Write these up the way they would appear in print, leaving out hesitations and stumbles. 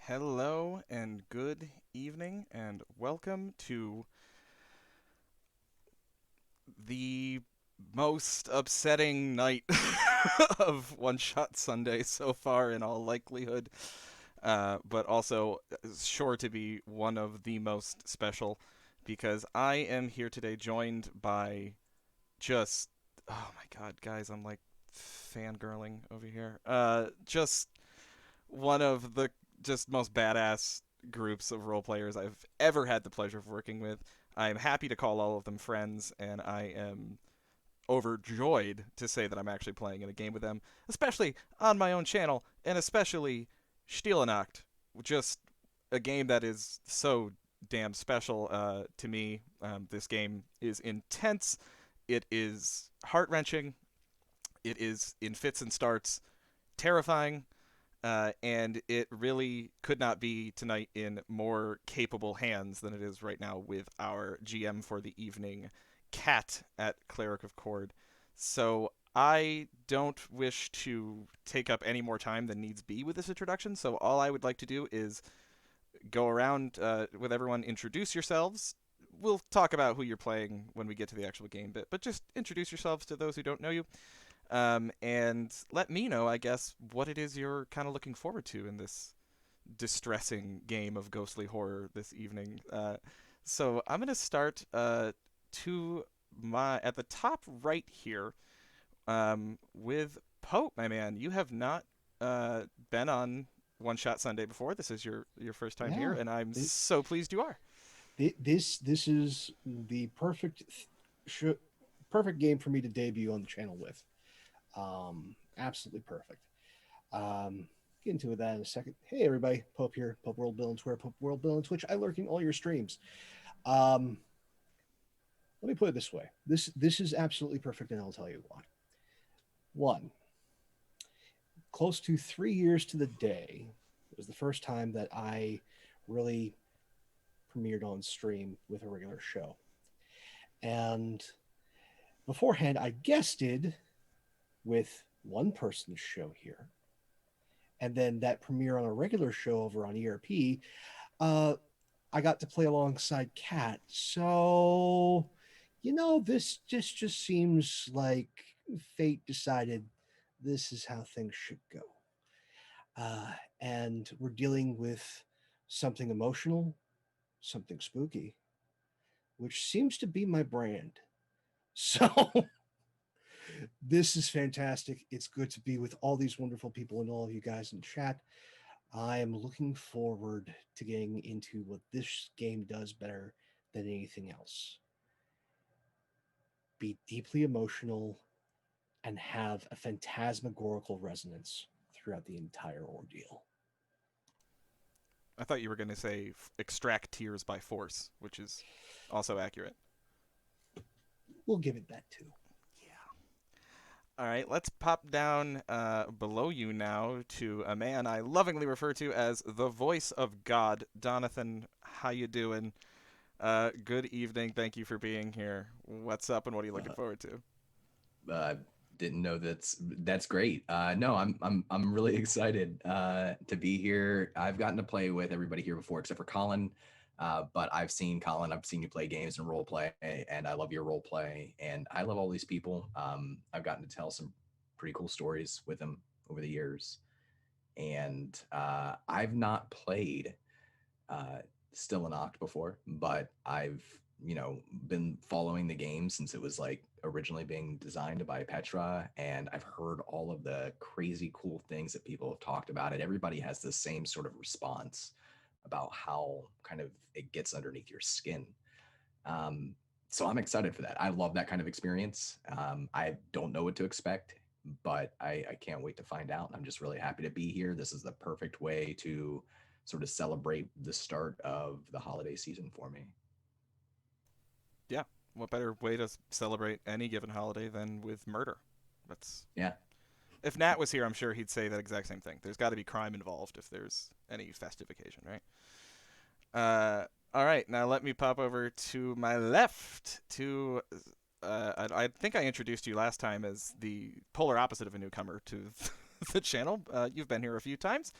Hello and good evening, and welcome to the most upsetting night of One Shot Sunday so far, in all likelihood, but also sure to be one of the most special because I am here today joined by just, oh my god, guys, I'm like fangirling over here. Just one of the just most badass groups of role players I've ever had the pleasure of working with. I'm happy to call all of them friends, and I am overjoyed to say that I'm actually playing in a game with them, especially on my own channel, and especially Stille Nacht, just a game that is so damn special to me. This game is intense, it is heart wrenching, it is in fits and starts terrifying, and it really could not be tonight in more capable hands than it is right now with our GM for the evening, Kat at Cleric of Cord. So I don't wish to take up any more time than needs be with this introduction. So all I would like to do is go around with everyone, introduce yourselves. We'll talk about who you're playing when we get to the actual game bit, but just introduce yourselves to those who don't know you, and let me know, I guess, what it is you're kind of looking forward to in this distressing game of ghostly horror this evening. So I'm going to start to my at the top right here with Pope, my man. You have not been on One Shot Sunday before. This is your first time here, Yeah, and I'm th- so pleased you are. this is the perfect game for me to debut on the channel with. Absolutely perfect. Get into that in a second. Hey everybody, Pope here, PopeWorldBuild on Twitter, PopeWorldBuild on Twitch. I lurk in all your streams. Um, Let me put it this way: this is absolutely perfect, and I'll tell you why. One, close to 3 years to the day was the first time that I really premiered on stream with a regular show, and beforehand, I guested with one person's show here. And then that premiere on a regular show over on ERP, uh, I got to play alongside Kat. So, this just seems like fate decided this is how things should go. And we're dealing with something emotional, something spooky, which seems to be my brand. So this is fantastic. It's good to be with all these wonderful people and all of you guys in chat. I am looking forward to getting into what this game does better than anything else. Be deeply emotional and have a phantasmagorical resonance throughout the entire ordeal. I thought you were going to say extract tears by force, which is also accurate. We'll give it that too. Yeah. All right, let's pop down below you now to a man I lovingly refer to as the voice of God, Donathan. How you doing? Good evening. Thank you for being here. What's up, and what are you looking Uh, forward to? uh, didn't know that's great. No, I'm really excited to be here. I've gotten to play with everybody here before, except for Colin. But I've seen Colin. I've seen you play games and role play, and I love your role play, and I love all these people. I've gotten to tell some pretty cool stories with them over the years, and I've not played uh, Stille Nacht before, but I've been following the game since it was like originally being designed by Petra, and I've heard all of the crazy cool things that people have talked about it. Everybody has the same sort of response about how kind of it gets underneath your skin. Um, so I'm excited for that. I love that kind of experience. I don't know what to expect, but I can't wait to find out. I'm just really happy to be here. This is the perfect way to sort of celebrate the start of the holiday season for me. Yeah, what better way to celebrate any given holiday than with murder? That's Yeah. If Nat was here, I'm sure he'd say that exact same thing. There's got to be crime involved if there's any festive occasion, right? All right, now let me pop over to my left to. I think I introduced you last time as the polar opposite of a newcomer to the channel. You've been here a few times,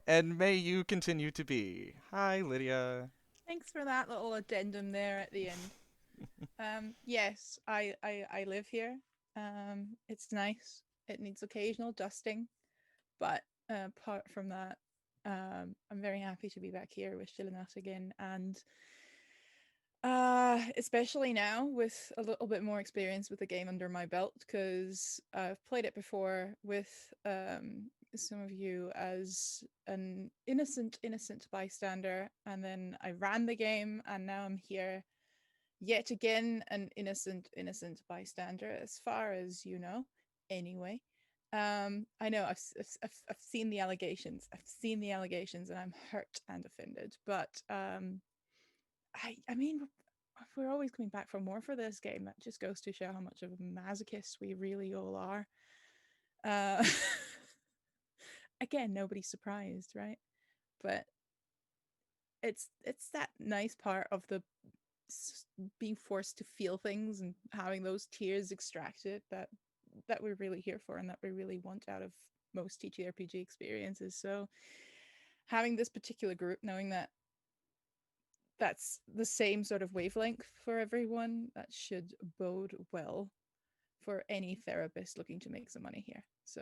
and may you continue to be. Hi, Lydia. Thanks for that little addendum there at the end. Yes, I live here. It's nice. It needs occasional dusting, but apart from that, I'm very happy to be back here with Stille Nacht again, and especially now with a little bit more experience with the game under my belt, because I've played it before with some of you as an innocent bystander, and then I ran the game, and now I'm here yet again an innocent bystander, as far as you know, anyway. I know I've seen the allegations, and I'm hurt and offended, but I mean, we're always coming back for more for this game. That just goes to show how much of a masochist we really all are. uh Again, nobody's surprised, right? But it's that nice part of the being forced to feel things and having those tears extracted that we're really here for, and that we really want out of most TTRPG experiences. So having this particular group, knowing that that's the same sort of wavelength for everyone, that should bode well for any therapist looking to make some money here. So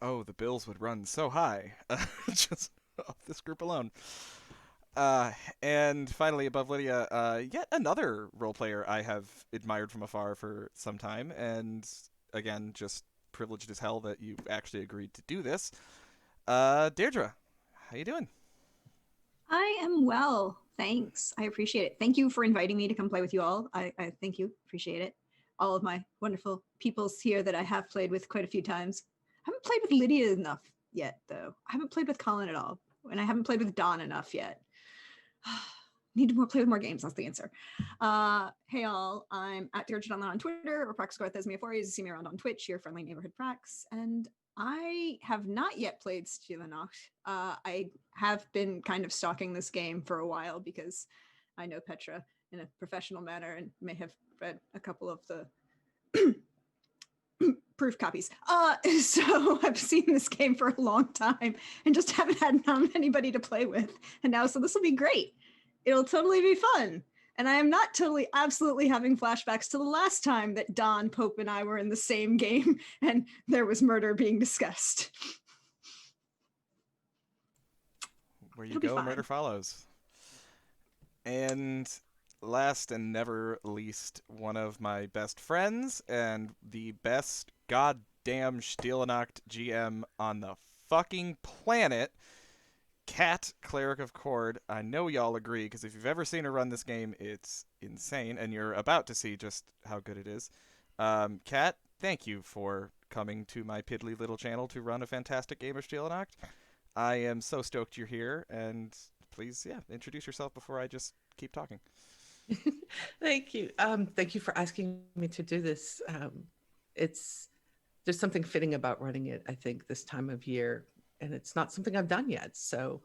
Oh, the bills would run so high just off this group alone. And finally, above Lydia, yet another role player I have admired from afar for some time, and again, just privileged as hell that you actually agreed to do this. Deirdre, how you doing? I am well, thanks. I appreciate it. Thank you for inviting me to come play with you all. I thank you, appreciate it. All of my wonderful peoples here that I have played with quite a few times. I haven't played with Lydia enough yet, though. I haven't played with Colin at all, and I haven't played with Dawn enough yet. Need to play with more games, that's the answer. Hey all, I'm at Deirdre on Twitter, or Praxisgarthesmia4. You see me around on Twitch, your friendly neighborhood Prax, and I have not yet played Stille Nacht. I have been kind of stalking this game for a while because I know Petra in a professional manner and may have read a couple of the proof copies. So I've seen this game for a long time and just haven't had anybody to play with. And now, so this will be great. It'll totally be fun. And I am not totally, absolutely having flashbacks to the last time that Don, Pope, and I were in the same game and there was murder being discussed. Where you go, murder follows. And last and never least, one of my best friends and the best goddamn Stille Nacht GM on the fucking planet, Kat, Cleric of Cord. I know y'all agree, because if you've ever seen her run this game, it's insane, and you're about to see just how good it is. Kat, thank you for coming to my piddly little channel to run a fantastic game of Stille Nacht. I am so stoked you're here, and please, introduce yourself before I just keep talking. Thank you. Thank you for asking me to do this. There's something fitting about running it, I think, this time of year, and it's not something I've done yet. So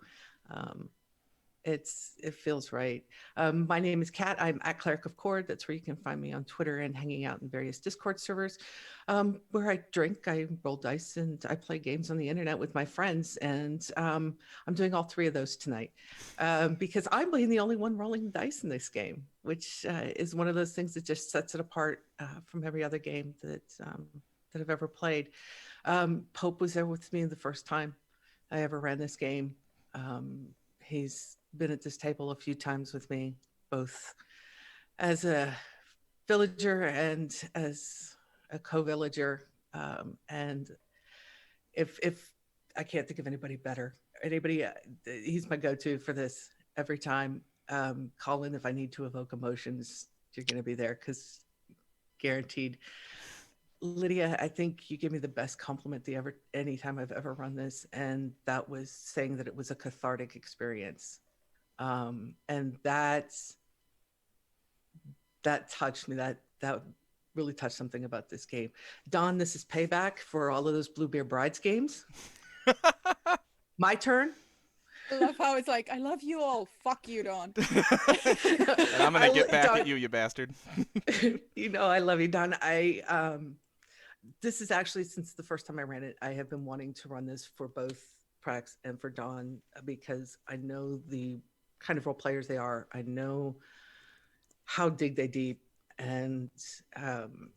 it feels right. My name is Kat. I'm at Cleric of Cord. That's where you can find me on Twitter and hanging out in various Discord servers, where I drink, I roll dice, and I play games on the internet with my friends. And I'm doing all three of those tonight because I'm being the only one rolling dice in this game, which is one of those things that just sets it apart from every other game that I've ever played. Pope was there with me the first time I ever ran this game. He's been at this table a few times with me, both as a villager and as a co-villager. And if I can't think of anybody better, he's my go-to for this every time. Colin, if I need to evoke emotions, you're going to be there, because guaranteed. Lydia, I think you give me the best compliment anytime I've ever run this, and that was saying that it was a cathartic experience. And that touched me. That really touched something about this game. Don, this is payback for all of those Bluebeard Brides games. My turn. I love how it's like, I love you all. Fuck you, Don. And I'm gonna get back at you, you bastard. You know I love you, Don. this is actually, since the first time I ran it, I have been wanting to run this for both Prax and for Dawn because I know the kind of role players they are. I know how dig they deep, and um,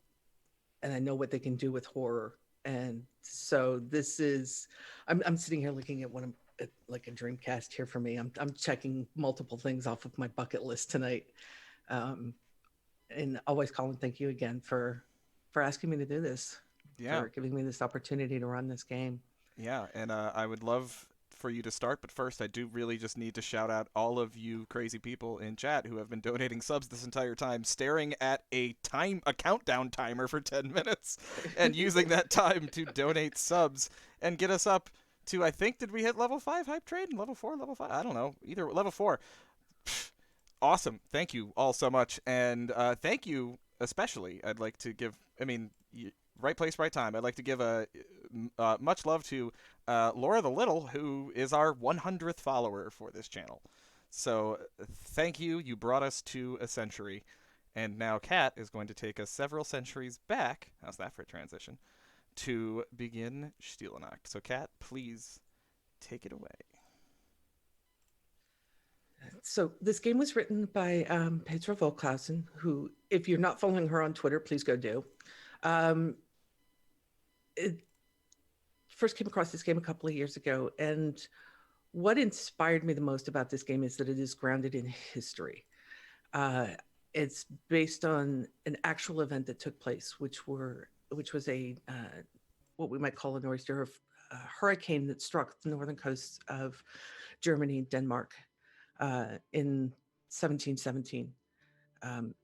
and I know what they can do with horror. And so this is, I'm sitting here looking at one of like a Dreamcast here for me. I'm checking multiple things off of my bucket list tonight. Um, and always, Colin, thank you again for asking me to do this, Yeah, for giving me this opportunity to run this game. yeah, and I would love for you to start, but first I do really just need to shout out all of you crazy people in chat who have been donating subs this entire time, staring at a countdown timer for 10 minutes and using that time to donate subs and get us up to, I think, did we hit level 5 hype trade? Level 4, level 5? I don't know. Either level 4. Awesome. Thank you all so much. And thank you especially. I'd like to give, I mean, right place, right time. I'd like to give a much love to Laura the Little, who is our 100th follower for this channel. So thank you. You brought us to a century. And now Kat is going to take us several centuries back. How's that for a transition? To begin Stille Nacht. So Kat, please take it away. So this game was written by Petra Volkhausen, who, if you're not following her on Twitter, please go do. It first came across this game a couple of years ago, and what inspired me the most about this game is that it is grounded in history. It's based on an actual event that took place, which was a what we might call a nor'easter, a hurricane that struck the northern coasts of Germany, Denmark, in 1717.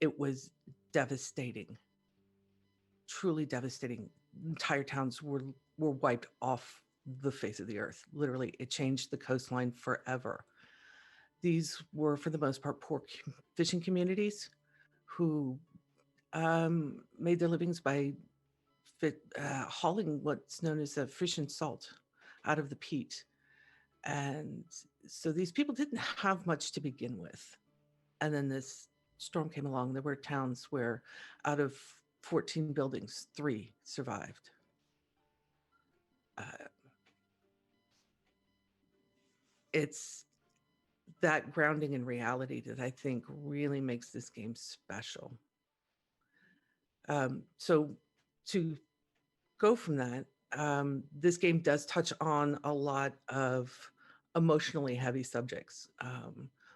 It was devastating, truly devastating. Entire towns were wiped off the face of the earth. Literally, it changed the coastline forever. These were, for the most part, poor fishing communities who made their livings by hauling what's known as a fish and salt out of the peat. And so these people didn't have much to begin with. And then this storm came along. There were towns where out of 14 buildings, 3 survived. It's that grounding in reality that I think really makes this game special. So to go from that, this game does touch on a lot of emotionally heavy subjects.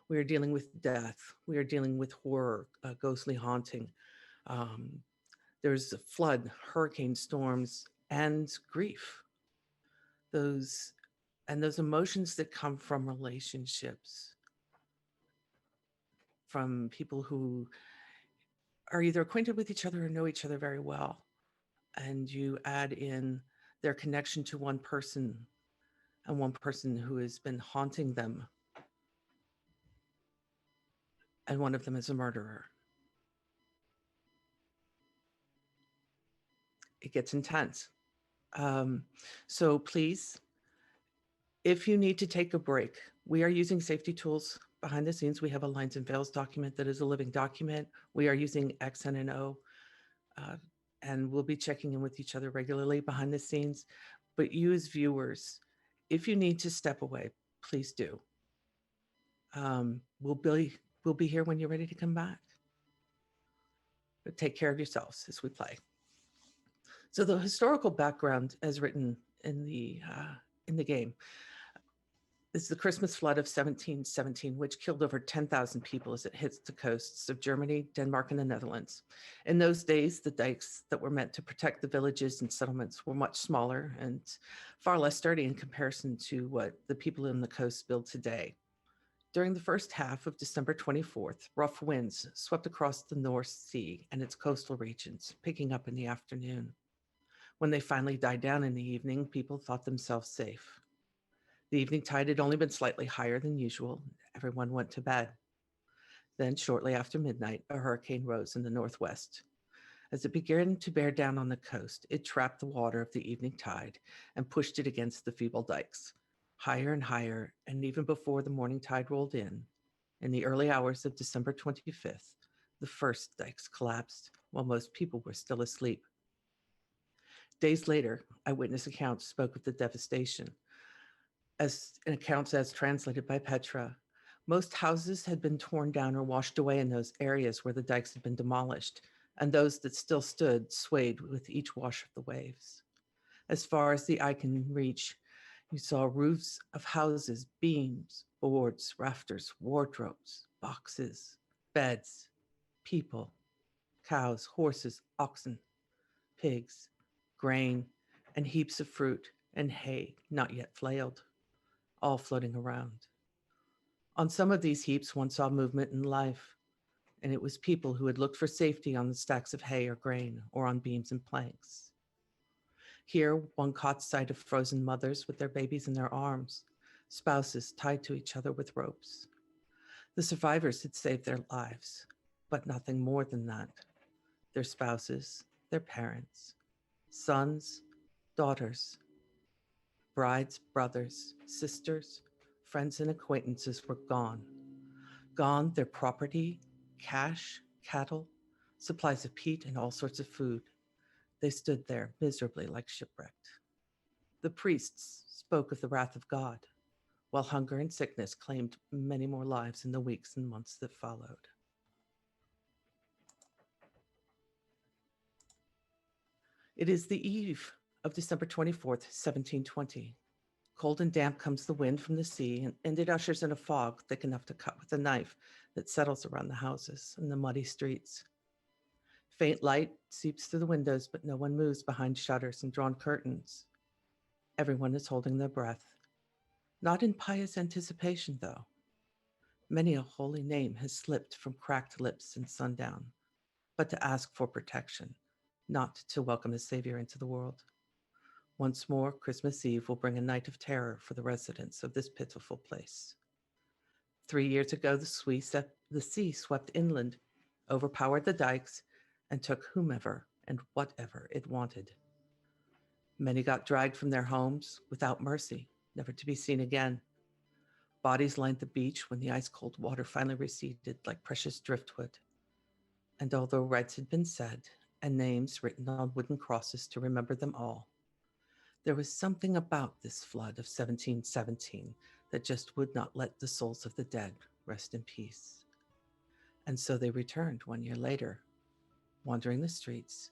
We are dealing with death. We are dealing with horror, ghostly haunting. There's a flood, hurricane storms, and grief. Those emotions that come from relationships, from people who are either acquainted with each other or know each other very well. And you add in their connection to one person, and one person who has been haunting them, and one of them is a murderer. It gets intense. So please, if you need to take a break, we are using safety tools behind the scenes. We have a lines and veils document that is a living document. We are using X, N, and O, and we'll be checking in with each other regularly behind the scenes. But you as viewers, if you need to step away, please do. We'll be here when you're ready to come back. But take care of yourselves as we play. So the historical background, as written in the game, is the Christmas flood of 1717, which killed over 10,000 people as it hits the coasts of Germany, Denmark, and the Netherlands. In those days, the dikes that were meant to protect the villages and settlements were much smaller and far less sturdy in comparison to what the people in the coast build today. During the first half of December 24th, rough winds swept across the North Sea and its coastal regions, picking up in the afternoon. When they finally died down in the evening, people thought themselves safe. The evening tide had only been slightly higher than usual. Everyone went to bed. Then, shortly after midnight, a hurricane rose in the northwest. As it began to bear down on the coast, it trapped the water of the evening tide and pushed it against the feeble dikes, higher and higher, and even before the morning tide rolled in the early hours of December 25th, the first dikes collapsed while most people were still asleep. Days later, eyewitness accounts spoke of the devastation. As in accounts as translated by Petra, most houses had been torn down or washed away in those areas where the dikes had been demolished, and those that still stood swayed with each wash of the waves. As far as the eye can reach, you saw roofs of houses, beams, boards, rafters, wardrobes, boxes, beds, people, cows, horses, oxen, pigs, grain, and heaps of fruit and hay not yet flailed, all floating around. On some of these heaps, one saw movement and life, and it was people who had looked for safety on the stacks of hay or grain or on beams and planks. Here, one caught sight of frozen mothers with their babies in their arms, spouses tied to each other with ropes. The survivors had saved their lives, but nothing more than that. Their spouses, their parents, sons, daughters, brides, brothers, sisters, friends, and acquaintances were gone. Gone their property, cash, cattle, supplies of peat, and all sorts of food. They stood there miserably like shipwrecked. The priests spoke of the wrath of God, while hunger and sickness claimed many more lives in the weeks and months that followed. It is the eve of December 24th, 1720. Cold and damp comes the wind from the sea, and it ushers in a fog thick enough to cut with a knife that settles around the houses and the muddy streets. Faint light seeps through the windows, but no one moves behind shutters and drawn curtains. Everyone is holding their breath. Not in pious anticipation, though. Many a holy name has slipped from cracked lips in sundown, but to ask for protection, not to welcome a savior into the world. Once more, Christmas Eve will bring a night of terror for the residents of this pitiful place. 3 years ago, the sea swept inland, overpowered the dikes, and took whomever and whatever it wanted. Many got dragged from their homes without mercy, never to be seen again. Bodies lined the beach when the ice-cold water finally receded like precious driftwood. And although rites had been said and names written on wooden crosses to remember them all, there was something about this flood of 1717 that just would not let the souls of the dead rest in peace. And so they returned 1 year later, wandering the streets,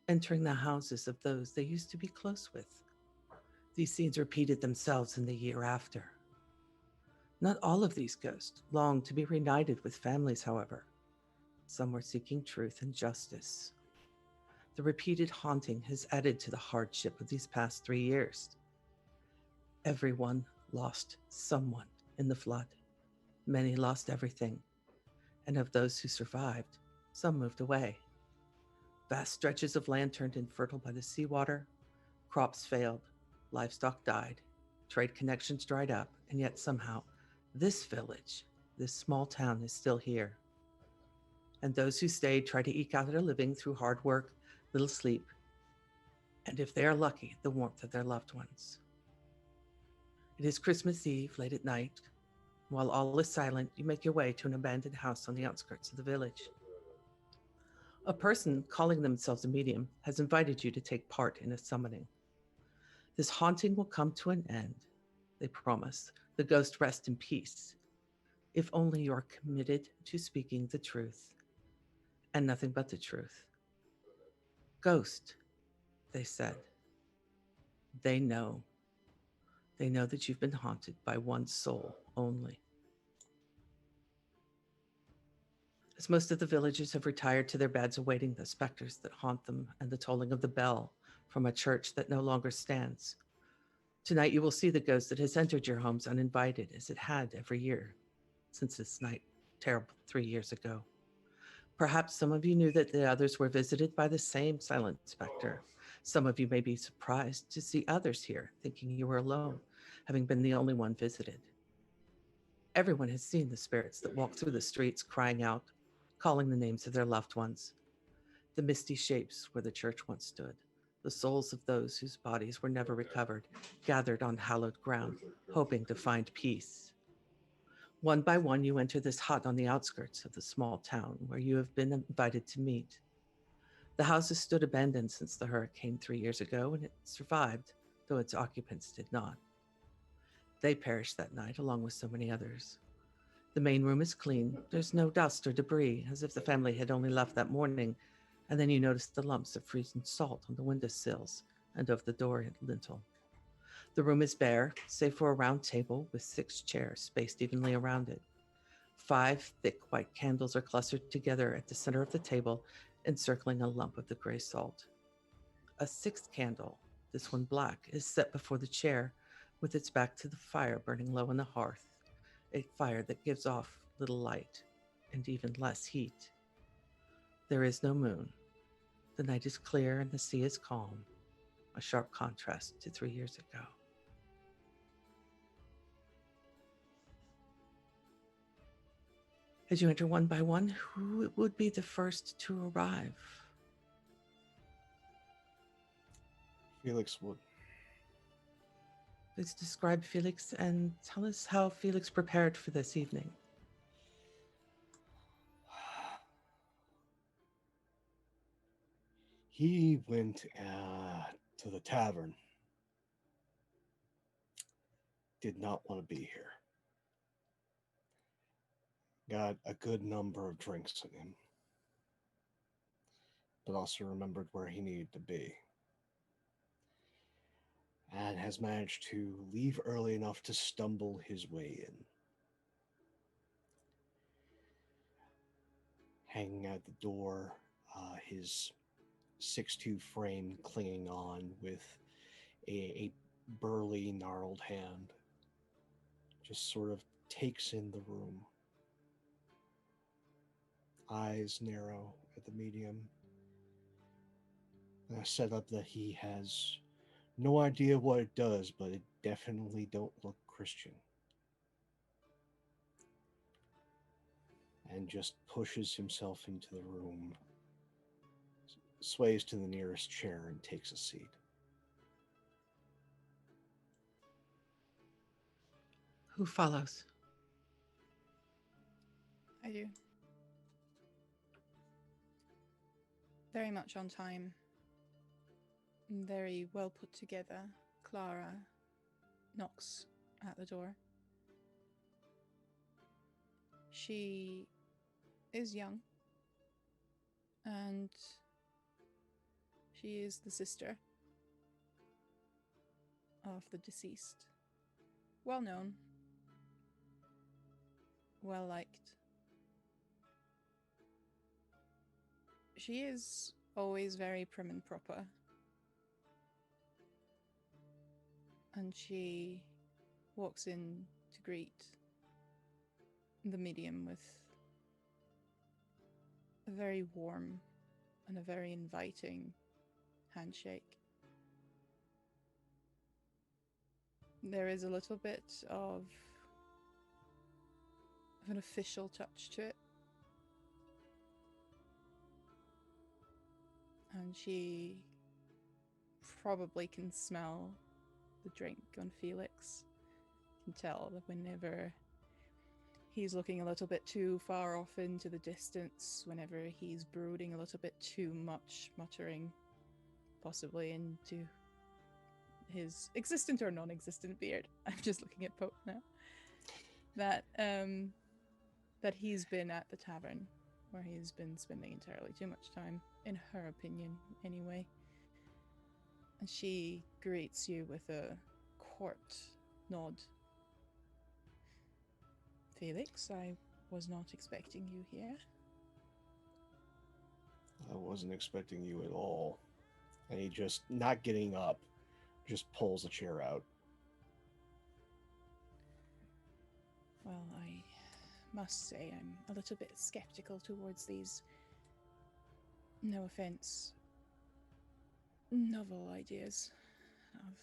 entering the houses of those they used to be close with. These scenes repeated themselves in the year after. Not all of these ghosts longed to be reunited with families, however. Some were seeking truth and justice. The repeated haunting has added to the hardship of these past 3 years. Everyone lost someone in the flood. Many lost everything. And of those who survived, some moved away. Vast stretches of land turned infertile by the seawater. Crops failed. Livestock died. Trade connections dried up. And yet somehow, this village, this small town is still here. And those who stayed try to eke out their living through hard work, little sleep, and if they are lucky, the warmth of their loved ones. It is Christmas Eve, late at night. While all is silent, you make your way to an abandoned house on the outskirts of the village. A person calling themselves a medium has invited you to take part in a summoning. This haunting will come to an end, they promise. The ghost rest in peace, if only you are committed to speaking the truth, and nothing but the truth. Ghost, they said. They know. They know that you've been haunted by one soul only. As most of the villagers have retired to their beds awaiting the specters that haunt them and the tolling of the bell from a church that no longer stands, tonight you will see the ghost that has entered your homes uninvited, as it had every year since this night, terrible 3 years ago. Perhaps some of you knew that the others were visited by the same silent specter. Some of you may be surprised to see others here, thinking you were alone, having been the only one visited. Everyone has seen the spirits that walk through the streets crying out, calling the names of their loved ones. The misty shapes where the church once stood, the souls of those whose bodies were never recovered, gathered on hallowed ground, hoping to find peace. One by one, you enter this hut on the outskirts of the small town where you have been invited to meet. The house has stood abandoned since the hurricane 3 years ago, and it survived, though its occupants did not. They perished that night, along with so many others. The main room is clean. There's no dust or debris, as if the family had only left that morning, and then you notice the lumps of frozen salt on the windowsills and over the door lintel. The room is bare, save for a round table with 6 chairs spaced evenly around it. 5 thick white candles are clustered together at the center of the table, encircling a lump of the gray salt. A 6th candle, this one black, is set before the chair, with its back to the fire burning low on the hearth, a fire that gives off little light and even less heat. There is no moon. The night is clear and the sea is calm, a sharp contrast to 3 years ago. As you enter one by one, who would be the first to arrive? Felix would. Please describe Felix and tell us how Felix prepared for this evening. He went to the tavern. Did not want to be here. Got a good number of drinks in him, but also remembered where he needed to be. And has managed to leave early enough to stumble his way in. Hanging at the door, his 6'2" frame clinging on with a burly, gnarled hand. Just sort of takes in the room. Eyes narrow at the medium. A setup that he has no idea what it does, but it definitely don't look Christian. And just pushes himself into the room, sways to the nearest chair and takes a seat. Who follows? I do. Very much on time. Very well put together. Klara knocks at the door. She is young, and she is the sister of the deceased. Well known, well liked. She is always very prim and proper. And she walks in to greet the medium with a very warm and a very inviting handshake. There is a little bit of an official touch to it. And she probably can smell the drink on Felix. Can tell that whenever he's looking a little bit too far off into the distance, whenever he's brooding a little bit too much, muttering possibly into his existent or non-existent beard. I'm just looking at Pope now. That he's been at the tavern, where he's been spending entirely too much time, in her opinion, anyway. And she greets you with a court nod. Felix, I was not expecting you here. I wasn't expecting you at all. And he just, not getting up, just pulls a chair out. Well, I must say I'm a little bit skeptical towards these, no offense, novel ideas of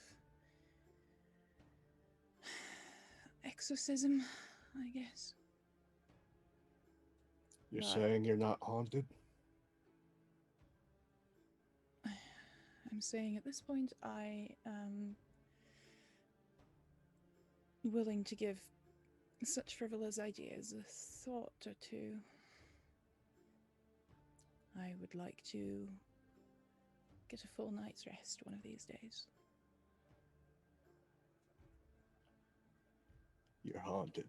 exorcism, I guess. You're But saying you're not haunted? I'm saying at this point I am willing to give such frivolous ideas a thought or two. I would like to get a full night's rest one of these days. You're haunted.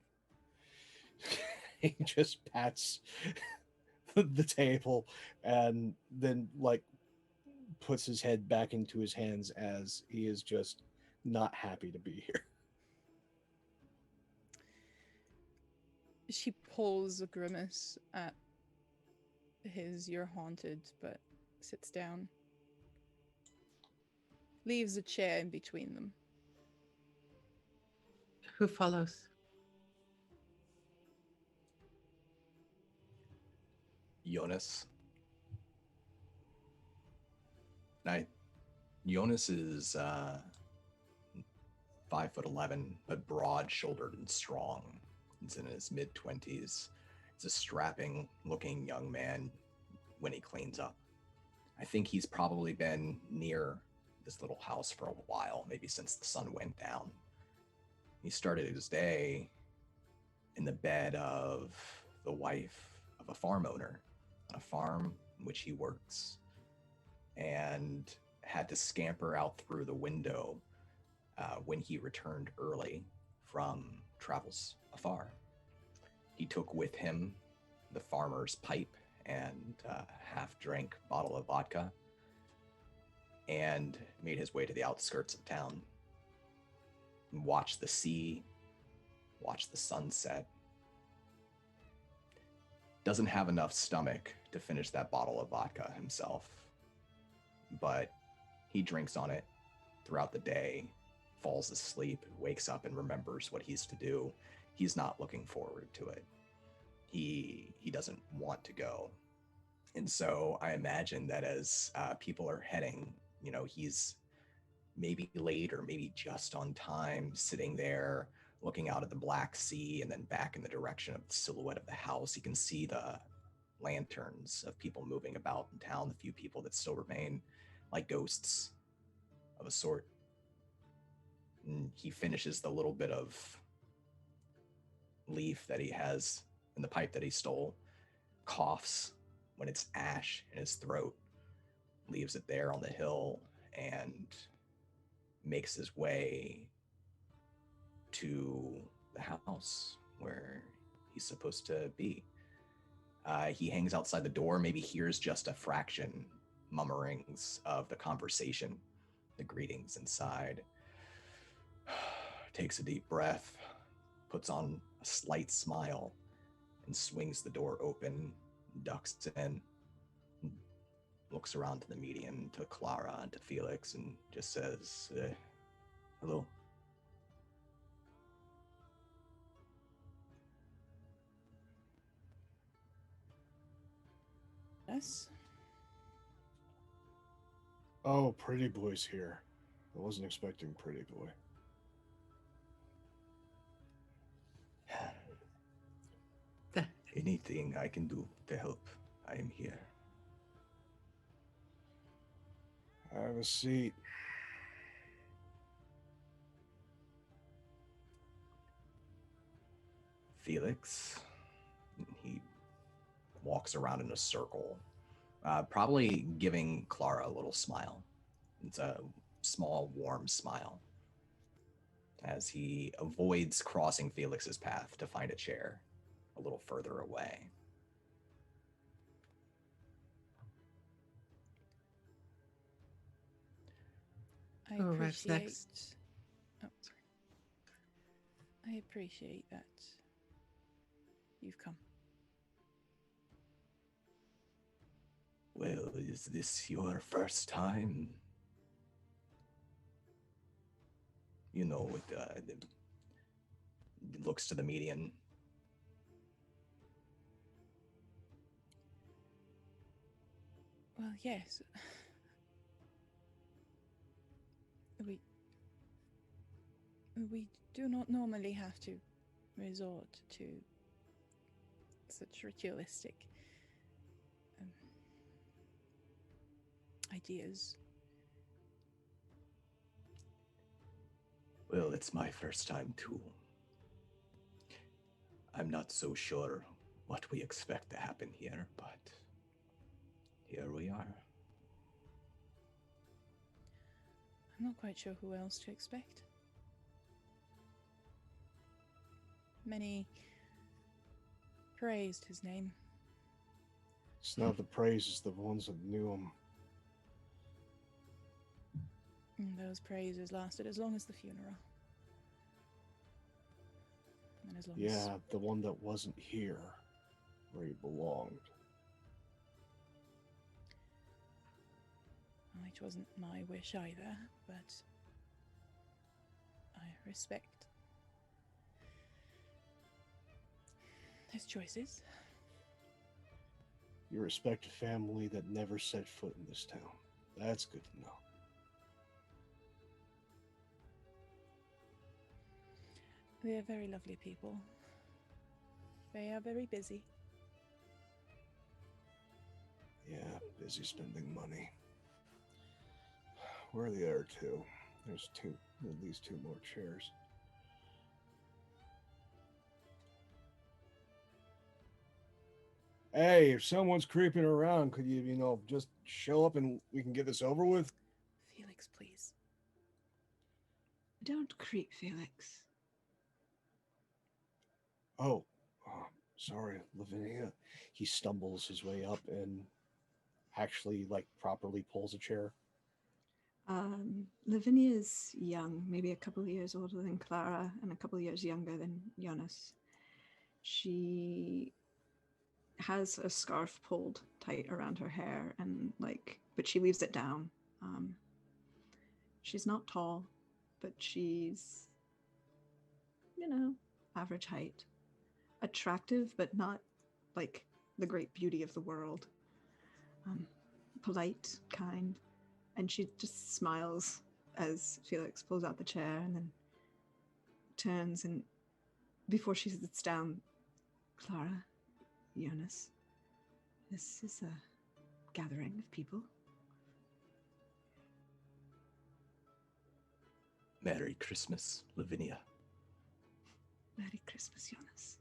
He just pats the table and then like puts his head back into his hands as he is just not happy to be here. She pulls a grimace at his "you're haunted," but sits down. Leaves a chair in between them. Who follows? Jonas. Jonas is 5'11", but broad-shouldered and strong. He's in his mid-20s. He's a strapping-looking young man when he cleans up. I think he's probably been near this little house for a while, maybe since the sun went down. He started his day in the bed of the wife of a farm owner on a farm in which he works, and had to scamper out through the window when he returned early from travels afar. He took with him the farmer's pipe and half-drank bottle of vodka, and made his way to the outskirts of town. Watched the sea, watched the sunset. Doesn't have enough stomach to finish that bottle of vodka himself, but he drinks on it throughout the day, falls asleep, wakes up and remembers what he's to do. He's not looking forward to it. He doesn't want to go. And so I imagine that as people are heading, he's maybe late or maybe just on time, sitting there looking out at the Black Sea and then back in the direction of the silhouette of the house. He can see the lanterns of people moving about in town, the few people that still remain, like ghosts of a sort. And he finishes the little bit of leaf that he has in the pipe that he stole, coughs when it's ash in his throat, leaves it there on the hill, and makes his way to the house where he's supposed to be. He hangs outside the door, maybe hears just a fraction, murmurings of the conversation, the greetings inside. Takes a deep breath, puts on a slight smile, and swings the door open, ducks in, looks around to the median, to Klara and to Felix, and just says, hello. Yes. Oh, Pretty Boy's here. I wasn't expecting Pretty Boy. Anything I can do to help, I am here. Have a seat. Felix, he walks around in a circle, probably giving Klara a little smile. It's a small, warm smile as he avoids crossing Felix's path to find a chair a little further away. I Who arrives appreciate. next? Oh, sorry. I appreciate that you've come. Well, is this your first time? It looks to the median. Well, yes. We do not normally have to resort to such ritualistic ideas. Well, it's my first time too. I'm not so sure what we expect to happen here, but here we are. I'm not quite sure who else to expect. Many praised his name. It's not the praise, it's the ones that knew him. And those praises lasted as long as the funeral. And as long as... Yeah, the one that wasn't here where he belonged. Which wasn't my wish either, but I respect his choices. You respect a family that never set foot in this town. That's good to know. They are very lovely people. They are very busy. Yeah, busy spending money. Where are the other two? There's at least two more chairs. Hey, if someone's creeping around, could you, just show up and we can get this over with? Felix, please. Don't creep, Felix. Oh, sorry, Lavinia. He stumbles his way up and actually, properly pulls a chair. Lavinia's young, maybe a couple of years older than Klara and a couple of years younger than Jonas. She has a scarf pulled tight around her hair and but she leaves it down. She's not tall, but she's, average height. Attractive, but not like the great beauty of the world. Polite, kind. And she just smiles as Felix pulls out the chair and then turns, and before she sits down, Klara, Jonas, this is a gathering of people. Merry Christmas, Lavinia. Merry Christmas, Jonas.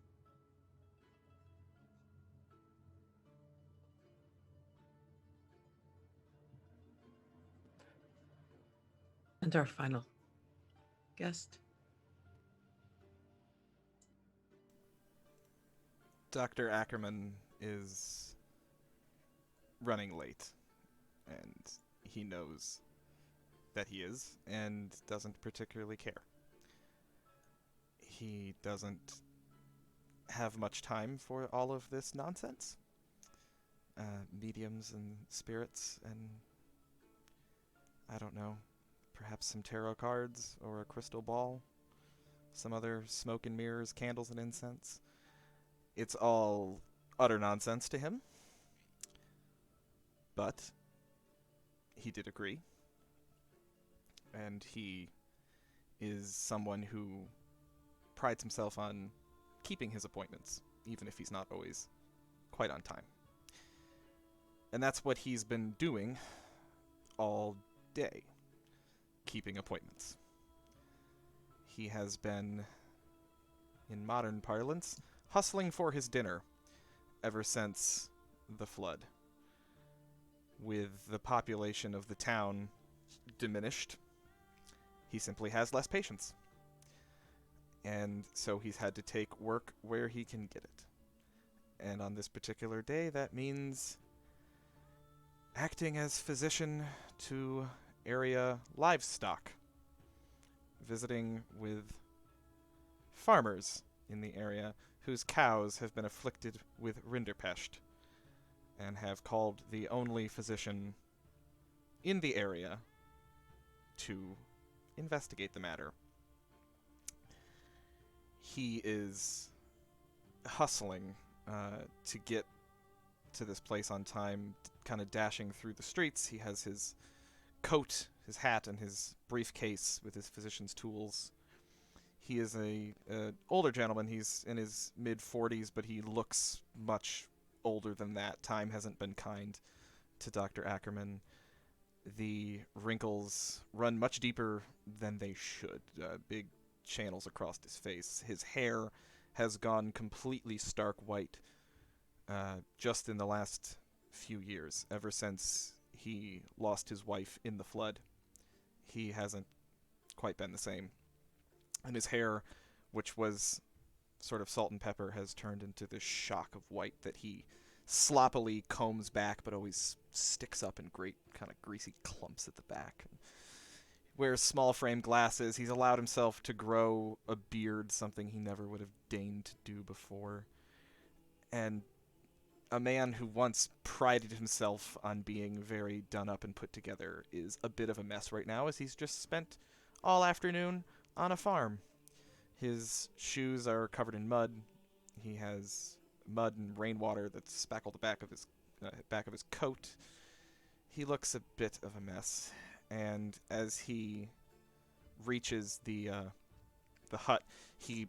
And our final guest. Dr. Akkerman is running late, and he knows that he is, and doesn't particularly care. He doesn't have much time for all of this nonsense. Mediums and spirits, and I don't know, perhaps some tarot cards or a crystal ball, some other smoke and mirrors, candles and incense. It's all utter nonsense to him, but he did agree, and he is someone who prides himself on keeping his appointments, even if he's not always quite on time. And that's what he's been doing all day, keeping appointments. He has been, in modern parlance, hustling for his dinner ever since the flood. With the population of the town diminished, he simply has less patience. And so he's had to take work where he can get it. And on this particular day, that means acting as physician to area livestock, visiting with farmers in the area whose cows have been afflicted with rinderpest, and have called the only physician in the area to investigate the matter. He is hustling to get to this place on time, kind of dashing through the streets. He has his coat, his hat, and his briefcase with his physician's tools. He is a older gentleman. He's in his mid-40s, but he looks much older than that. Time hasn't been kind to Dr. Akkerman. The wrinkles run much deeper than they should. Big channels across his face. His hair has gone completely stark white just in the last few years, ever since he lost his wife in the flood. he hasn't quite been the same. And his hair, which was sort of salt and pepper, has turned into this shock of white that he sloppily combs back, but always sticks up in great kind of greasy clumps at the back. Wears small frame glasses. He's allowed himself to grow a beard, something he never would have deigned to do before. And a man who once prided himself on being very done up and put together is a bit of a mess right now, as he's just spent all afternoon on a farm. His shoes are covered in mud. He has mud and rainwater that's spackled the back of his coat. He looks a bit of a mess, and as he reaches the hut, he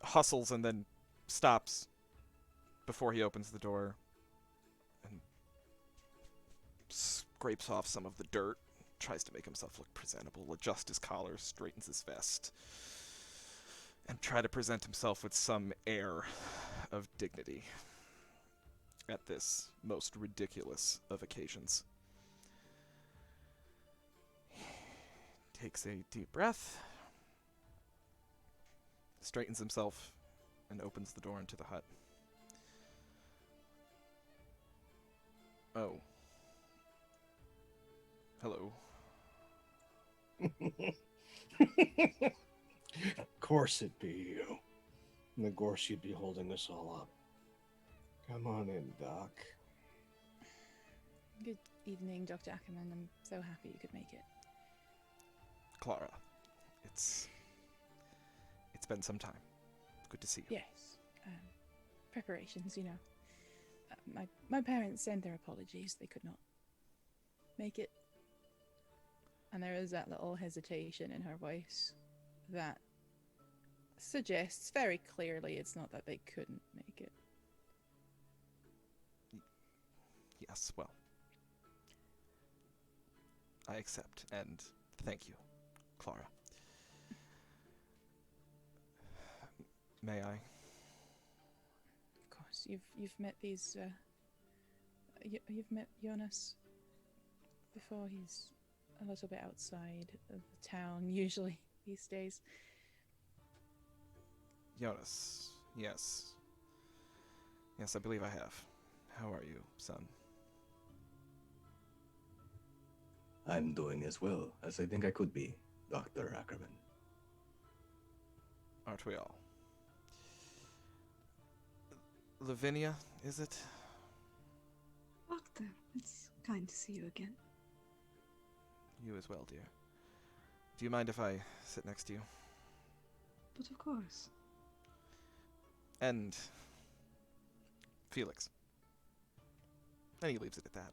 hustles and then stops before he opens the door and scrapes off some of the dirt, tries to make himself look presentable, adjusts his collar, straightens his vest, and try to present himself with some air of dignity at this most ridiculous of occasions. He takes a deep breath, straightens himself, and opens the door into the hut. Oh. Hello. Of course it'd be you. And of course you'd be holding us all up. Come on in, Doc. Good evening, Dr. Akkerman. I'm so happy you could make it. Klara, it's been some time. Good to see you. Yes. Preparations, you know. My parents sent their apologies. They could not make it. And there is that little hesitation in her voice that suggests very clearly it's not that they couldn't make it. Yes, well, I accept, and thank you, Klara. May I? Of course, you've met these. You've met Jonas before. He's a little bit outside of the town usually these days. Jonas, yes. Yes, I believe I have. How are you, son? I'm doing as well as I think I could be, Dr. Akkerman. Aren't we all? Lavinia, is it? Doctor, it's kind to see you again. You as well, dear. Do you mind if I sit next to you? But of course. And Felix. And he leaves it at that.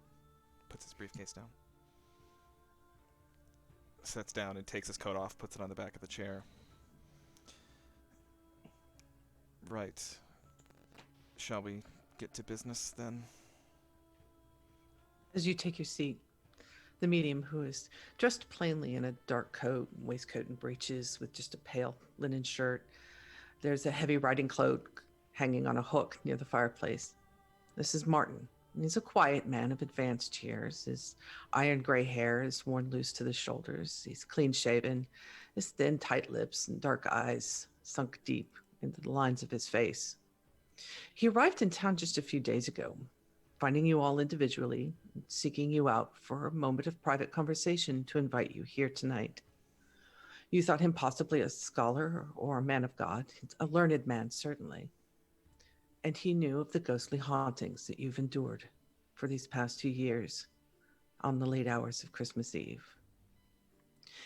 Puts his briefcase down. Sits down and takes his coat off, puts it on the back of the chair. Right. Shall we get to business then? As you take your seat, the medium, who is dressed plainly in a dark coat, waistcoat, and breeches with just a pale linen shirt. There's a heavy riding cloak hanging on a hook near the fireplace. This is Martin. He's a quiet man of advanced years. His iron gray hair is worn loose to the shoulders. He's clean-shaven, his thin, tight lips and dark eyes sunk deep into the lines of his face. He arrived in town just a few days ago, finding you all individually, seeking you out for a moment of private conversation to invite you here tonight. You thought him possibly a scholar or a man of God, a learned man, certainly. And he knew of the ghostly hauntings that you've endured for these past 2 years on the late hours of Christmas Eve.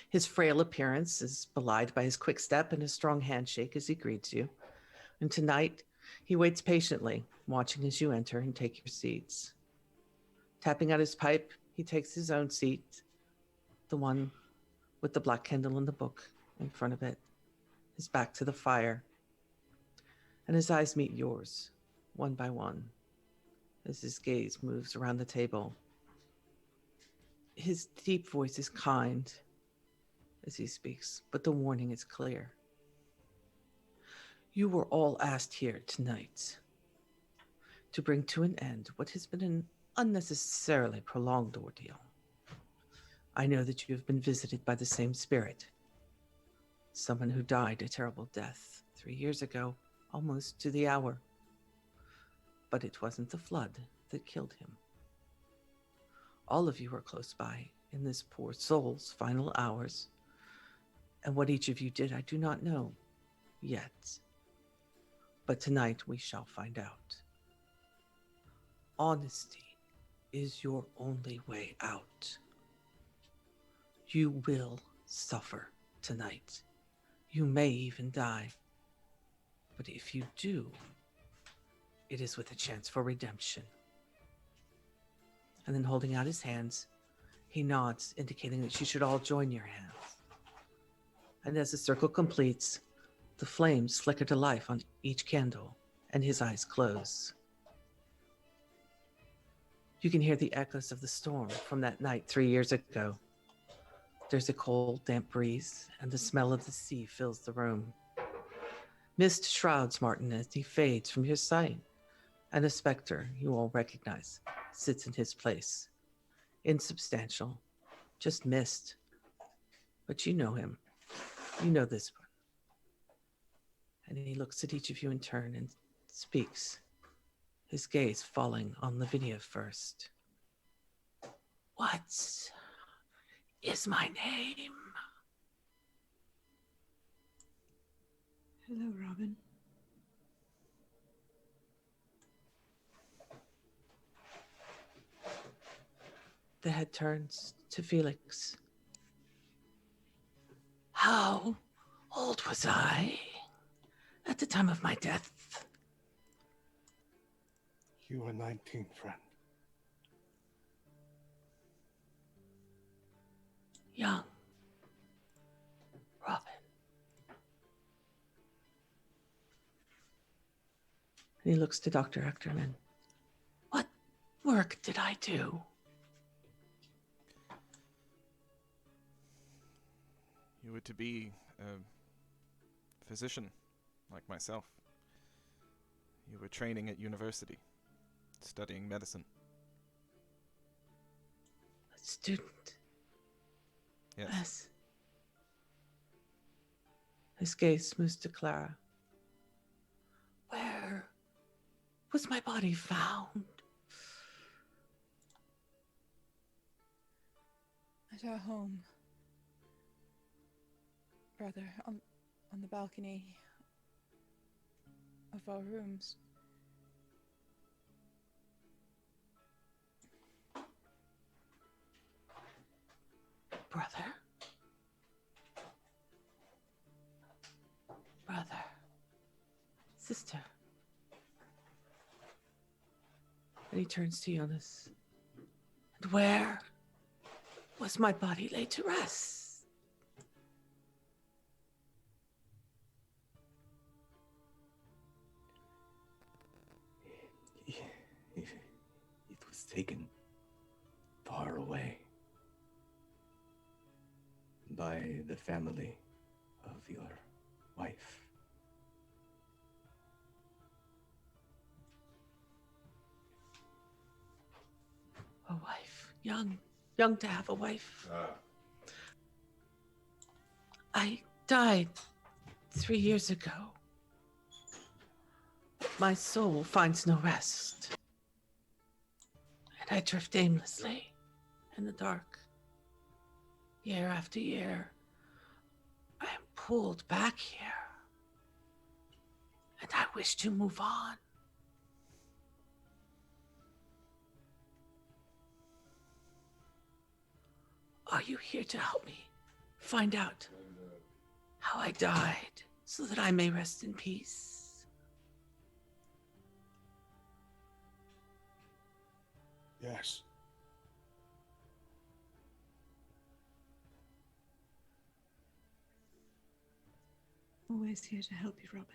His frail appearance is belied by his quick step and his strong handshake as he greets you. And tonight, he waits patiently, watching as you enter and take your seats. Tapping out his pipe, he takes his own seat, the one with the black candle and the book in front of it, his back to the fire. And his eyes meet yours, one by one, as his gaze moves around the table. His deep voice is kind as he speaks, but the warning is clear. You were all asked here tonight to bring to an end what has been an unnecessarily prolonged ordeal. I know that you have been visited by the same spirit. Someone who died a terrible death 3 years ago, almost to the hour. But it wasn't the flood that killed him. All of you were close by in this poor soul's final hours. And what each of you did, I do not know yet. But tonight we shall find out. Honesty is your only way out. You will suffer tonight. You may even die. But if you do, it is with a chance for redemption. And then holding out his hands, he nods, indicating that you should all join your hands. And as the circle completes, the flames flicker to life on each candle, and his eyes close. You can hear the echoes of the storm from that night 3 years ago. There's a cold, damp breeze, and the smell of the sea fills the room. Mist shrouds Martin as he fades from your sight, and a specter you all recognize sits in his place. Insubstantial, just mist. But you know him. You know this one. And he looks at each of you in turn and speaks, his gaze falling on Lavinia first. What is my name? Hello, Robin. The head turns to Felix. How old was I at the time of my death? You were 19, friend. Young. Robin. And he looks to Dr. Akkerman. What work did I do? You were to be a physician, like myself. You were training at university, studying medicine. A student. Yes. His gaze moves to Klara. Where was my body found? At our home. Brother, on the balcony of our rooms. Brother? Brother. Sister. And he turns to Jonas. And where was my body laid to rest? It was taken far away by the family of your wife. A wife. Young to have a wife. I died 3 years ago. My soul finds no rest. And I drift aimlessly in the dark. Year after year, I am pulled back here. And I wish to move on. Are you here to help me find out how I died so that I may rest in peace? Yes. Always here to help you, Robin.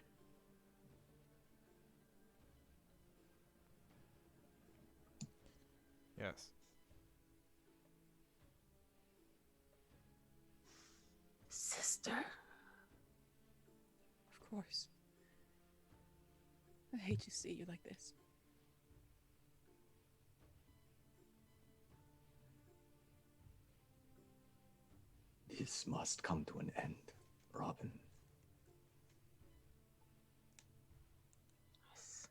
Yes. Sister? Of course. I hate to see you like this. This must come to an end, Robin. Yes.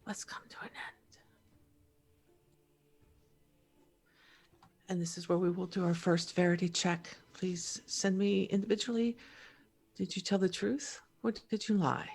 Must come to an end. And this is where we will do our first verity check. Please send me individually. Did you tell the truth or did you lie?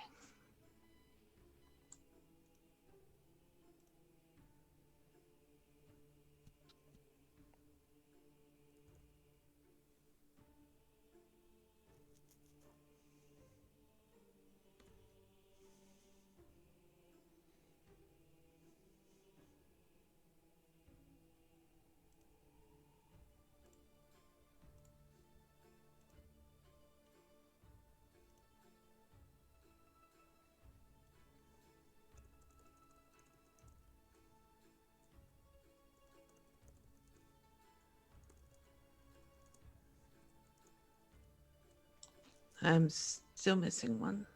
I'm still missing one.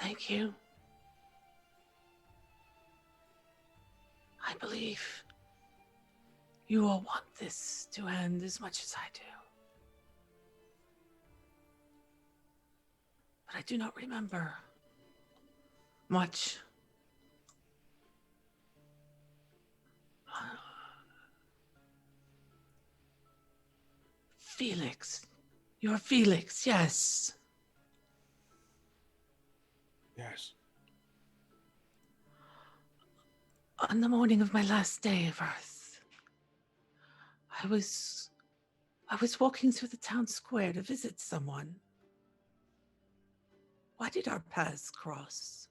Thank you. I believe you all want this to end as much as I do. But I do not remember much. Felix. You're Felix, yes. Yes. On the morning of my last day of Earth, I was walking through the town square to visit someone. Why did our paths cross?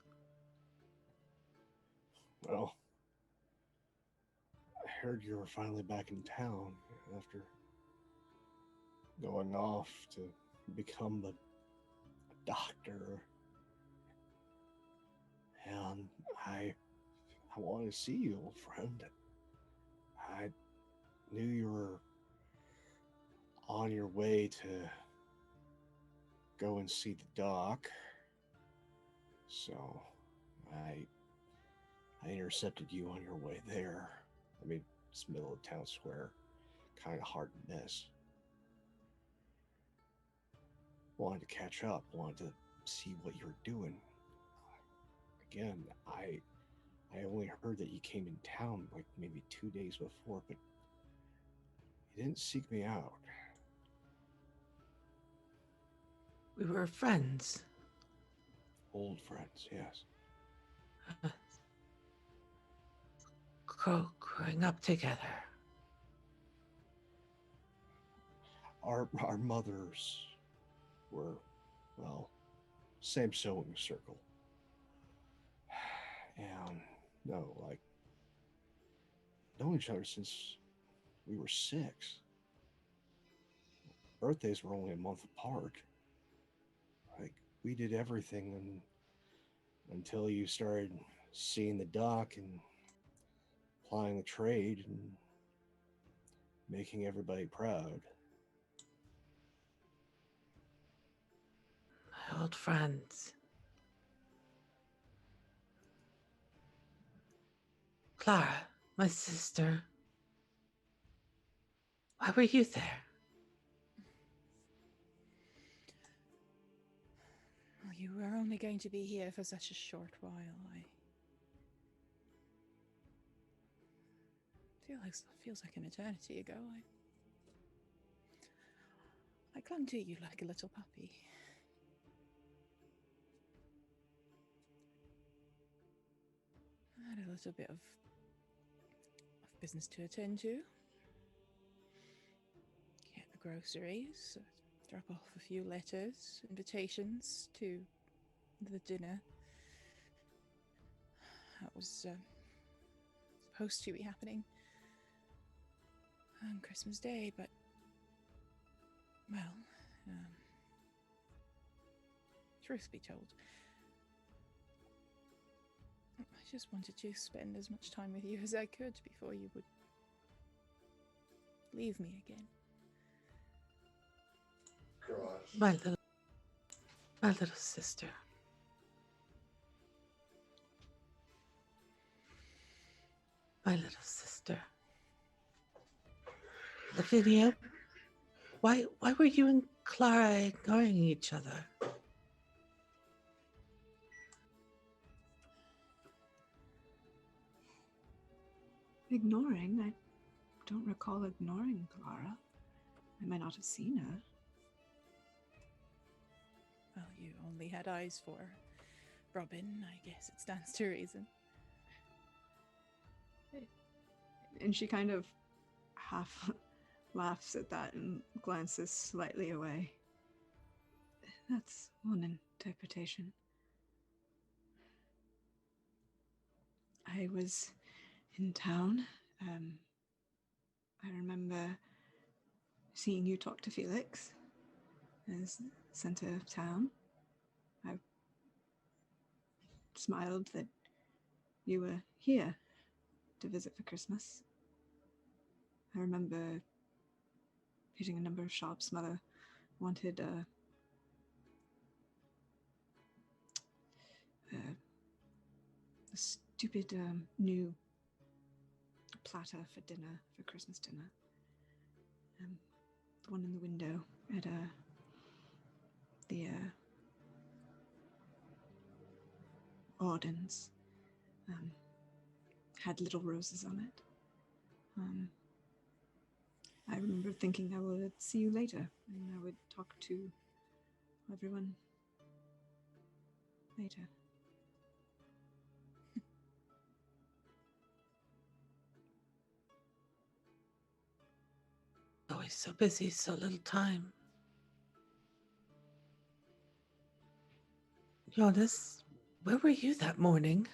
Well, I heard you were finally back in town after going off to become a doctor. And I wanted to see you, old friend. I knew you were on your way to go and see the doc. So I intercepted you on your way there. I mean, it's middle of town square. Kind of hard to miss. Wanted to catch up, wanted to see what you were doing. Again, I only heard that you came in town like maybe 2 days before, but you didn't seek me out. We were friends. Old friends, yes. Growing up together. Our mothers were, well, same sewing circle. And no, like, known each other since we were 6. Birthdays were only a month apart. Like, we did everything until you started seeing the doc and applying the trade and making everybody proud. My old friends. Klara, my sister. Why were you there? Well, you were only going to be here for such a short while. Feels like an eternity ago. I clung to you like a little puppy. I had a little bit of business to attend to. Get the groceries, drop off a few letters, invitations to the dinner. That was supposed to be happening on Christmas Day, but, well, truth be told, I just wanted to spend as much time with you as I could before you would leave me again. My little sister. My little sister. Lavinia, why were you and Klara ignoring each other? Ignoring? I don't recall ignoring Klara. I might not have seen her. Well, you only had eyes for Robin. I guess it stands to reason. And she kind of half laughs at that and glances slightly away. That's one interpretation. I was in town. I remember seeing you talk to Felix as center of town. I smiled that you were here to visit for Christmas. I remember hitting a number of shops. Mother wanted a stupid new platter for dinner, for Christmas dinner. The one in the window at the Audens had little roses on it. I remember thinking I would see you later and I would talk to everyone later. Always so busy, so little time. Jonas, where were you that morning?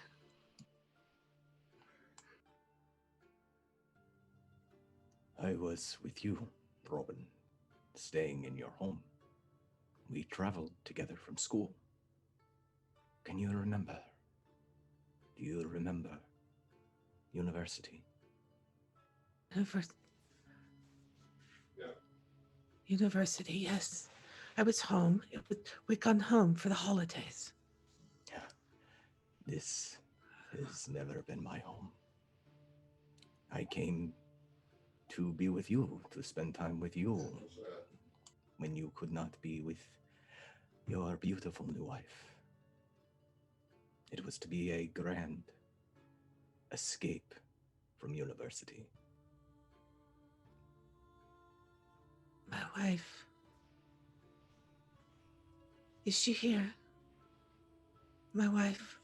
I was with you, Robin, staying in your home. We traveled together from school. Can you remember? Do you remember university? University, yes. I was home. We'd gone home for the holidays. Yeah. This has never been my home. I came to be with you, to spend time with you, when you could not be with your beautiful new wife. It was to be a grand escape from university. My wife. Is she here? My wife.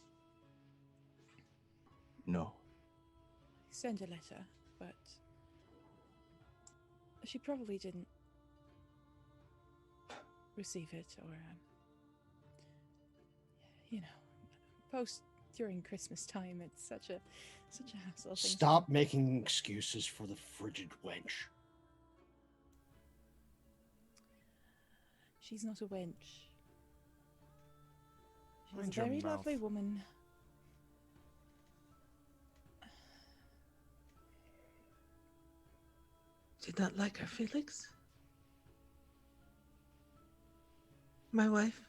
No. Send a letter, but she probably didn't receive it, or post during Christmas time. It's such a hassle. Stop making excuses for the frigid wench. She's not a wench. She's Mind a your very mouth. lovely woman. Did not like her, Felix? My wife?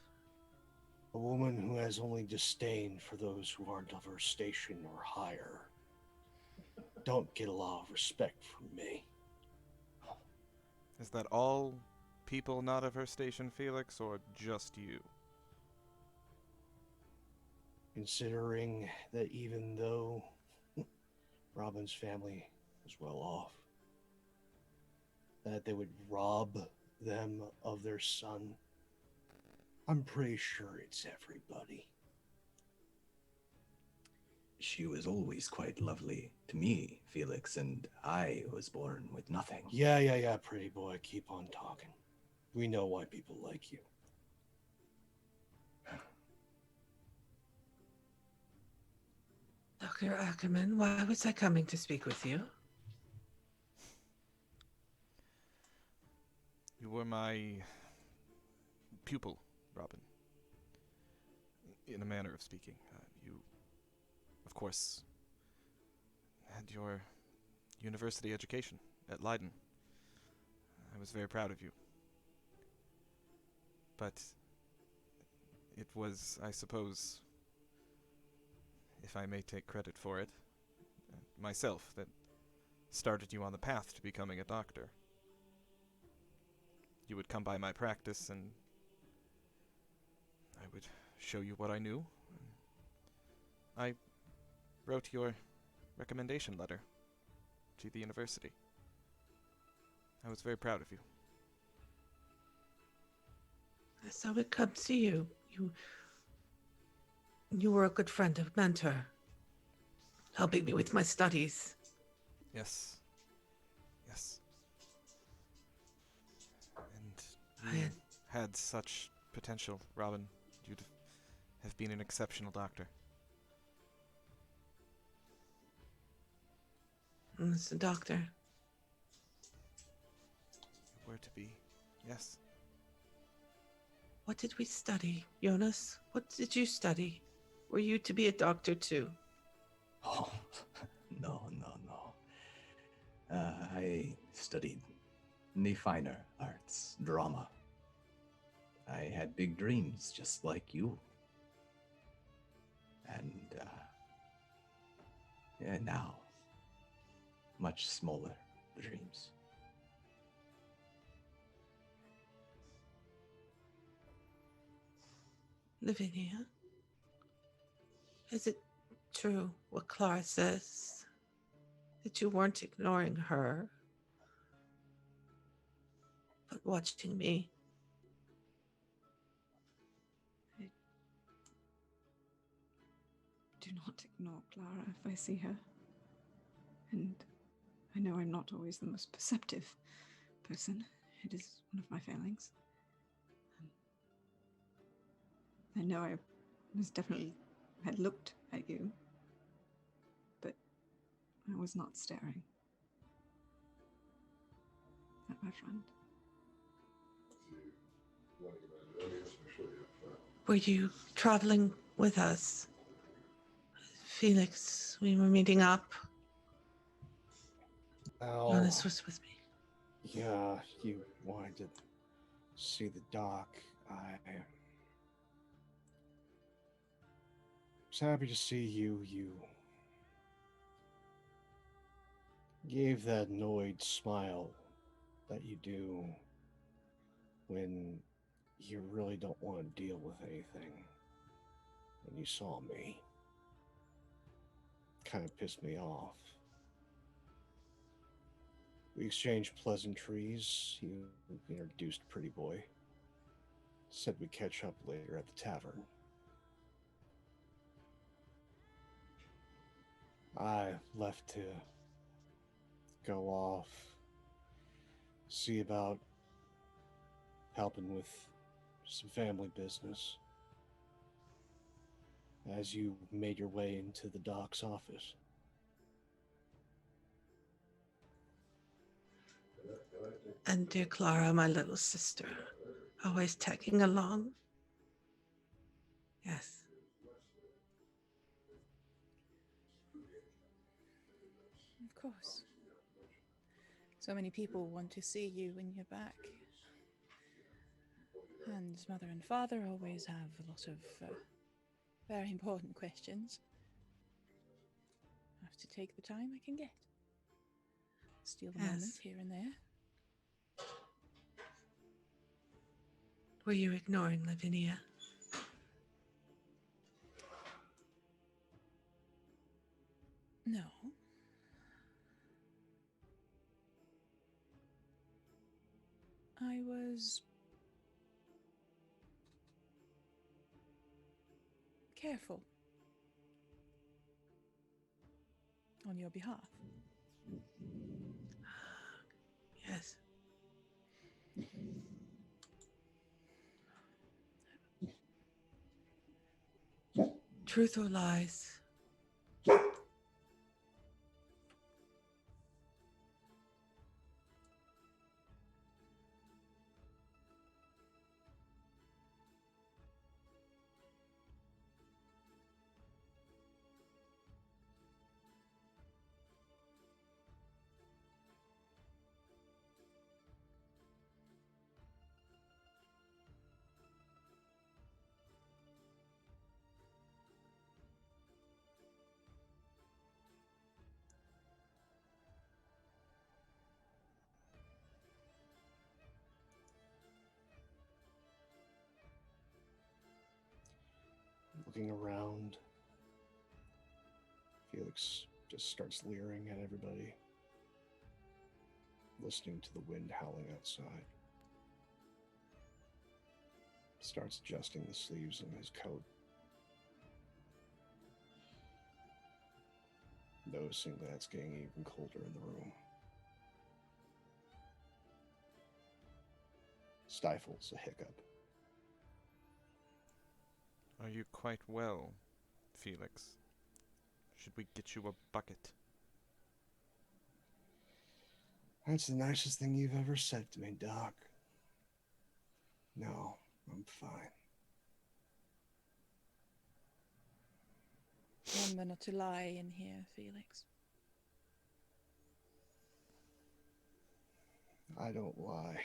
A woman who has only disdain for those who aren't of her station or higher. Don't get a lot of respect from me. Is that all people not of her station, Felix, or just you? Considering that even though Robin's family was well off, that they would rob them of their son, I'm pretty sure it's everybody. She was always quite lovely to me, Felix, and I was born with nothing. Yeah, pretty boy, keep on talking. We know why people like you. Dr. Akkerman, why was I coming to speak with you? You were my pupil, Robin. In a manner of speaking. You, of course, had your university education at Leiden. I was very proud of you. But it was, I suppose, if I may take credit for it, myself that started you on the path to becoming a doctor. You would come by my practice and I would show you what I knew. I wrote your recommendation letter to the university. I was very proud of you. So it comes to you. You were a good friend, a mentor, helping me with my studies. Yes. Yes. And you had such potential, Robin. You'd have been an exceptional doctor. As a doctor. You were to be. Yes. What did we study, Jonas? What did you study? Were you to be a doctor too? Oh, no, no, no. I studied the finer arts, drama. I had big dreams, just like you. And now, much smaller dreams. Lavinia, is it true what Klara says? That you weren't ignoring her, but watching me? Do not ignore Klara if I see her. And I know I'm not always the most perceptive person. It is one of my failings. I know I was definitely had looked at you, but I was not staring at my friend. Were you traveling with us? Felix, we were meeting up. Oh, Jonas was with me. yeah, you wanted to see the doc. I was happy to see you. You gave that annoyed smile that you do when you really don't want to deal with anything. When you saw me, kind of pissed me off. We exchanged pleasantries. You introduced Pretty Boy. Said we'd catch up later at the tavern. I left to go off, see about helping with some family business as you made your way into the doc's office. And dear Klara, my little sister, always tagging along. Yes. Of course. So many people want to see you when you're back. And mother and father always have a lot of very important questions. I have to take the time I can get. Steal the moments here and there. Were you ignoring Lavinia? No. I was careful on your behalf. Yes. Truth or lies? looking around. Felix just starts leering at everybody, listening to the wind howling outside. Starts adjusting the sleeves on his coat, noticing that it's getting even colder in the room. Stifles a hiccup. Are you quite well, Felix? Should we get you a bucket? That's the nicest thing you've ever said to me, Doc. No, I'm fine. Remember not to lie in here, Felix. I don't lie.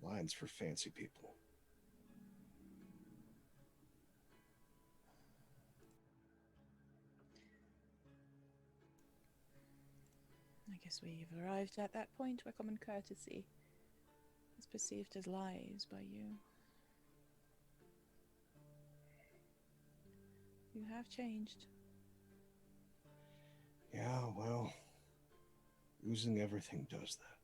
Lying's for fancy people. I guess we've arrived at that point where common courtesy is perceived as lies by you. You have changed. Yeah, well, losing everything does that.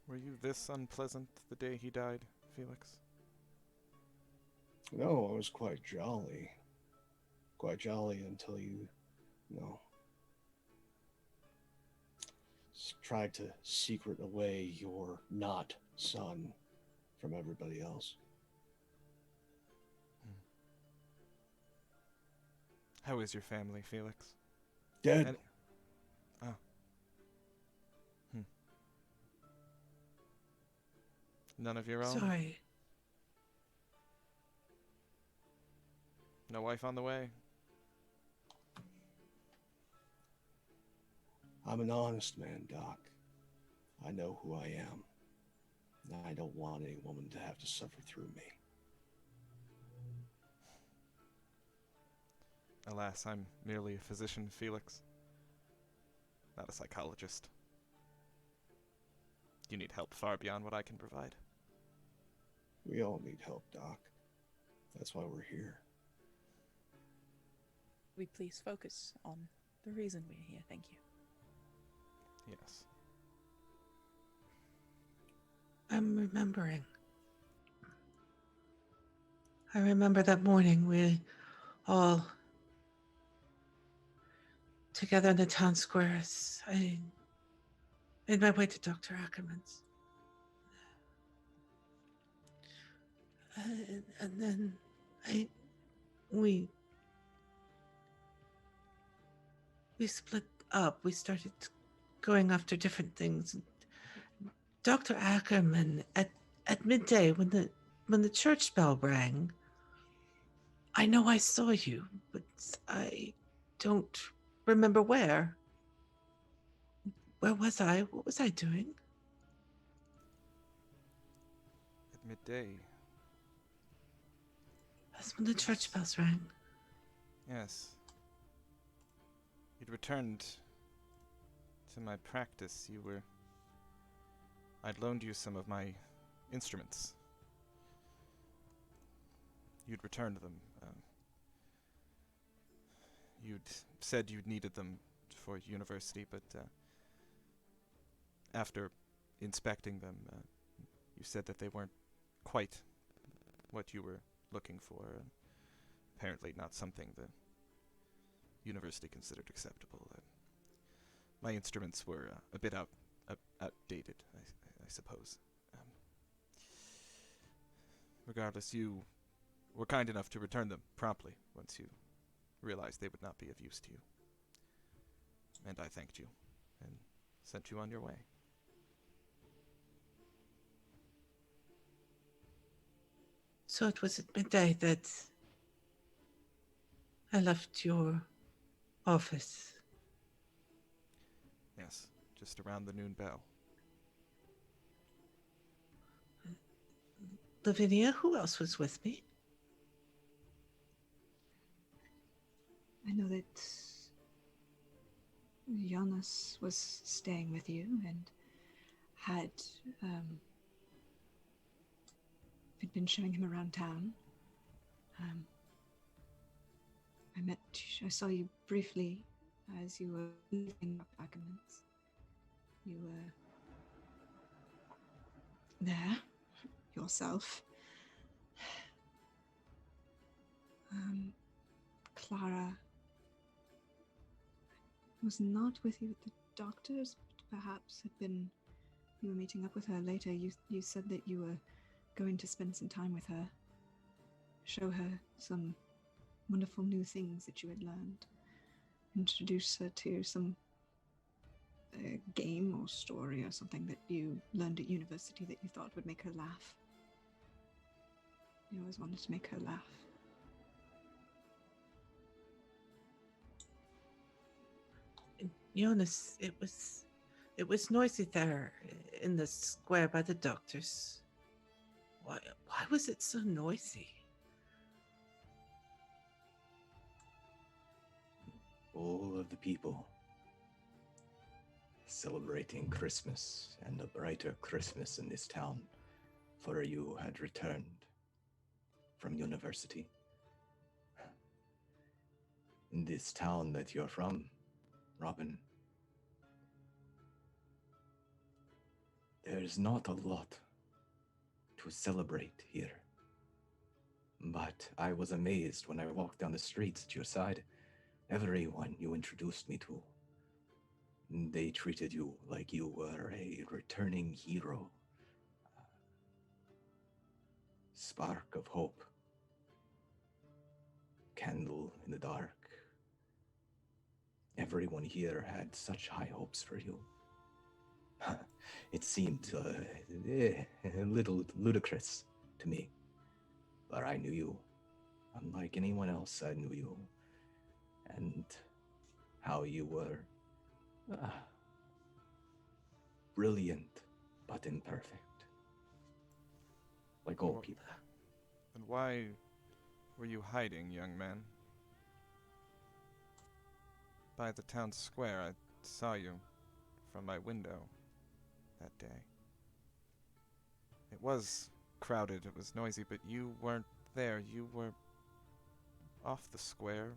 Were you this unpleasant the day he died, Felix? No, I was quite jolly. Quite jolly until you tried to secret away your not son from everybody else. How is your family, Felix? Dead. And- oh. None of your own? Sorry. No wife on the way? I'm an honest man, Doc. I know who I am. And I don't want any woman to have to suffer through me. Alas, I'm merely a physician, Felix. Not a psychologist. You need help far beyond what I can provide. We all need help, Doc. That's why we're here. We please focus on the reason we're here, thank you. Yes. I'm remembering. I remember that morning we all together in the town squares. I made my way to Dr. Akkerman's. And then we split up. We started going after different things. Dr. Akkerman at midday when the church bell rang, I know I saw you, but I don't remember where. Where was I? What was I doing? At midday. That's when the church bells rang. Yes. You'd returned to my practice. I'd loaned you some of my instruments. You'd returned them. You'd said you needed them for university, but after inspecting them, you said that they weren't quite what you were looking for. Apparently not something the university considered acceptable. My instruments were a bit outdated, I suppose. Regardless, you were kind enough to return them promptly once you realized they would not be of use to you. And I thanked you and sent you on your way. So it was at midday that I left your office. Yes, just around the noon bell. Lavinia, who else was with me? I know that Jonas was staying with you and had had been showing him around town. I saw you briefly as you were leaving Akkerman's. You were there yourself. Klara was not with you at the doctor's, but perhaps you were meeting up with her later. You said that you were going to spend some time with her, show her some wonderful new things that you had learned, introduce her to some game or story or something that you learned at university that you thought would make her laugh. You always wanted to make her laugh. Jonas, it was noisy there in the square by the doctors. Why was it so noisy? All of the people celebrating Christmas and a brighter Christmas in this town, for you had returned from university. In this town that you're from, Robin, there's not a lot to celebrate here. But I was amazed when I walked down the streets at your side. Everyone you introduced me to, they treated you like you were a returning hero. Spark of hope. Candle in the dark. Everyone here had such high hopes for you. It seemed a little ludicrous to me, but I knew you. Unlike anyone else, I knew you. And how you were brilliant, but imperfect. Like all people. And why were you hiding, young man? By the town square, I saw you from my window that day. It was crowded, it was noisy, but you weren't there. You were off the square,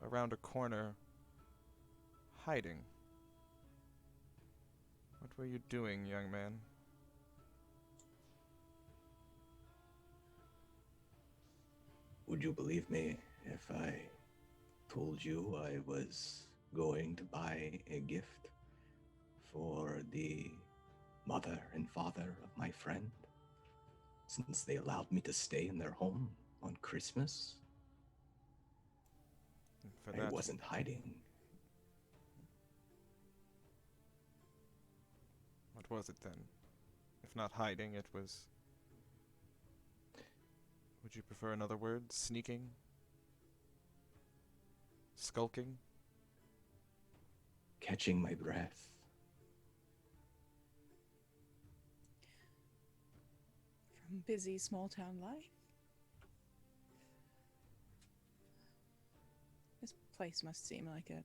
around a corner, hiding. What were you doing, young man? Would you believe me if I told you I was going to buy a gift for the mother and father of my friend, since they allowed me to stay in their home on Christmas? I wasn't hiding. What was it then? If not hiding, it was... Would you prefer another word? Sneaking? Skulking? Catching my breath. From busy small town life. This place must seem like a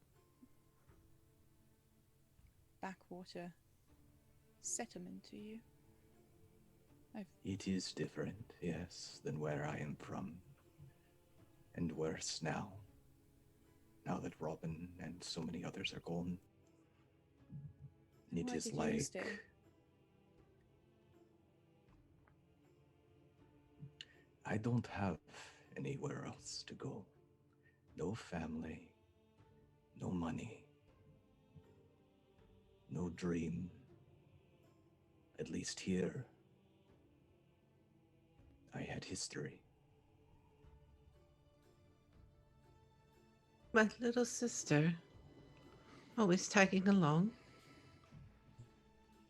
backwater settlement to you. It is different, yes, than where I am from. And worse now. Now that Robin and so many others are gone. It Why is did you like... stay? I don't have anywhere else to go. No family. No money. No dream. At least here, I had history. My little sister, always tagging along.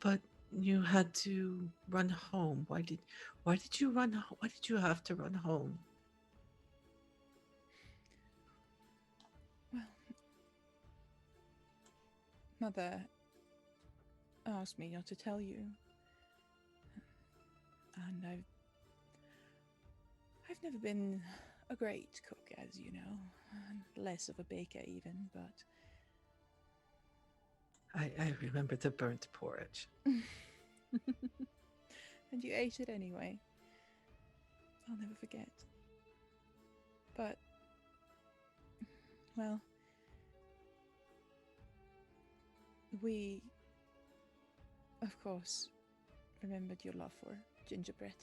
But you had to run home. Why did you run? Why did you have to run home? Well, Mother asked me not to tell you. And I've never been a great cook, as you know, and less of a baker even, but I remember the burnt porridge. and you ate it anyway. I'll never forget. But, well, we, of course, remembered your love for gingerbread.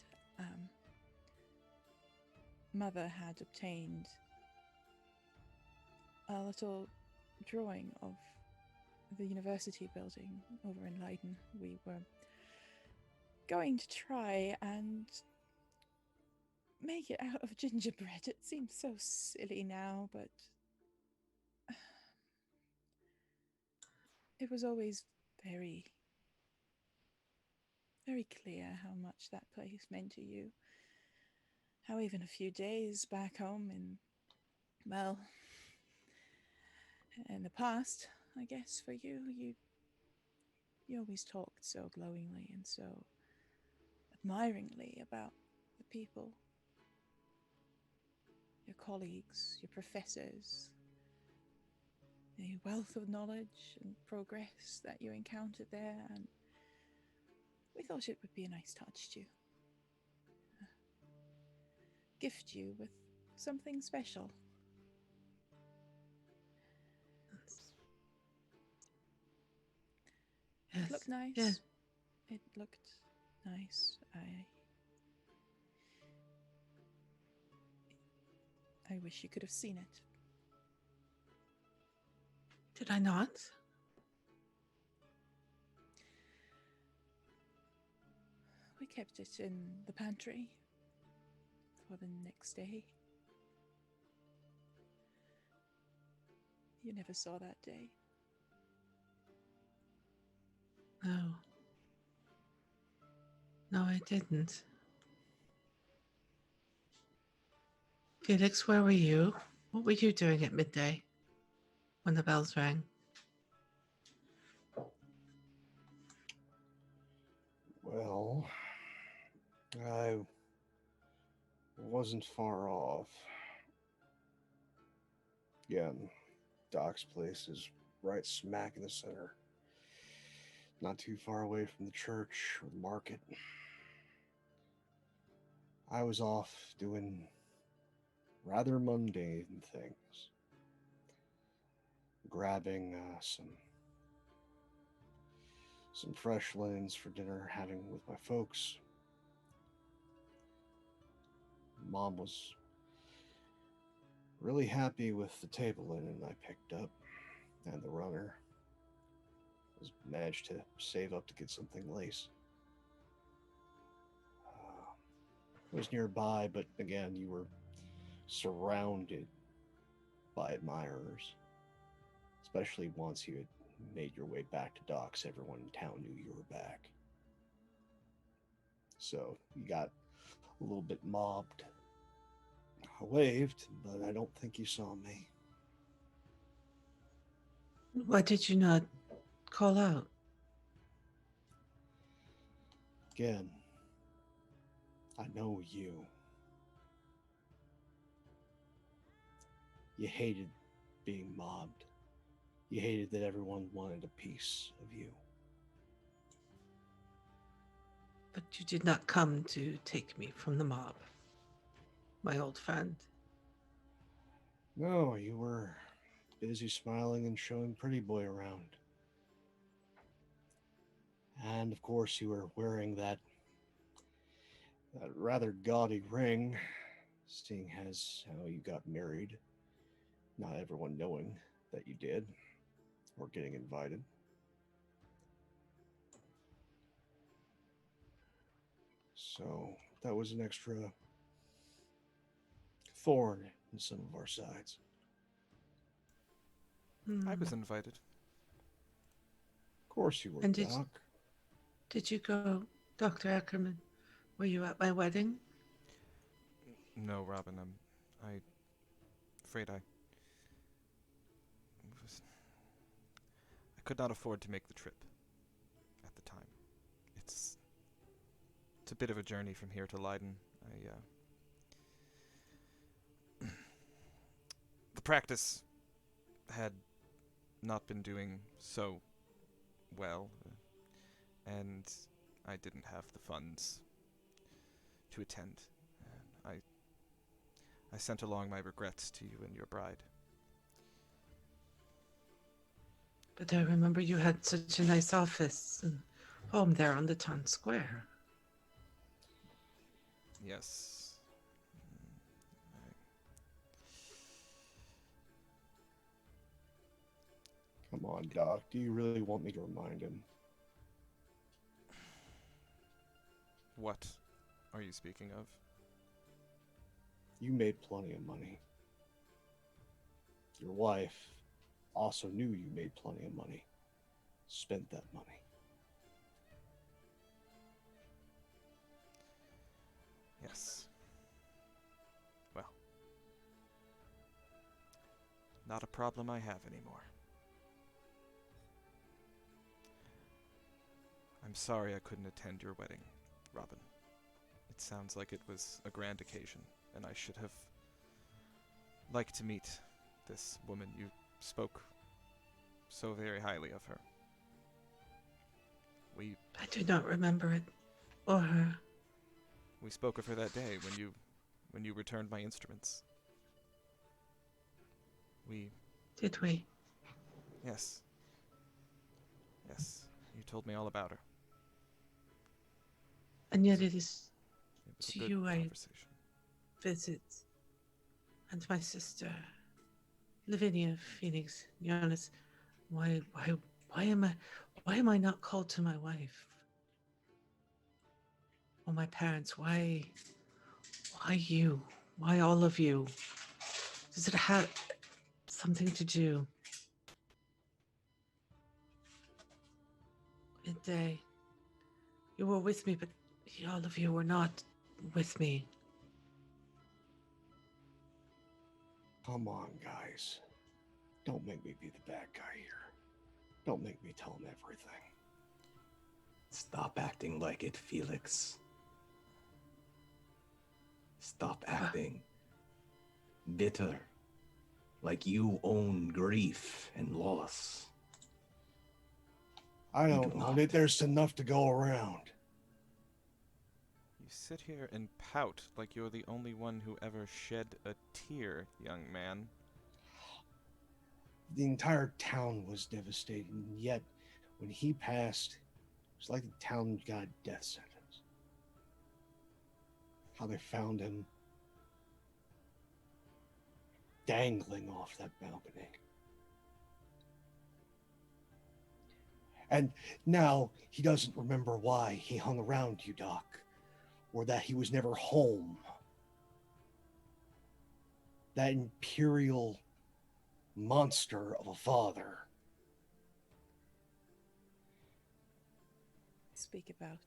Mother had obtained a little drawing of the university building over in Leiden. We were going to try and make it out of gingerbread. It seems so silly now, but it was always very, very clear how much that place meant to you. How even a few days back home well, in the past, I guess, for you, you always talked so glowingly and so admiringly about the people, your colleagues, your professors, the wealth of knowledge and progress that you encountered there, and we thought it would be a nice touch to gift you with something special. Yes. It looked nice. Yeah. It looked nice. I wish you could have seen it. Did I not? We kept it in the pantry for the next day. You never saw that day. No. No, I didn't. Felix, where were you? What were you doing at midday when the bells rang? Well, I wasn't far off. Again, Doc's place is right smack in the center. Not too far away from the church or the market. I was off doing rather mundane things. Grabbing some fresh linens for dinner, having with my folks. Mom was really happy with the table linen I picked up and the runner. Managed to save up to get something lace. It was nearby, but again, you were surrounded by admirers, especially once you had made your way back to Doc's. Everyone in town knew you were back. So you got a little bit mobbed. I waved, but I don't think you saw me. Why did you not call out? Again, I know you. You hated being mobbed. You hated that everyone wanted a piece of you. But you did not come to take me from the mob, my old friend. No, you were busy smiling and showing Pretty Boy around. And of course, you were wearing that rather gaudy ring, seeing as how you got married. Not everyone knowing that you did, or getting invited. So that was an extra thorn in some of our sides. I was invited. Of course you were, And Doc. did you go, Dr. Akkerman? Were you at my wedding? No, Robin, I afraid I could not afford to make the trip at the time. It's a bit of a journey from here to Leiden. The practice had not been doing so well, and I didn't have the funds to attend. And I sent along my regrets to you and your bride. But I remember you had such a nice office and home there on the town square. Yes. Come on, Doc. Do you really want me to remind him? What are you speaking of? You made plenty of money. Your wife also knew you made plenty of money. Spent that money. Yes. Well, not a problem I have anymore. I'm sorry I couldn't attend your wedding, Robin. It sounds like it was a grand occasion, and I should have liked to meet this woman. You spoke so very highly of her. I do not remember it or her. We spoke of her that day when you returned my instruments. Did we? Yes. Yes. You told me all about her. And yet it is It was a to good you I conversation. visit, and my sister, Lavinia, Felix, Jonas. Why am I not called to my wife? Or my parents? Why you? Why all of you? Does it have something to do? Midday, you were with me, but all of you were not with me. Come on, guys. Don't make me be the bad guy here. Don't make me tell him everything. Stop acting like it, Felix. Stop acting bitter, like you own grief and loss. I You don't do own not. it. There's enough to go around. You sit here and pout like you're the only one who ever shed a tear, young man. The entire town was devastated, and yet when he passed, it was like the town got a death sentence. How they found him dangling off that balcony. And now he doesn't remember why he hung around you, Doc, or that he was never home. That imperial monster of a father. Speak about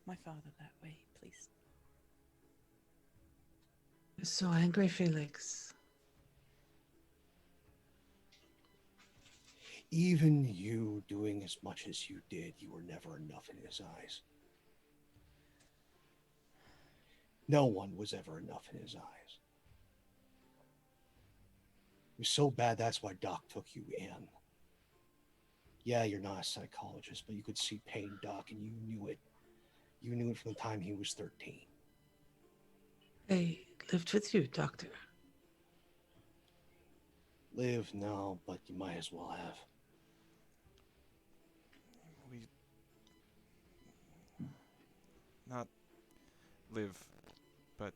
my father that way, please. You're so angry, Felix. Even you doing as much as you did, you were never enough in his eyes. No one was ever enough in his eyes. It was so bad, that's why Doc took you in. Yeah, you're not a psychologist, but you could see pain, Doc, and you knew it. You knew it from the time he was 13. I lived with you, Doctor. Live now, but you might as well have. We not live, but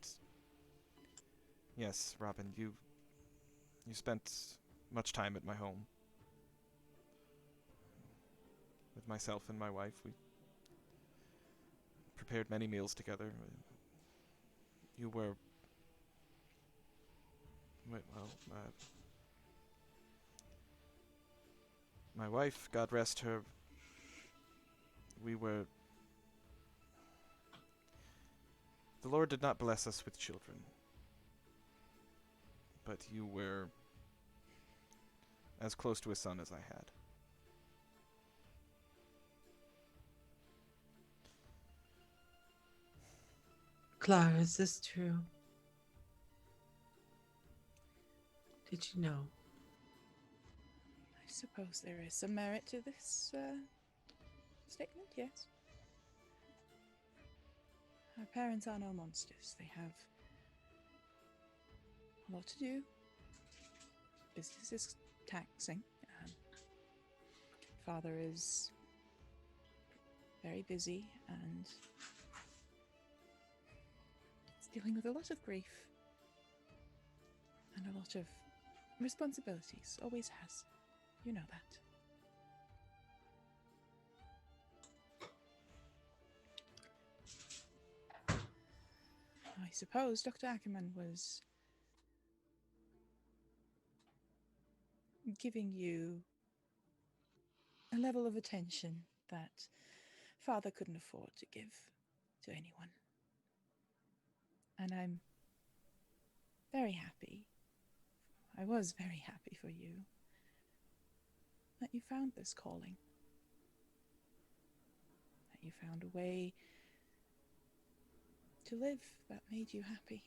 yes, Robin, you spent much time at my home with myself and my wife. We prepared many meals together. You were my wife, God rest her, the Lord did not bless us with children, but you were as close to a son as I had. Klara, is this true? Did you know? I suppose there is some merit to this statement, yes. Our parents are no monsters. They have a lot to do. Business is taxing. Father is very busy and is dealing with a lot of grief and a lot of responsibilities. Always has. You know that. I suppose Dr. Akkerman was giving you a level of attention that Father couldn't afford to give to anyone. And I'm very happy. I was very happy for you that you found this calling. That you found a way to live that made you happy.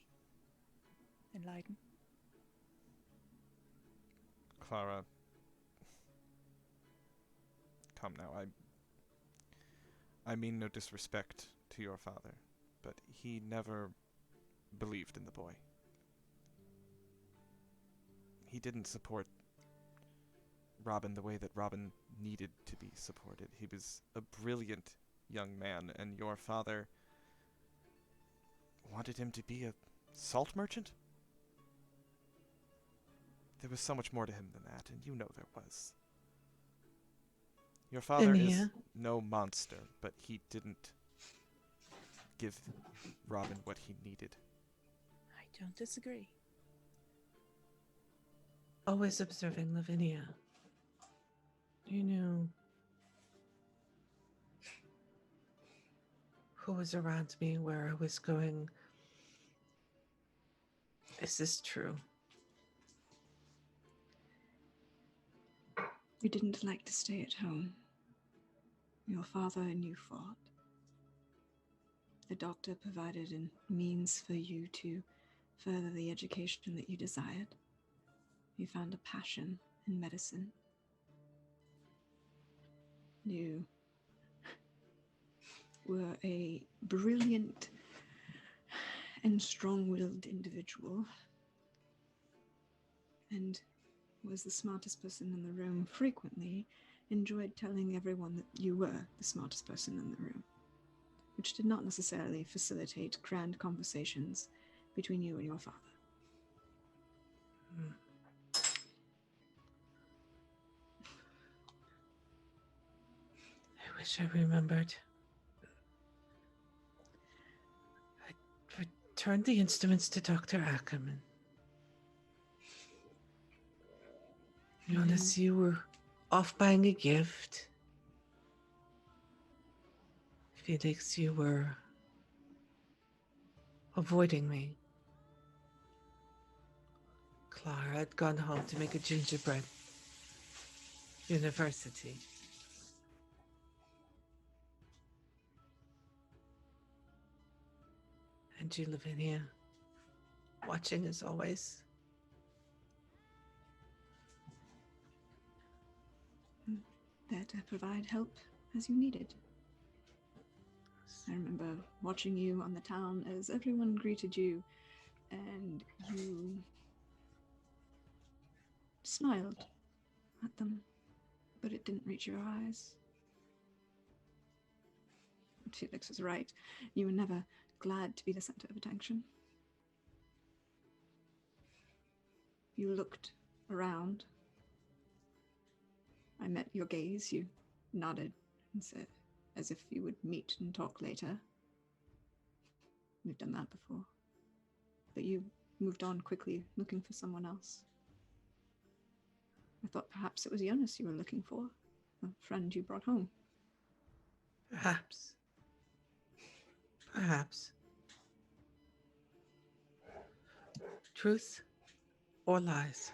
Enlighten. Klara, come now. I mean no disrespect to your father, but he never believed in the boy. He didn't support Robin the way that Robin needed to be supported. He was a brilliant young man, and your father wanted him to be a salt merchant? There was so much more to him than that, and you know there was. Your father is no monster, but he didn't give Robin what he needed. I don't disagree. Always observing Lavinia. You knew who was around me, where I was going. Is this true? You didn't like to stay at home. Your father and you fought. The doctor provided a means for you to further the education that you desired. You found a passion in medicine. You were a brilliant and strong-willed individual, and was the smartest person in the room, frequently enjoyed telling everyone that you were the smartest person in the room, which did not necessarily facilitate grand conversations between you and your father. I wish I remembered. I returned the instruments to Dr. Akkerman. Notice you were off buying a gift. Felix, you were avoiding me. Klara had gone home to make a gingerbread. University. And you, Lavinia, watching as always. There to provide help as you needed. I remember watching you on the town as everyone greeted you, and you smiled at them, but it didn't reach your eyes. Felix was right. You were never glad to be the center of attention. You looked around. I met your gaze. You nodded and said, as if you would meet and talk later. We've done that before. But you moved on quickly, looking for someone else. I thought perhaps it was Jonas you were looking for, a friend you brought home. Perhaps. Perhaps. Truth or lies?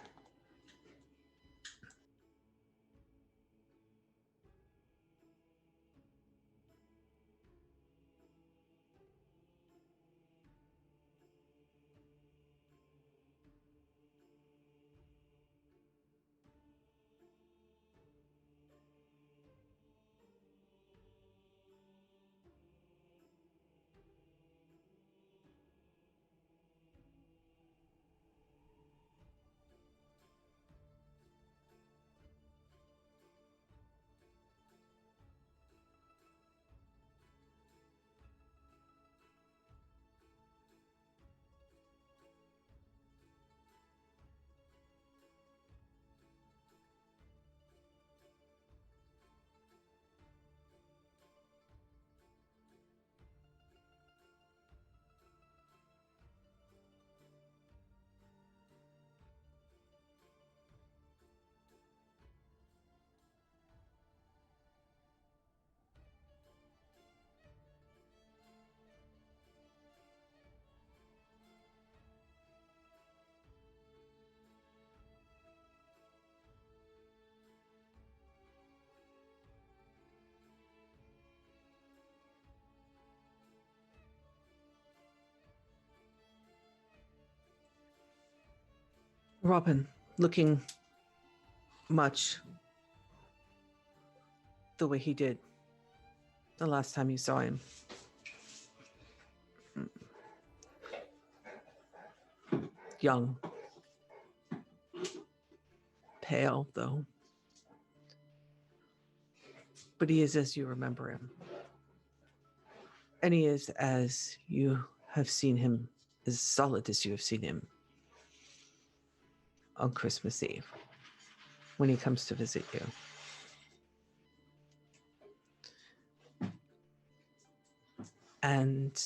Robin, looking much the way he did the last time you saw him. Young. Pale, though. But he is as you remember him. And he is as you have seen him, as solid as you have seen him on Christmas Eve when he comes to visit you. And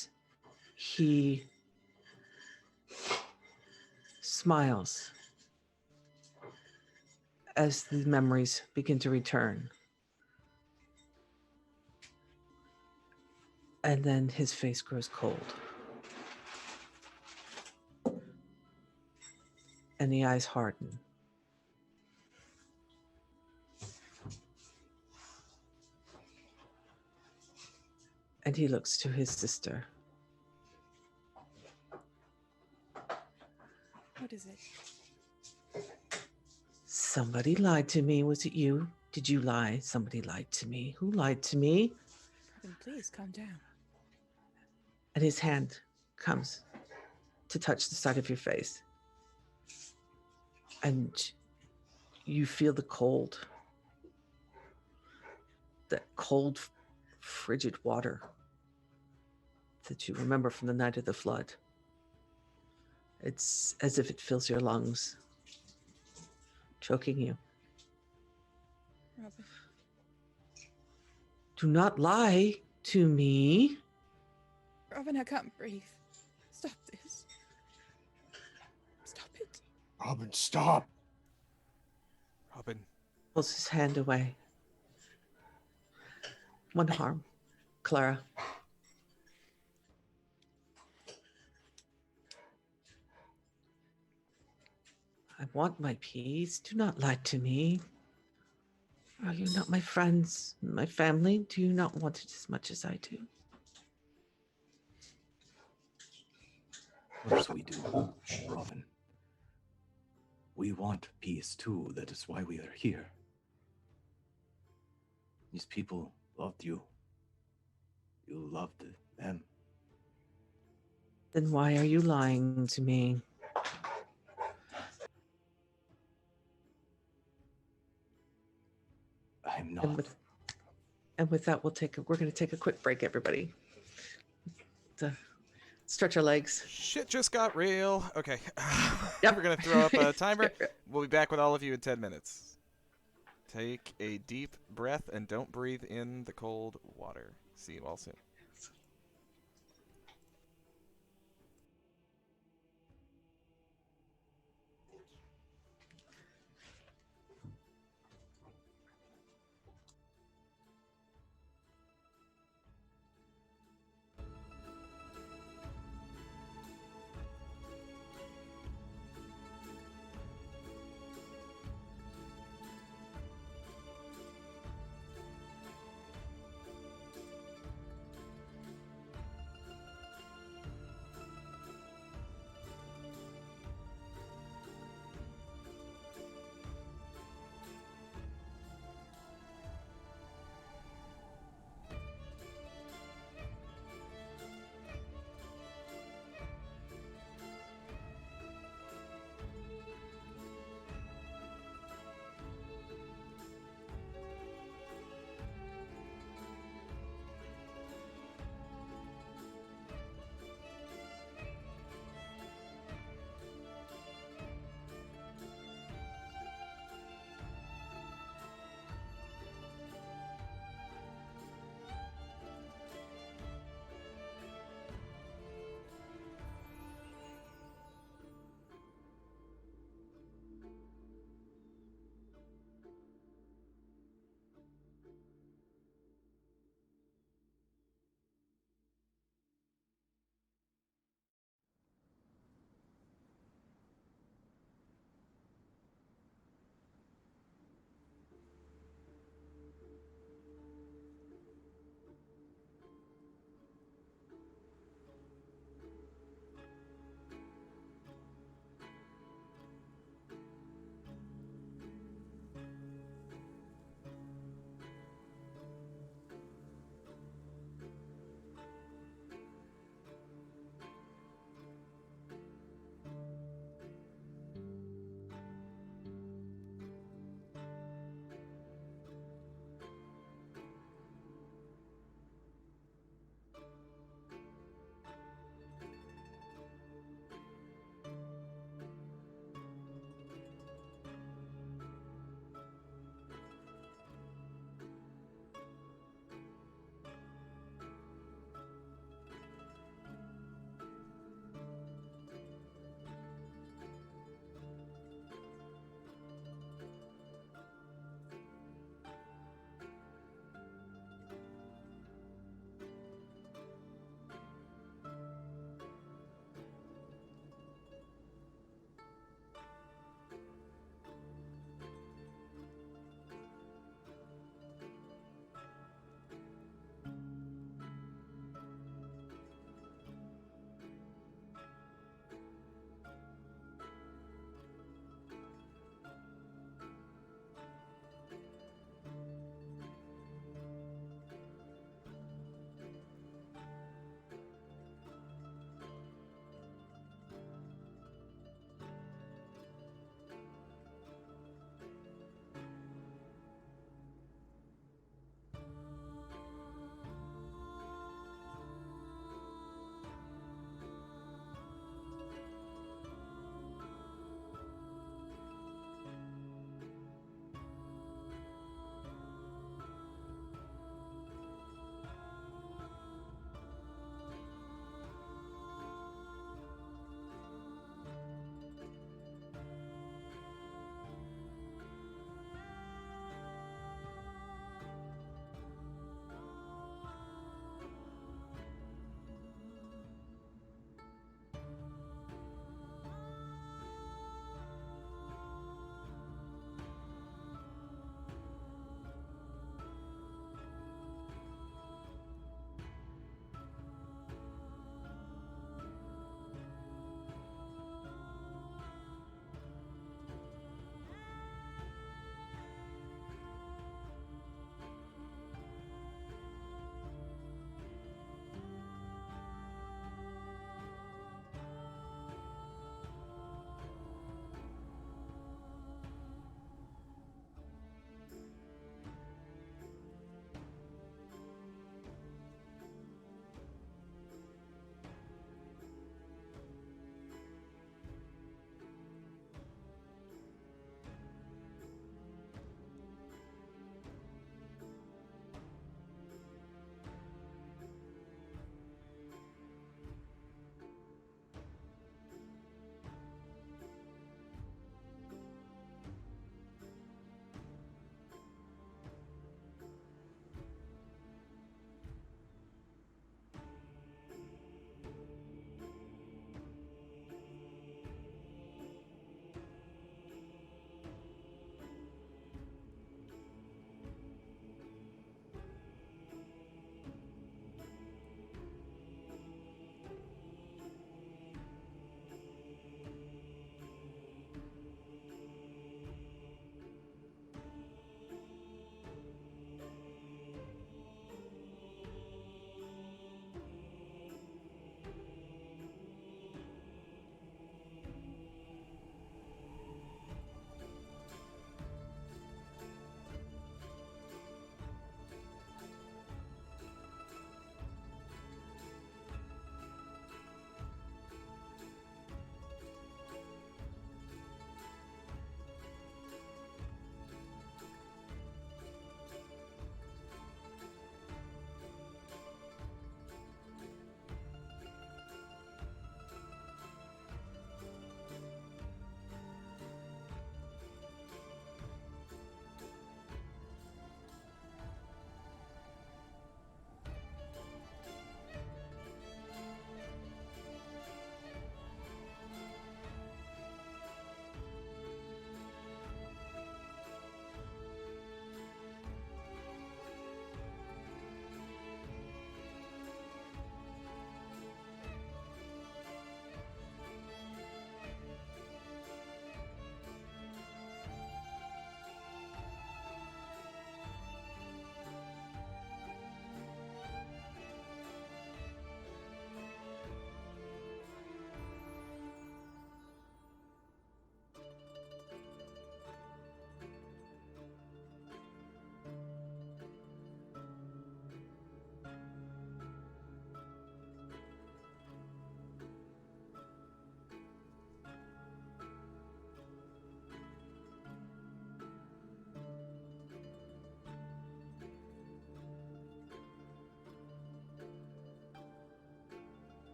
he smiles as the memories begin to return. And then his face grows cold. And the eyes harden. And he looks to his sister. What is it? Somebody lied to me. Was it you? Did you lie? Somebody lied to me. Who lied to me? Robin, please calm down. And his hand comes to touch the side of your face. And you feel the cold. That cold, frigid water that you remember from the night of the flood. It's as if it fills your lungs, choking you. Robin. Do not lie to me. Robin, I can't breathe. Stop this. Stop it. Robin, stop. Robin. Pulls his hand away. One harm. Klara. I want my peace. Do not lie to me. Are you not my friends, my family? Do you not want it as much as I do? Of course we do, Robin. We want peace too. That is why we are here. These people loved you. You loved them. Then why are you lying to me? I'm not. And with that, we're going to take a quick break, everybody. To stretch our legs. Shit just got real. Okay. Yep. We're going to throw up a timer. We'll be back with all of you in 10 minutes. Take a deep breath and don't breathe in the cold water. See you all soon.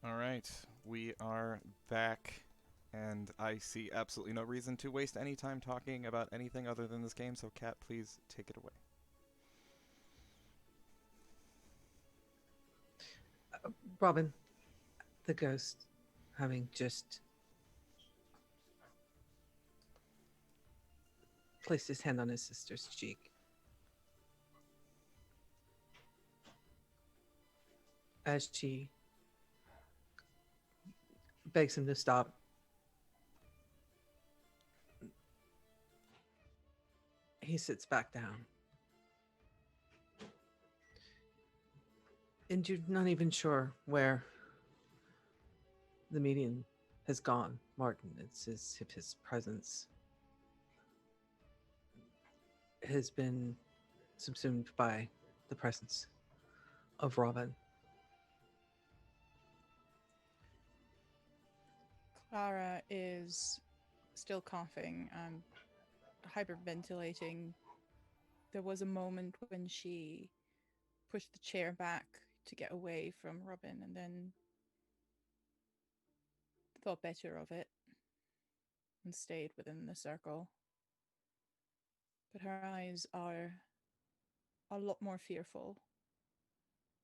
All right, we are back, and I see absolutely no reason to waste any time talking about anything other than this game, so Kat, please take it away. Robin, the ghost, having just placed his hand on his sister's cheek, as she begs him to stop, he sits back down. And you're not even sure where the medium has gone, Martin. It's as if his presence has been subsumed by the presence of Robin. Klara is still coughing and hyperventilating. There was a moment when she pushed the chair back to get away from Robin and then thought better of it and stayed within the circle. But her eyes are a lot more fearful,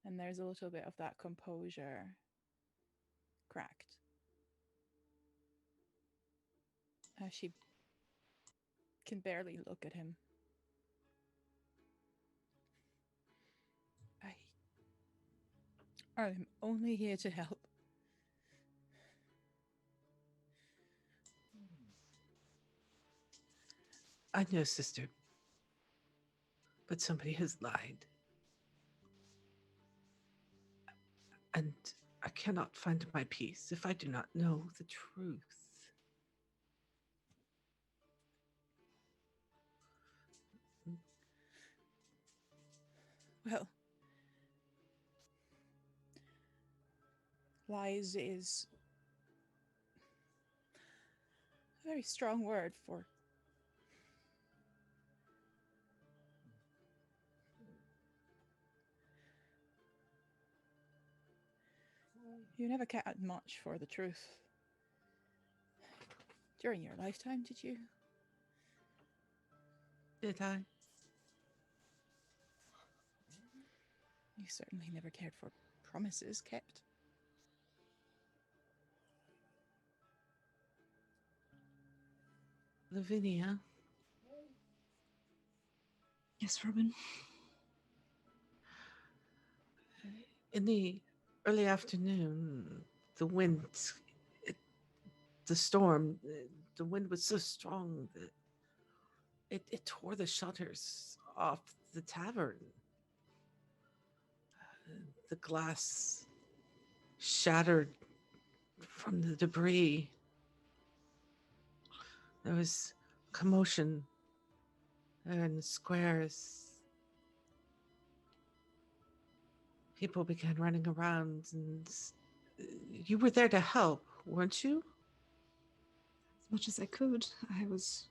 and there's a little bit of that composure cracked as she can barely look at him. I'm only here to help. I know, sister, but somebody has lied. And I cannot find my peace if I do not know the truth. Well, lies is a very strong word for you never cared much for the truth. During your lifetime, did you? Did I? You certainly never cared for promises kept. Lavinia? Yes, Robin. In the early afternoon, the wind, the storm, the wind was so strong that it tore the shutters off the tavern. The glass shattered from the debris. There was commotion there in the squares. People began running around, and you were there to help, weren't you? As much as I could. I was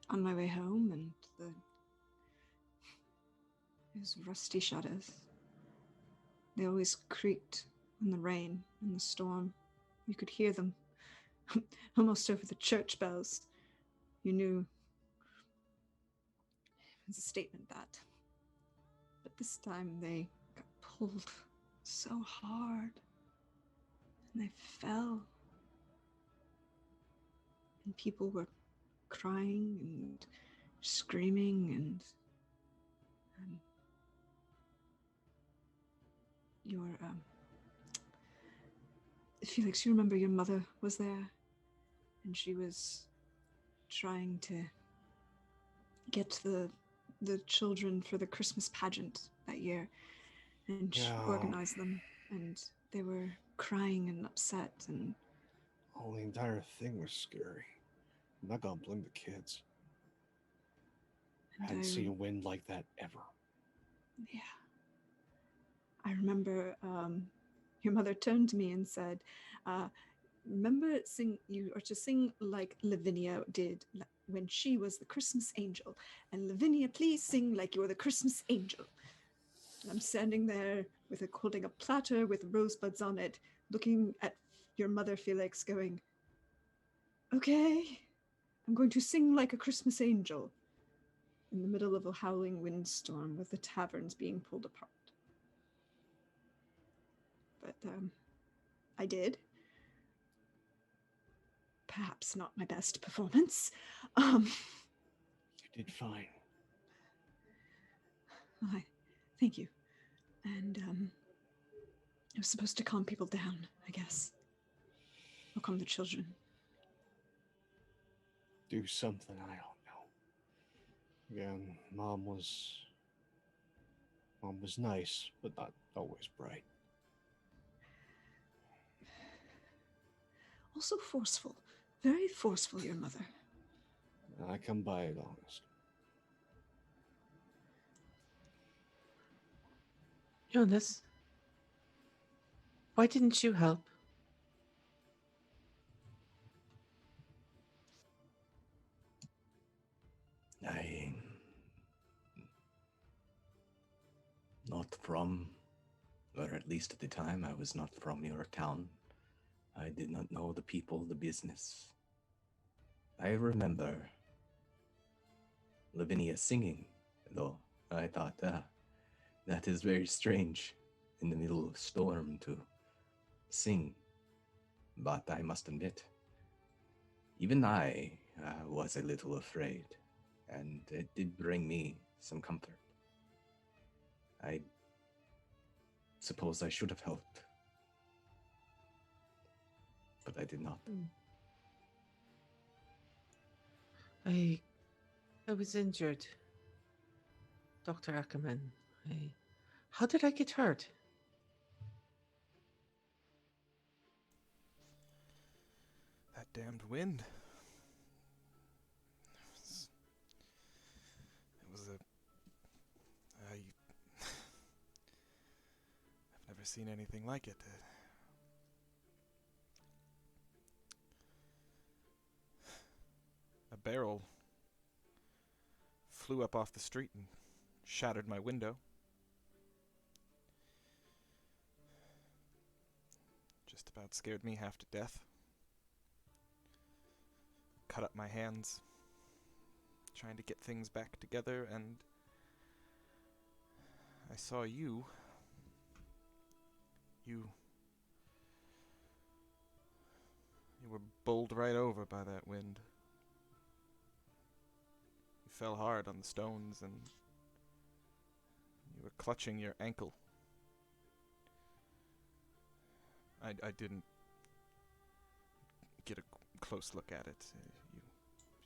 on my way home, and those rusty shutters, they always creaked in the rain, in the storm. You could hear them almost over the church bells. You knew it was a statement that. But this time they got pulled so hard, and they fell. And people were crying and screaming, and your Felix, you remember your mother was there, and she was trying to get the children for the Christmas pageant that year, and she organized them, and they were crying and upset, and Oh, the entire thing was scary. I'm not gonna blame the kids. I hadn't seen wind like that ever. Yeah. I remember your mother turned to me and said, remember you are to sing like Lavinia did when she was the Christmas angel. And Lavinia, please sing like you're the Christmas angel. And I'm standing there holding a platter with rosebuds on it, looking at your mother, Felix, going, okay, I'm going to sing like a Christmas angel in the middle of a howling windstorm with the taverns being pulled apart. But I did. Perhaps not my best performance. You did fine. Thank you. And I was supposed to calm people down, I guess. Or calm the children. Do something, I don't know. Again, Mom was nice, but not always bright. Also forceful. Very forceful, your mother. I come by it honest. Jonas, why didn't you help? I not from, or at least at the time, I was not from your town. I did not know the people, the business. I remember Lavinia singing, though. I thought, that is very strange in the middle of a storm to sing. But I must admit, even I was a little afraid, and it did bring me some comfort. I suppose I should have helped, but I did not. I was injured. Dr. Akkerman, how did I get hurt? That damned wind. It was I've never seen anything like it. A barrel flew up off the street and shattered my window. Just about scared me half to death. Cut up my hands, trying to get things back together, and I saw you. You were bowled right over by that wind. You fell hard on the stones, and you were clutching your ankle. I didn't get a close look at it.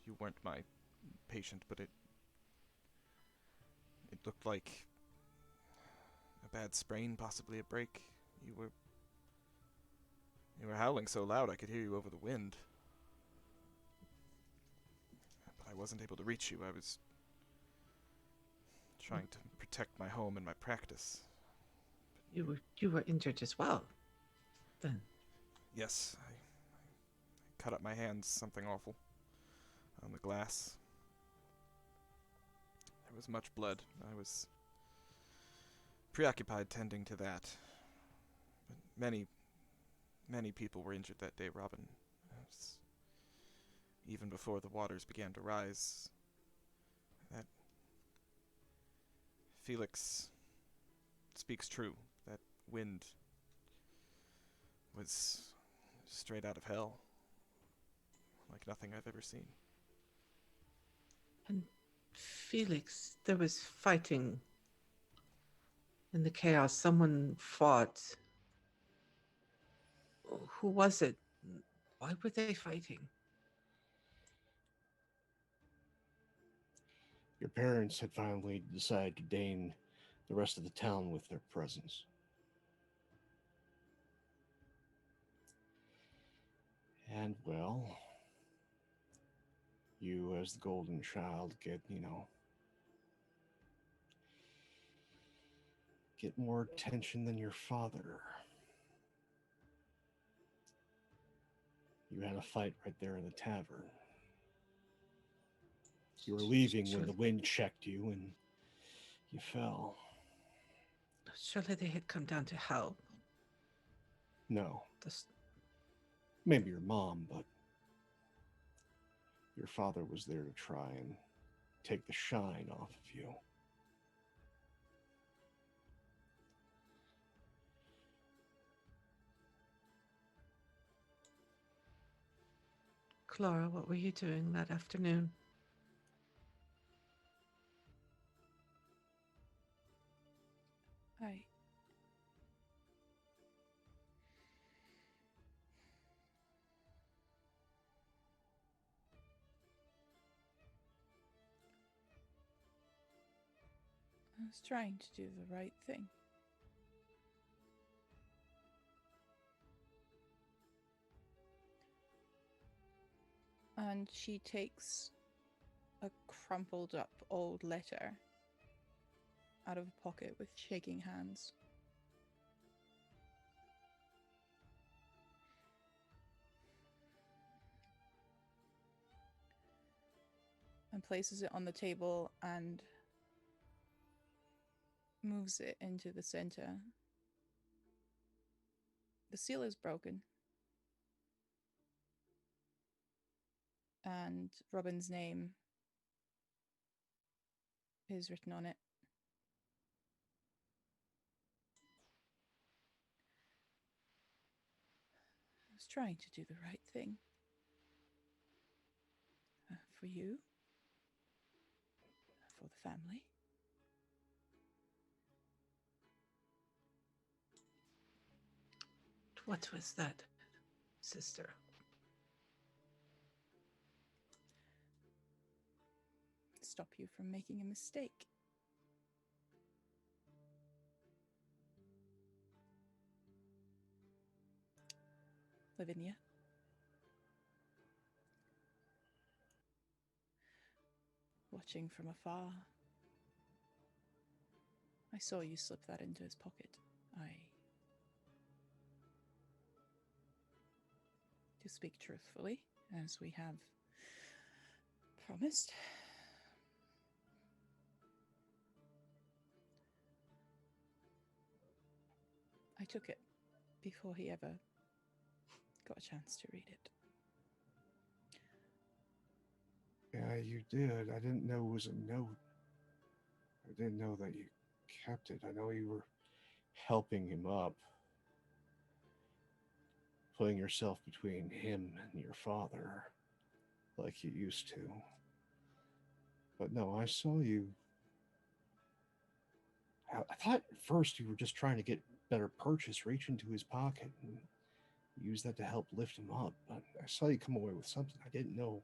You weren't my patient, but it looked like a bad sprain, possibly a break. You were howling so loud I could hear you over the wind. But I wasn't able to reach you. I was trying to protect my home and my practice. You were injured as well, then. Yes, I cut up my hands, something awful, on the glass. There was much blood. I was preoccupied tending to that. But many people were injured that day, Robin. Even before the waters began to rise. That Felix speaks true. That wind was straight out of hell. Like nothing I've ever seen. And Felix, there was fighting in the chaos. Someone fought. Who was it? Why were they fighting? Your parents had finally decided to deign the rest of the town with their presence. And, well, you as the golden child get more attention than your father. You had a fight right there in the tavern. You were leaving when the wind checked you and you fell. Surely they had come down to help. No, This, Maybe your mom, but your father was there to try and take the shine off of you. Klara, what were you doing that afternoon? I was trying to do the right thing. And she takes a crumpled up old letter out of a pocket with shaking hands. And places it on the table and moves it into the center. The seal is broken. And Robin's name is written on it. I was trying to do the right thing. For you. For the family. What was that, sister? Stop you from making a mistake. Lavinia. Watching from afar, I saw you slip that into his pocket. To speak truthfully, as we have promised, I took it before he ever got a chance to read it. Yeah, you did. I didn't know it was a note. I didn't know that you kept it. I know you were helping him up, putting yourself between him and your father, like you used to. But no, I saw you. I thought at first you were just trying to get better purchase, reach into his pocket and use that to help lift him up. But I saw you come away with something I didn't know.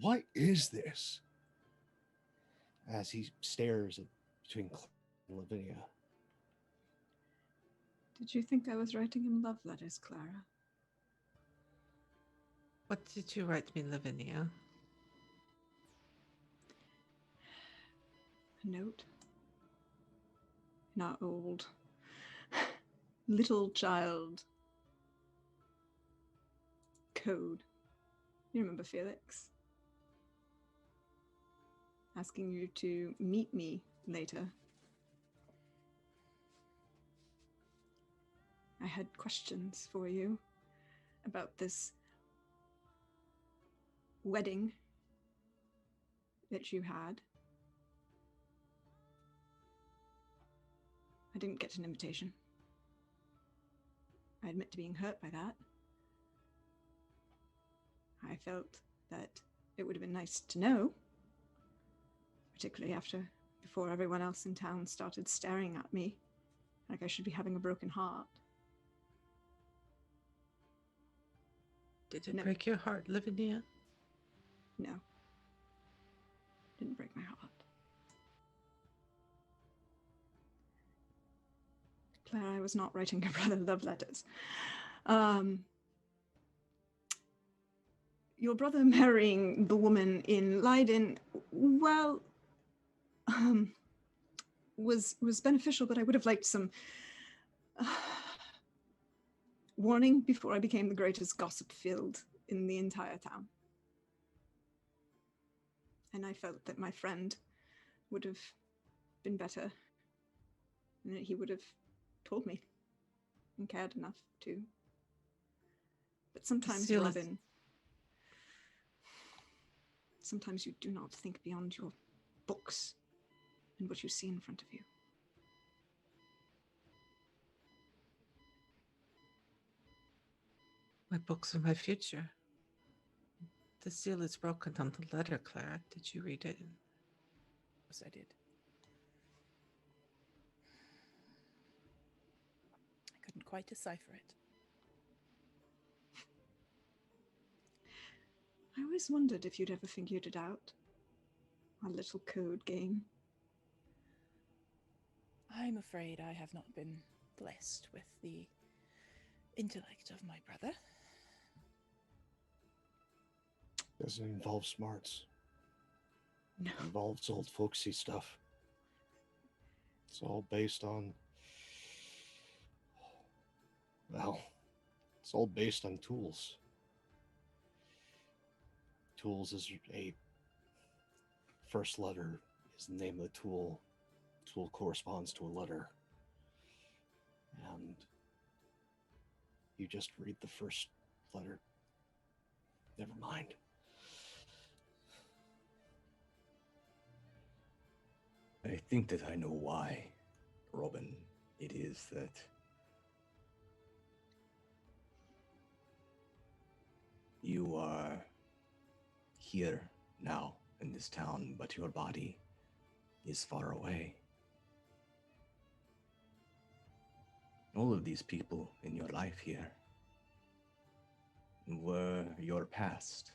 What is this? As he stares at between Klara and Lavinia. Did you think I was writing him love letters, Klara? What did you write me, Lavinia? A note? Not old. Little child. Code. You remember Felix? Asking you to meet me later. I had questions for you about this wedding that you had. I didn't get an invitation. I admit to being hurt by that. I felt that it would have been nice to know, particularly before everyone else in town started staring at me like I should be having a broken heart. Did it No. break your heart, Lavinia? No. Didn't break my heart. Claire, I was not writing your brother love letters. Your brother marrying the woman in Leiden, well, was beneficial, but I would have liked some warning before I became the greatest gossip field in the entire town. And I felt that my friend would have been better and that he would have told me. and cared enough to. But sometimes, seal is- Robin, sometimes you do not think beyond your books and what you see in front of you. My books are my future. The seal is broken on the letter, Klara. Did you read it? Yes, I did. I couldn't quite decipher it. I always wondered if you'd ever figured it out. Our little code game. I'm afraid I have not been blessed with the intellect of my brother. Doesn't involve smarts. No. It involves old folksy stuff. It's all based on, well, it's all based on tools. Tools is a first letter is the name of the tool. Tool corresponds to a letter. And you just read the first letter. Never mind. I think that I know why, Robin. It is that you are here now in this town, but your body is far away. All of these people in your life here were your past.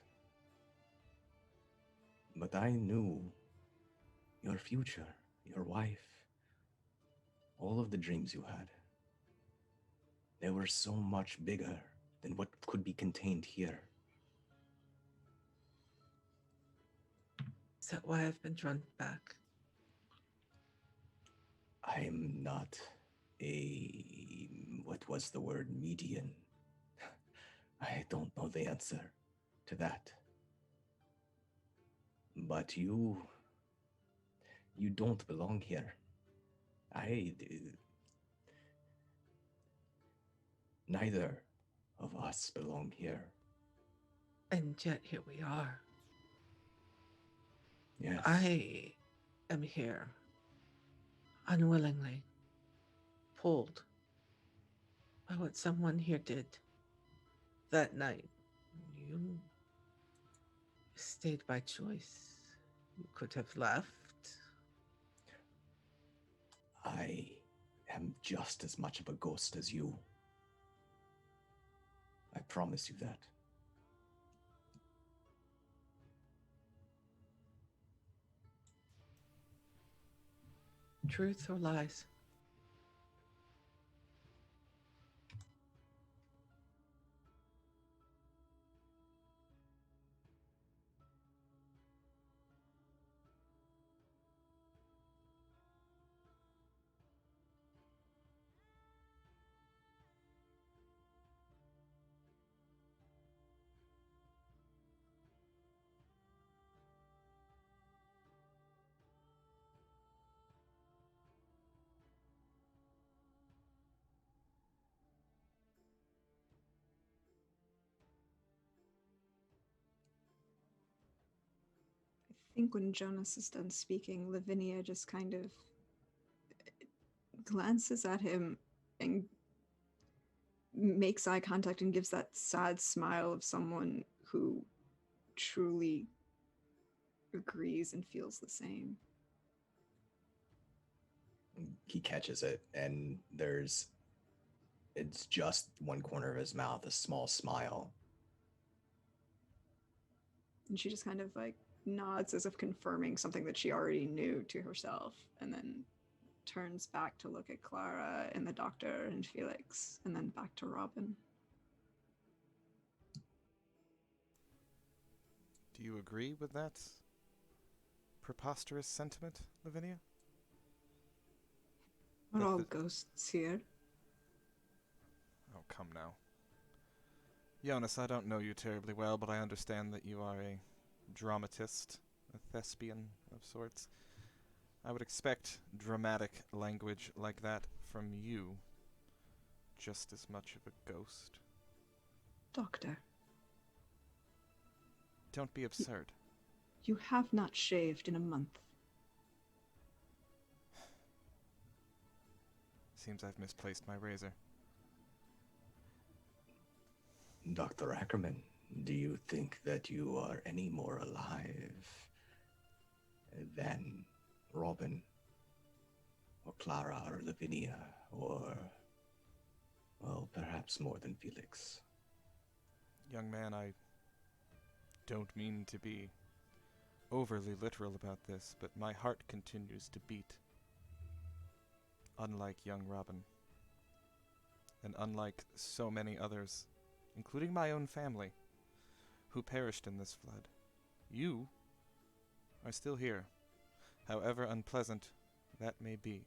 But I knew your future, your wife, all of the dreams you had. They were so much bigger than what could be contained here. Is that why I've been drawn back? I'm not a, what was the word, median? I don't know the answer to that. But you don't belong here. Neither of us belong here. And yet here we are. Yes. I am here unwillingly, pulled by what someone here did that night. You stayed by choice. You could have left. I am just as much of a ghost as you. I promise you that. Truth or lies? I think when Jonas is done speaking, Lavinia just kind of glances at him and makes eye contact and gives that sad smile of someone who truly agrees and feels the same. He catches it, and it's just one corner of his mouth, a small smile. And she just kind of like nods as if confirming something that she already knew to herself, and then turns back to look at Klara and the doctor and Felix, and then back to Robin. Do you agree with that preposterous sentiment, Lavinia? We're That all the- ghosts here. Oh, come now. Jonas, I don't know you terribly well, but I understand that you are a dramatist, a thespian of sorts. I would expect dramatic language like that from you. just as much of a ghost? Doctor, Don't be absurd. you have not shaved in a month. Seems I've misplaced my razor. Dr. Ackerman, do you think that you are any more alive than Robin, or Klara, or Lavinia, or, well, perhaps more than Felix? Young man, I don't mean to be overly literal about this, but my heart continues to beat. Unlike young Robin, and unlike so many others, including my own family, who perished in this flood, you are still here, however unpleasant that may be.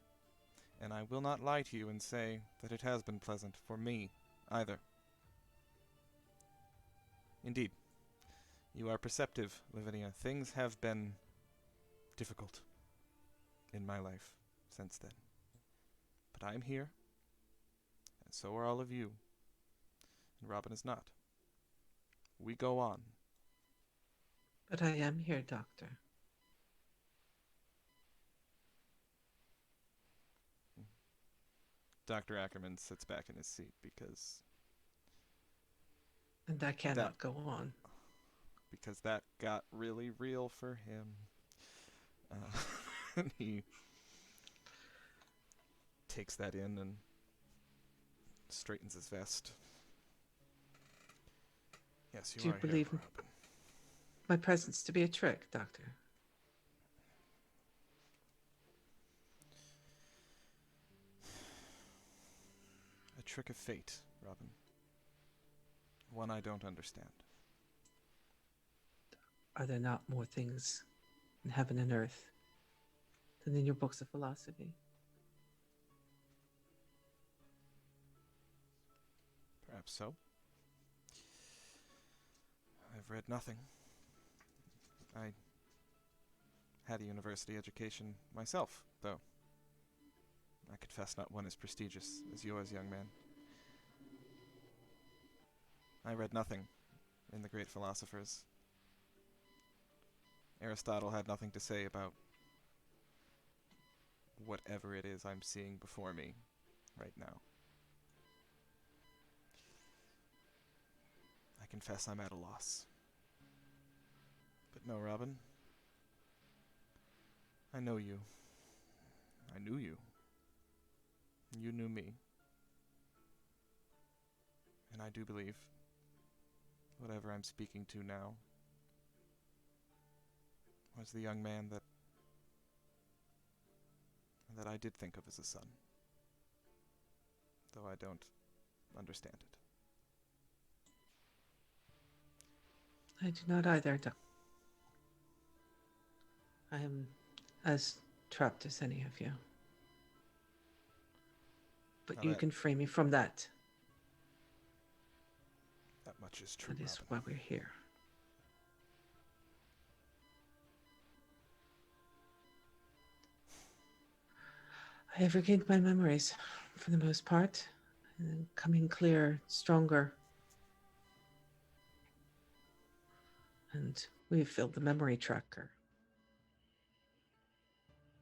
And I will not lie to you and say that it has been pleasant for me either. Indeed, you are perceptive, Lavinia. Things have been difficult in my life since then. But I am here, and so are all of you. And Robin is not. We go on. But I am here, Doctor. Dr. Ackerman sits back in his seat because And I cannot go on. that got really real for him. And he takes that in and straightens his vest. Yes, you Do you are believe here, Robin. my presence to be a trick, Doctor? A trick of fate, Robin. One I don't understand. Are there not more things in heaven and earth than in your books of philosophy? Perhaps so. I've read nothing. I had a university education myself, though. I confess not one as prestigious as yours, young man. I read nothing in the great philosophers. Aristotle had nothing to say about whatever it is I'm seeing before me right now. I confess I'm at a loss. But no, Robin. I know you. I knew you. You knew me. And I do believe whatever I'm speaking to now was the young man that I did think of as a son. Though I don't understand it. I do not either, Doctor. I am as trapped as any of you. But Now you that- can free me from that. That much is true, That is Robin. why we're here. I have regained my memories, for the most part, and coming clearer, stronger. And we've filled the memory tracker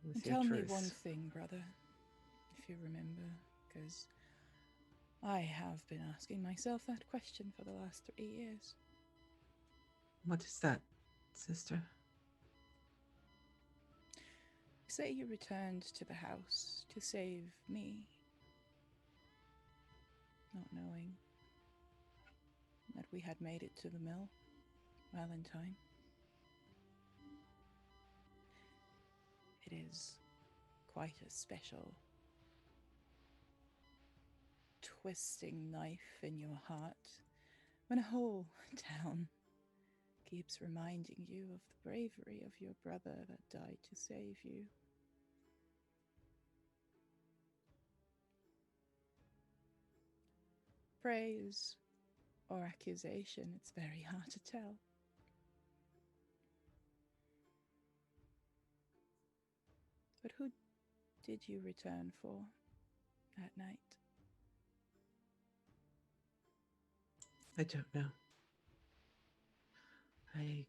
with And your tell me truths. one thing, brother, if you remember, because I have been asking myself that question for the last 3 years. What is that, sister? You say you returned to the house to save me, not knowing that we had made it to the mill well in time. It is quite a special twisting knife in your heart when a whole town keeps reminding you of the bravery of your brother that died to save you. Praise or accusation, it's very hard to tell. But who did you return for that night? I don't know. I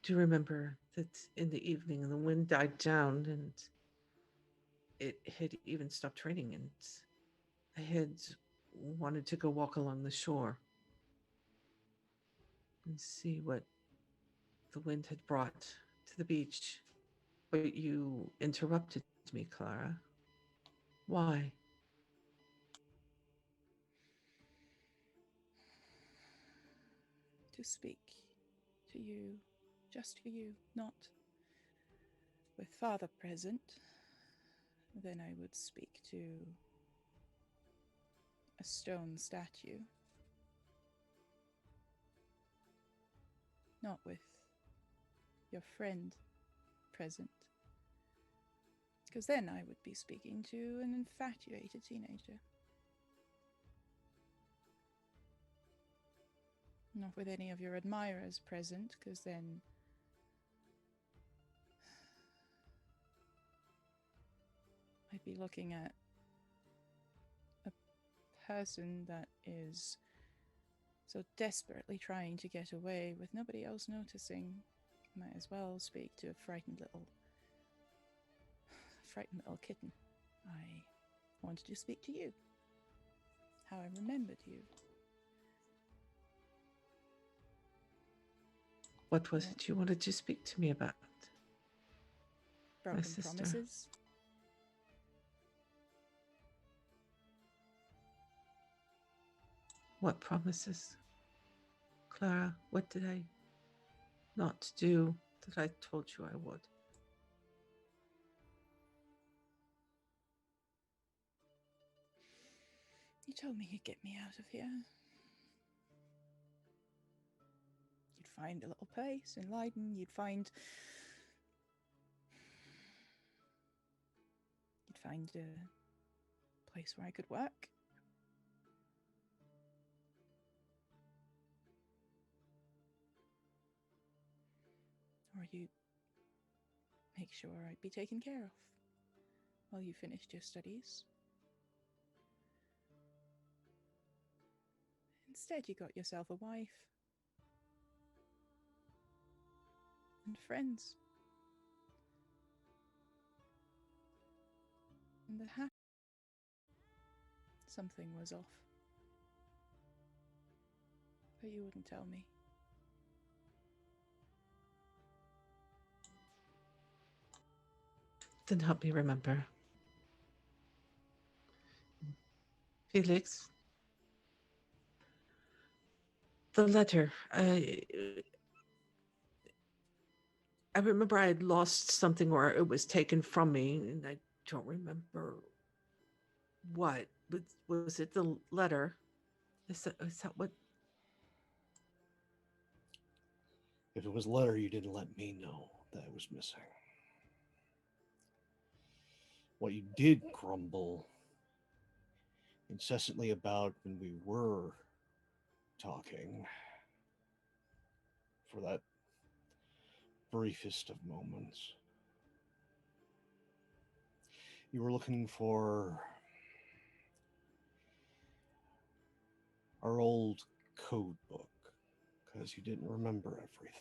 do remember that in the evening the wind died down and it had even stopped raining, and I had wanted to go walk along the shore and see what the wind had brought to the beach. But you interrupted me, Klara. Why? To speak to you, just to you, not with Father present. Then I would speak to a stone statue, not with your friend present. Because then I would be speaking to an infatuated teenager. Not with any of your admirers present, because then I'd be looking at a person that is so desperately trying to get away with nobody else noticing. Might as well speak to a frightened little kitten. I wanted to speak to you. How I remembered you. What was it you wanted to speak to me about? Broken sister. promises. What promises? Klara, what did I not do that I told you I would? You told me you'd get me out of here. You'd find a little place in Leiden. You'd find a place where I could work. Or you'd make sure I'd be taken care of while you finished your studies. Instead, you got yourself a wife and friends. And something was off. But you wouldn't tell me. Then help me remember. Felix, the letter. I remember I had lost something or it was taken from me, and I don't remember what. Was it the letter? Is that what? If it was a letter, you didn't let me know that it was missing. What you did grumble incessantly about when we were talking for that briefest of moments, you were looking for our old code book because you didn't remember everything.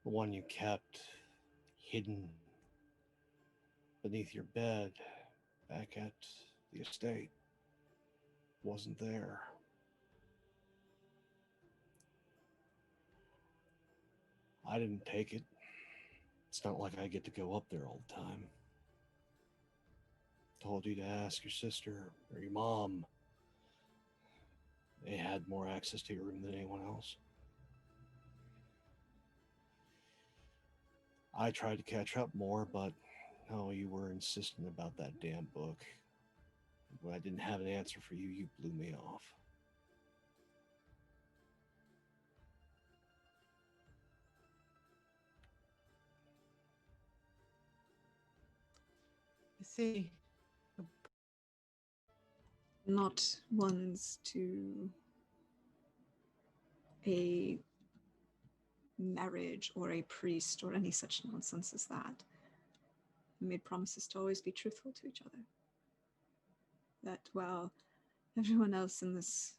The one you kept hidden beneath your bed back at the estate wasn't there. I didn't take it. It's not like I get to go up there all the time. Told you to ask your sister or your mom. They had more access to your room than anyone else. I tried to catch up more, but no, you were insistent about that damn book. When I didn't have an answer for you, you blew me off. I see. Not ones to a marriage or a priest or any such nonsense as that. We made promises to always be truthful to each other. That while Everyone else in this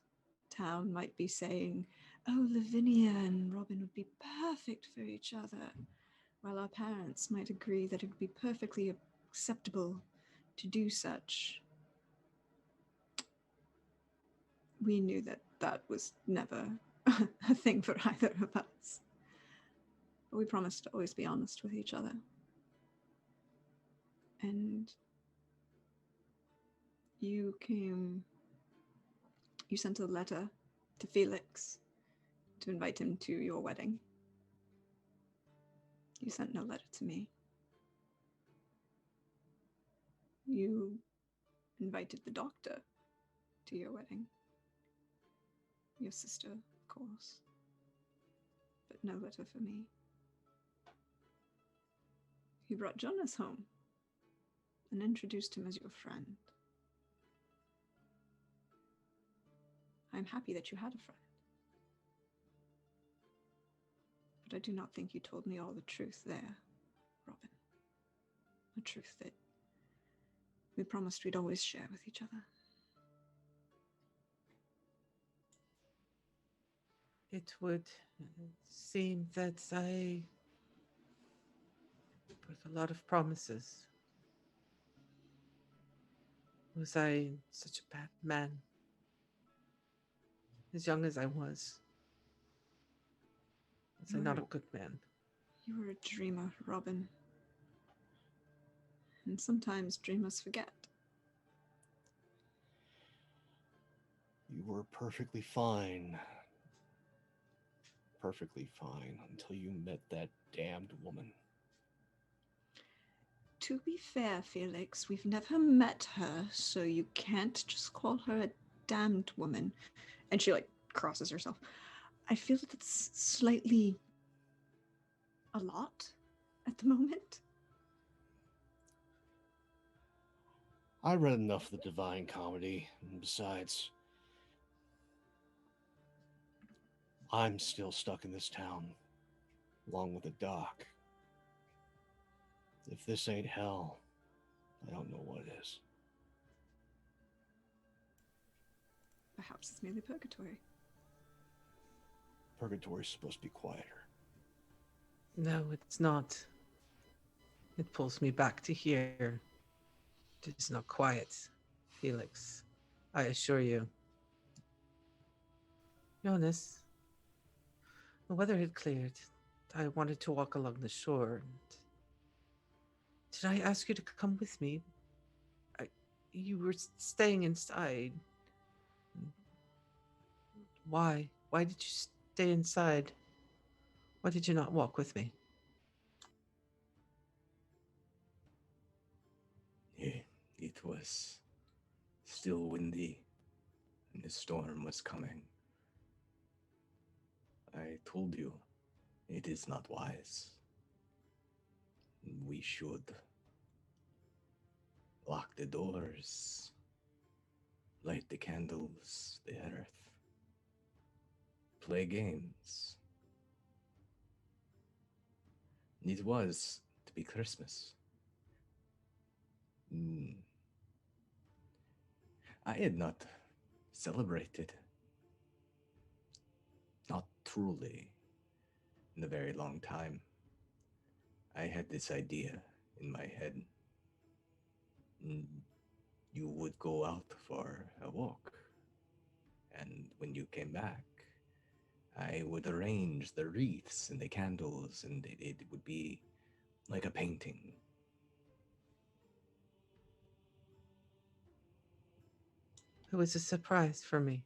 town might be saying, oh, Lavinia and Robin would be perfect for each other, while our parents might agree that it would be perfectly acceptable to do such. We knew that that was never a thing for either of us. But we promised to always be honest with each other. And you sent a letter to Felix to invite him to your wedding. You sent no letter to me. You invited the doctor to your wedding. Your sister, of course. But no letter for me. You brought Jonas home and introduced him as your friend. I'm happy that you had a friend. But I do not think you told me all the truth there, Robin. The truth that we promised we'd always share with each other. It would seem that I put a lot of promises. Was I such a bad man? As young as I was I not a good man? You were a dreamer, Robin. And sometimes dreamers forget. You were perfectly fine. Perfectly fine until you met that damned woman. To be fair, Felix, we've never met her, so you can't just call her a damned woman. And she, crosses herself. I feel that it's slightly a lot at the moment. I read enough of the Divine Comedy, and besides, I'm still stuck in this town, along with the doc. If this ain't hell, I don't know what is. Perhaps it's merely purgatory. Purgatory's supposed to be quieter. No, it's not. It pulls me back to here. It is not quiet, Felix. I assure you. Jonas, the weather had cleared. I wanted to walk along the shore. Did I ask you to come with me? You were staying inside. Why? Why did you stay inside? Why did you not walk with me? It was still windy, and the storm was coming. I told you, it is not wise. We should lock the doors, light the candles, the earth, play games. It was to be Christmas. I had not celebrated, not truly, in a very long time. I had this idea in my head. You would go out for a walk, and when you came back, I would arrange the wreaths and the candles, and it would be like a painting. It was a surprise for me.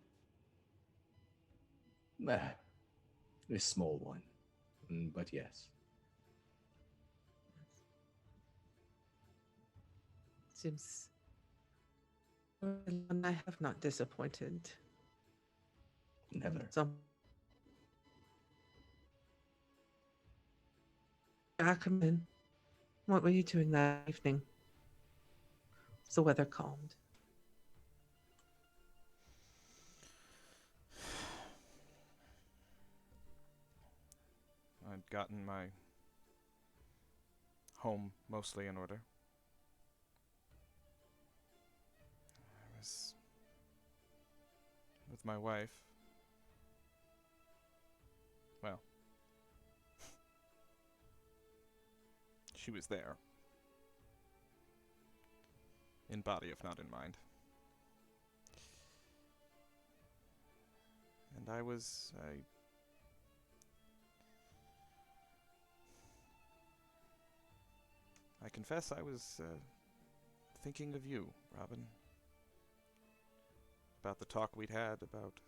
A small one, but yes. Seems I have not disappointed. Never. Akkerman, what were you doing that evening? The weather calmed. I'd gotten my home mostly in order. I was with my wife, well, she was there. In body, if not in mind. And I confess I was thinking of you, Robin. About the talk we'd had about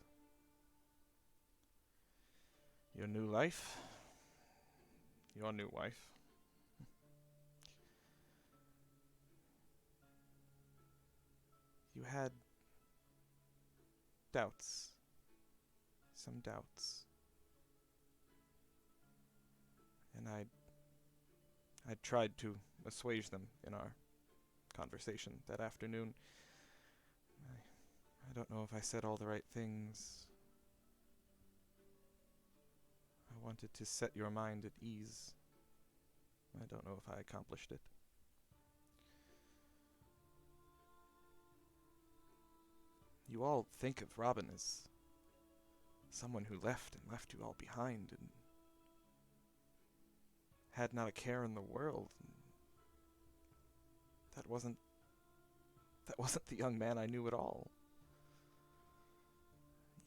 your new life, your new wife. You had doubts, some doubts. And I'd tried to assuage them in our conversation that afternoon. I don't know if I said all the right things. I wanted to set your mind at ease. I don't know if I accomplished it. You all think of Robin as someone who left you all behind and had not a care in the world. That wasn't the young man I knew at all.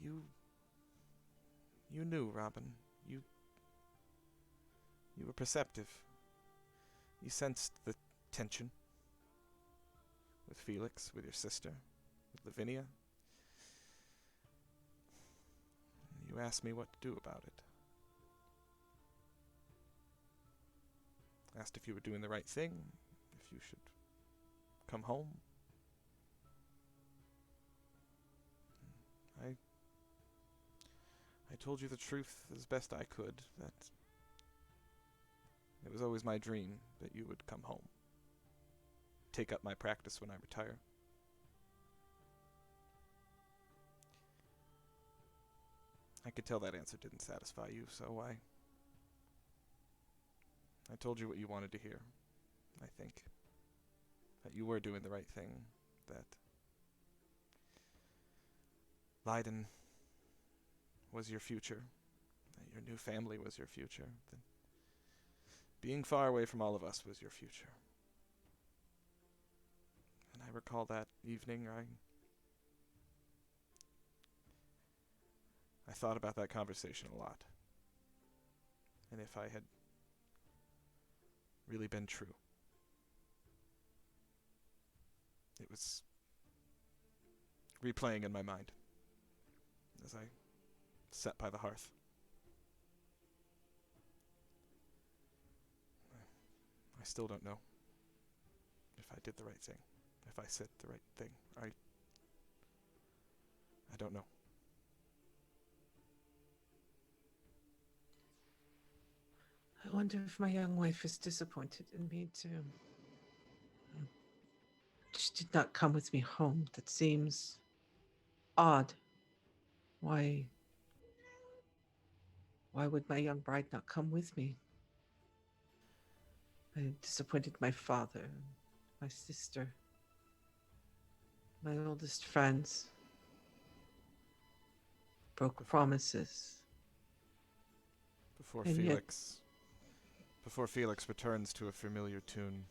You knew, Robin. You were perceptive. You sensed the tension with Felix, with your sister, with Lavinia. You asked me what to do about it. Asked if you were doing the right thing, if you should come home. I told you the truth as best I could, that it was always my dream that you would come home. Take up my practice when I retire. I could tell that answer didn't satisfy you, so I told you what you wanted to hear, I think. That you were doing the right thing, that Leiden was your future, that your new family was your future, that being far away from all of us was your future. And I recall that evening, I thought about that conversation a lot. And if I had really been true, it was replaying in my mind as I sat by the hearth. I still don't know if I did the right thing, if I said the right thing. I don't know. I wonder if my young wife is disappointed in me too. She did not come with me home. That seems odd. Why would my young bride not come with me? I disappointed my father, my sister, my oldest friends, broke promises. Before And Felix returns to a familiar tune,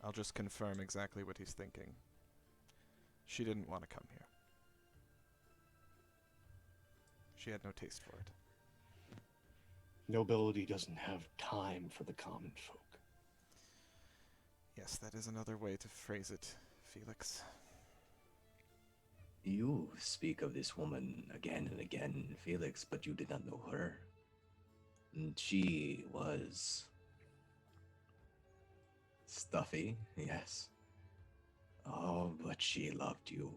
I'll just confirm exactly what he's thinking. She didn't want to come here. She had no taste for it. Nobility doesn't have time for the common folk. Yes, that is another way to phrase it, Felix. You speak of this woman again and again, Felix, but you did not know her. And she was stuffy, yes. Oh, but she loved you.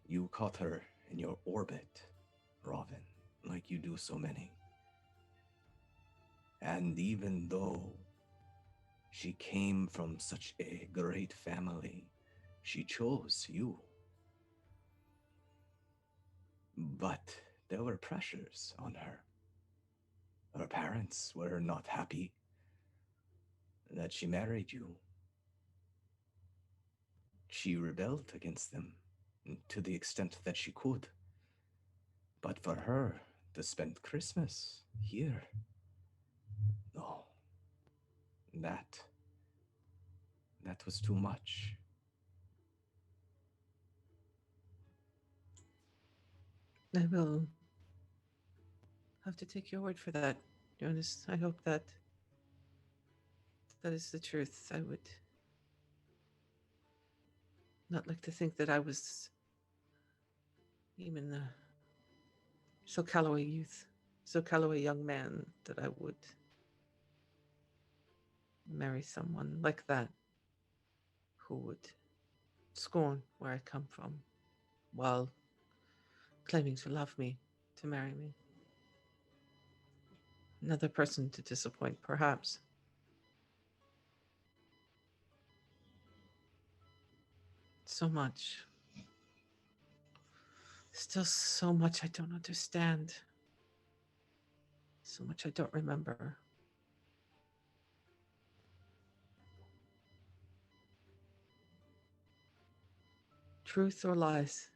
You caught her in your orbit, Robin, like you do so many. And even though she came from such a great family, she chose you. But there were pressures on her. Her parents were not happy that she married you. She rebelled against them. to the extent that she could. But for her to spend Christmas here, no, that that was too much. I will have to take your word for that, Jonas. I hope that that is the truth. I would not like to think that I was even so Callaway youth, so Callaway young man that I would marry someone like that who would scorn where I come from while claiming to love me, to marry me. Another person to disappoint, perhaps. So much. Still so much I don't understand. So much I don't remember. Truth or lies?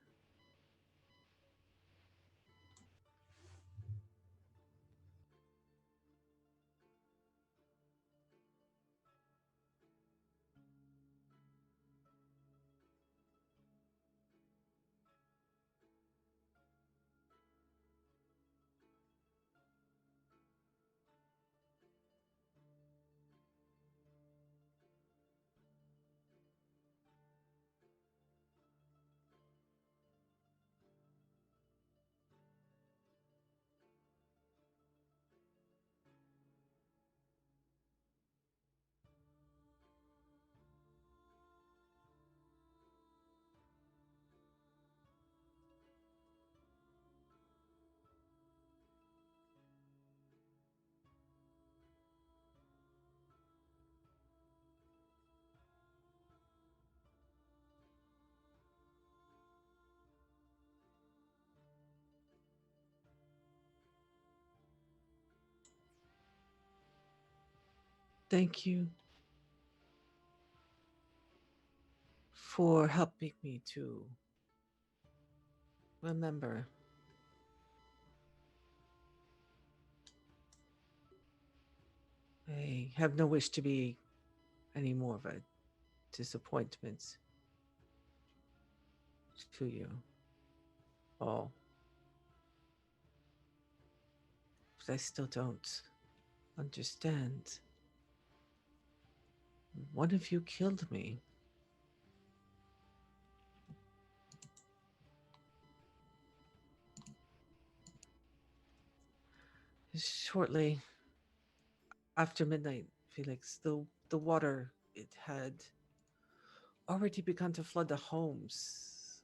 Thank you for helping me to remember. I have no wish to be any more of a disappointment to you all. But I still don't understand. One of you killed me. Shortly after midnight, Felix, the water, it had already begun to flood the homes.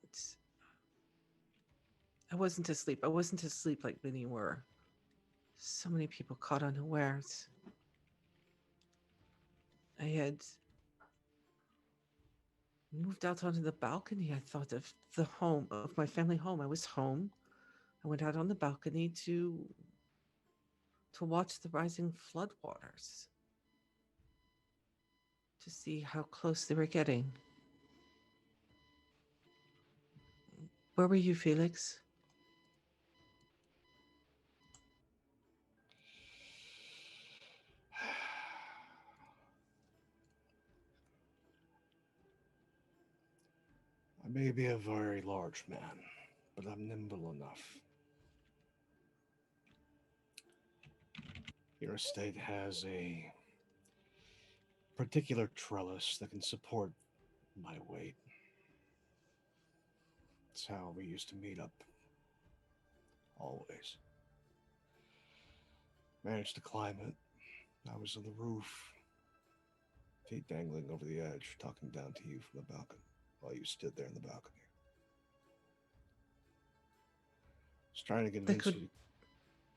It's, I wasn't asleep. I wasn't asleep like many were. So many people caught unawares. I had moved out onto the balcony. I thought of the home, of my family home. I was home. I went out on the balcony to watch the rising floodwaters, to see how close they were getting. Where were you, Felix? I may be a very large man, but I'm nimble enough. Your estate has a particular trellis that can support my weight. It's how we used to meet up. Always. Managed to climb it. I was on the roof, feet dangling over the edge, talking down to you from the balcony while you stood there in the balcony. Was trying to They could.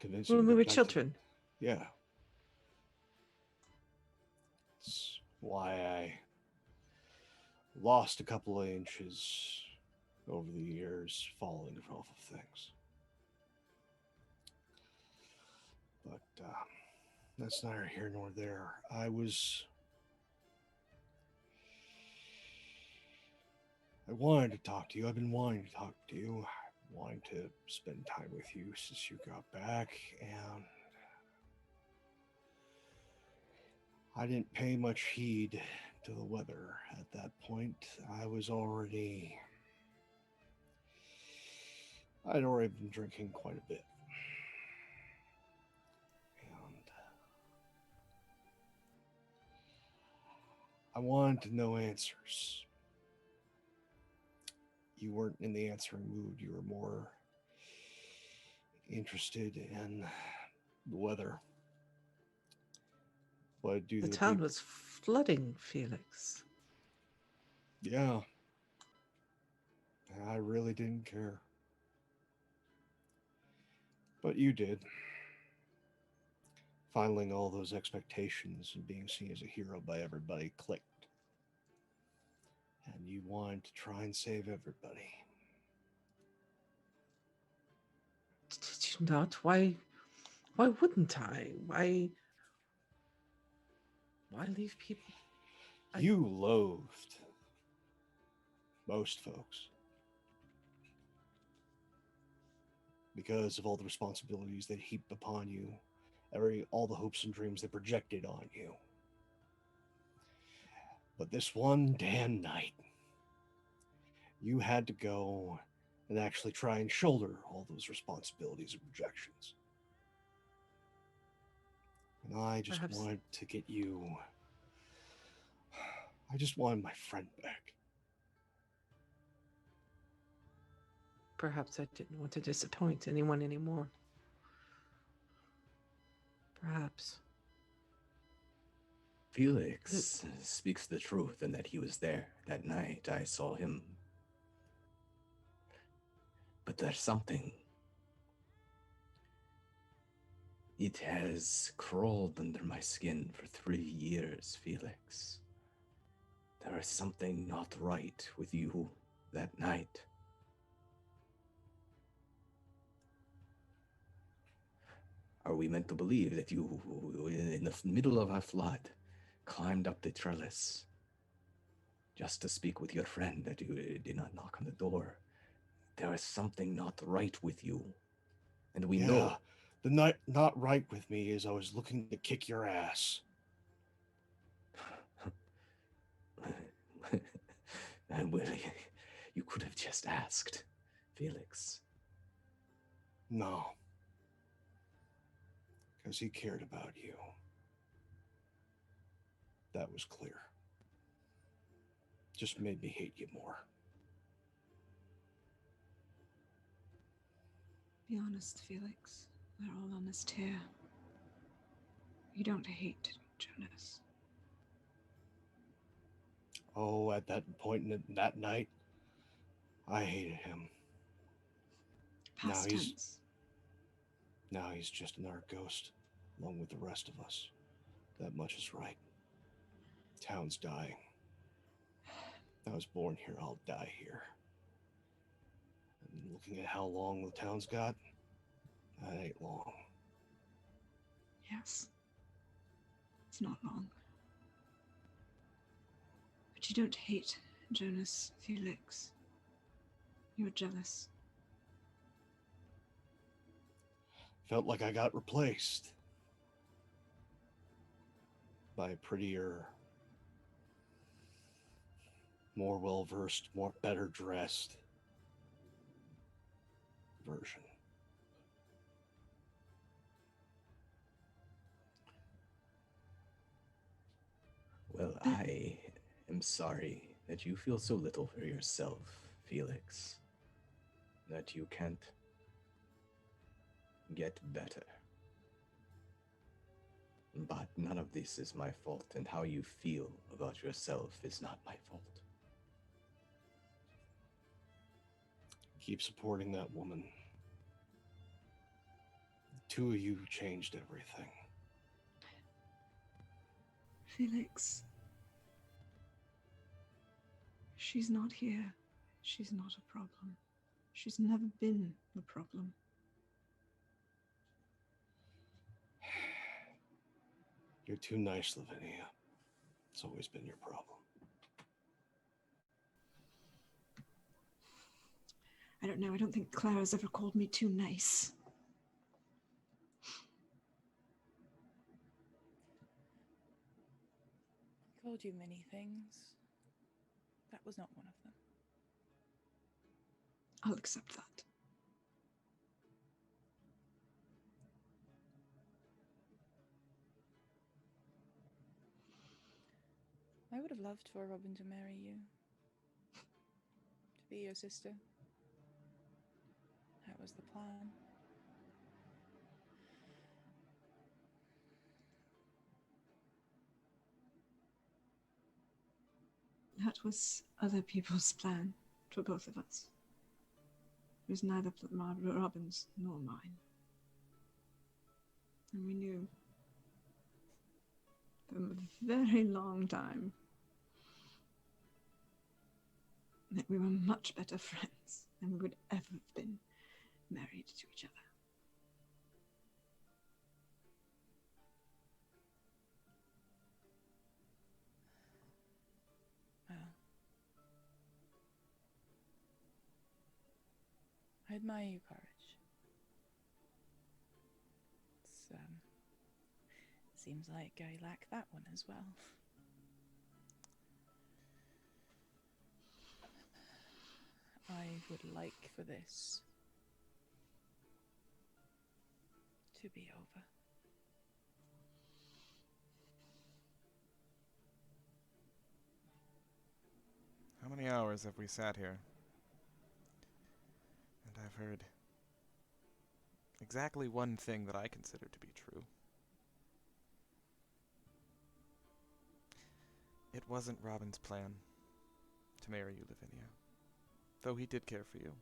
convince you When to we go were back children. Yeah. It's why I lost a couple of inches over the years following off of things. But that's neither here nor there. I was I wanted to talk to you. I've been wanting to talk to you. Wanting to spend time with you since you got back, and I didn't pay much heed to the weather at that point. I'd already been drinking quite a bit. And I wanted to know answers. You weren't in the answering mood. You were more interested in the weather. What do The the town people? was flooding, Felix. Yeah, I really didn't care. But you did. Finally, all those expectations and being seen as a hero by everybody clicked. And you wanted to try and save everybody. Did you not? Why wouldn't I? Why leave people? You loathed most folks because of all the responsibilities they heaped upon you, all the hopes and dreams they projected on you. But this one damn night, you had to go and actually try and shoulder all those responsibilities and projections. And I just Perhaps- wanted to get you. I just wanted my friend back. Perhaps I didn't want to disappoint anyone anymore. Perhaps. Felix speaks the truth in that he was there that night. I saw him. But there's something. It has crawled under my skin for 3 years, Felix. There is something not right with you that night. Are we meant to believe that you, in the middle of a flood, climbed up the trellis just to speak with your friend, that you did not knock on the door? There is something not right with you. And we know. The night not right with me is I was looking to kick your ass. And you could have just asked, Felix. No. Because he cared about you. That was clear. Just made me hate you more. Be honest, Felix. We're all honest here. You don't hate Jonas. Oh, at that point in that night, I hated him. Past tense. Now he's just another ghost, along with the rest of us. That much is right. Town's dying. I was born here, I'll die here. And looking at how long the town's got, that ain't long. Yes. It's not long. But you don't hate Jonas, Felix. You're jealous. Felt like I got replaced by a prettier, more well-versed, better dressed version. Well, I am sorry that you feel so little for yourself, Felix. That you can't get better. But none of this is my fault, and how you feel about yourself is not my fault. Keep supporting that woman. The two of you changed everything. Felix. She's not here. She's not a problem. She's never been the problem. You're too nice, Lavinia. It's always been your problem. I don't know. I don't think Klara's ever called me too nice. I called you many things. That was not one of them. I'll accept that. I would have loved for Robin to marry you. To be your sister. That was the plan. That was other people's plan for both of us. It was neither Robin's nor mine. And we knew from a very long time that we were much better friends than we would ever have been married to each other. Well, I admire your courage. Seems like I lack that one as well. I would like for this to be over. How many hours have we sat here? And I've heard exactly one thing that I consider to be true. It wasn't Robin's plan to marry you, Lavinia. Though he did care for you.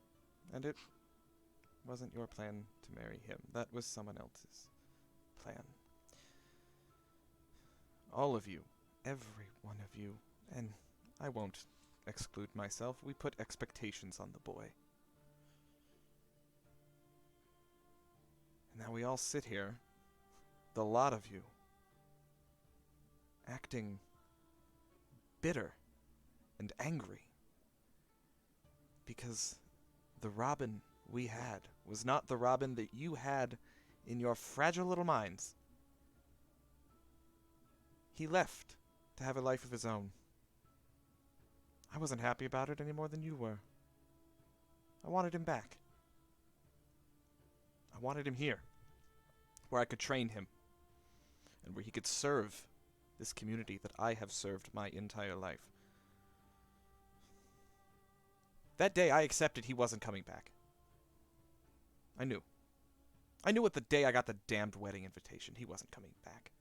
And it wasn't your plan to marry him. That was someone else's plan. All of you, every one of you, and I won't exclude myself, we put expectations on the boy. And now we all sit here, the lot of you, acting bitter and angry because the Robin we had was not the Robin that you had in your fragile little minds. He left to have a life of his own. I wasn't happy about it any more than you were. I wanted him back. I wanted him here, where I could train him, and where he could serve this community that I have served my entire life. That day I accepted he wasn't coming back. I knew. I knew it the day I got the damned wedding invitation. He wasn't coming back.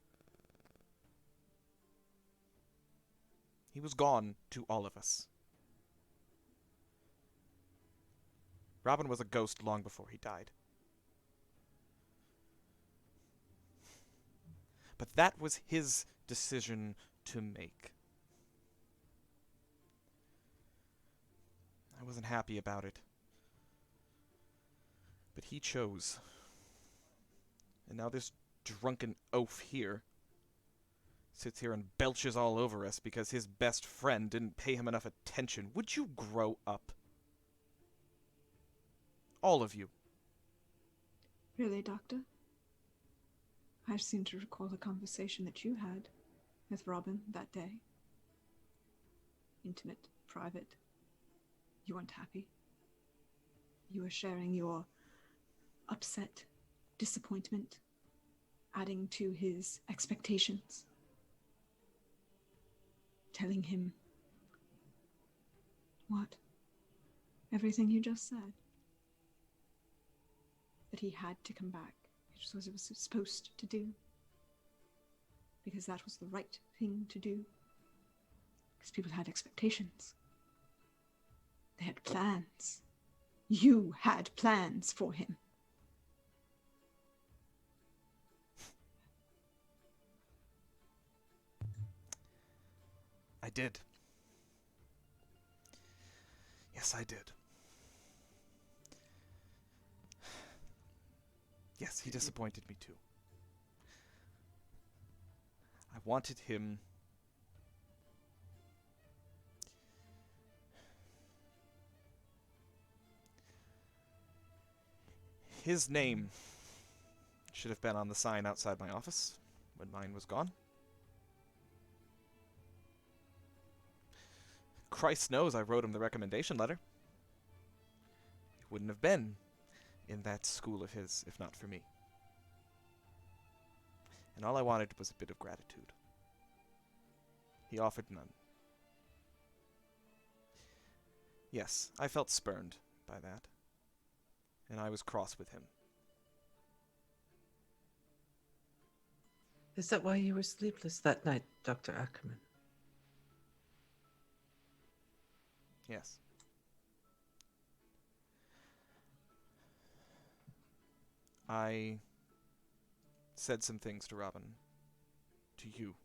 He was gone to all of us. Robin was a ghost long before he died. But that was his decision to make. I wasn't happy about it. But he chose. And now this drunken oaf here sits here and belches all over us because his best friend didn't pay him enough attention. Would you grow up? All of you. Really, Doctor? I seem to recall a conversation that you had with Robin that day. Intimate, private. You weren't happy. You were sharing your upset, disappointment, adding to his expectations. Telling him what? Everything you just said. That he had to come back. It was what he was supposed to do. Because that was the right thing to do. Because people had expectations. They had plans. You had plans for him. I did. Yes, I did. Yes, he disappointed me too. I wanted him His name should have been on the sign outside my office when mine was gone. Christ knows I wrote him the recommendation letter. He wouldn't have been in that school of his if not for me. And all I wanted was a bit of gratitude. He offered none. Yes, I felt spurned by that, and I was cross with him. Is that why you were sleepless that night, Dr. Akkerman? Yes. I said some things to Robin, to you,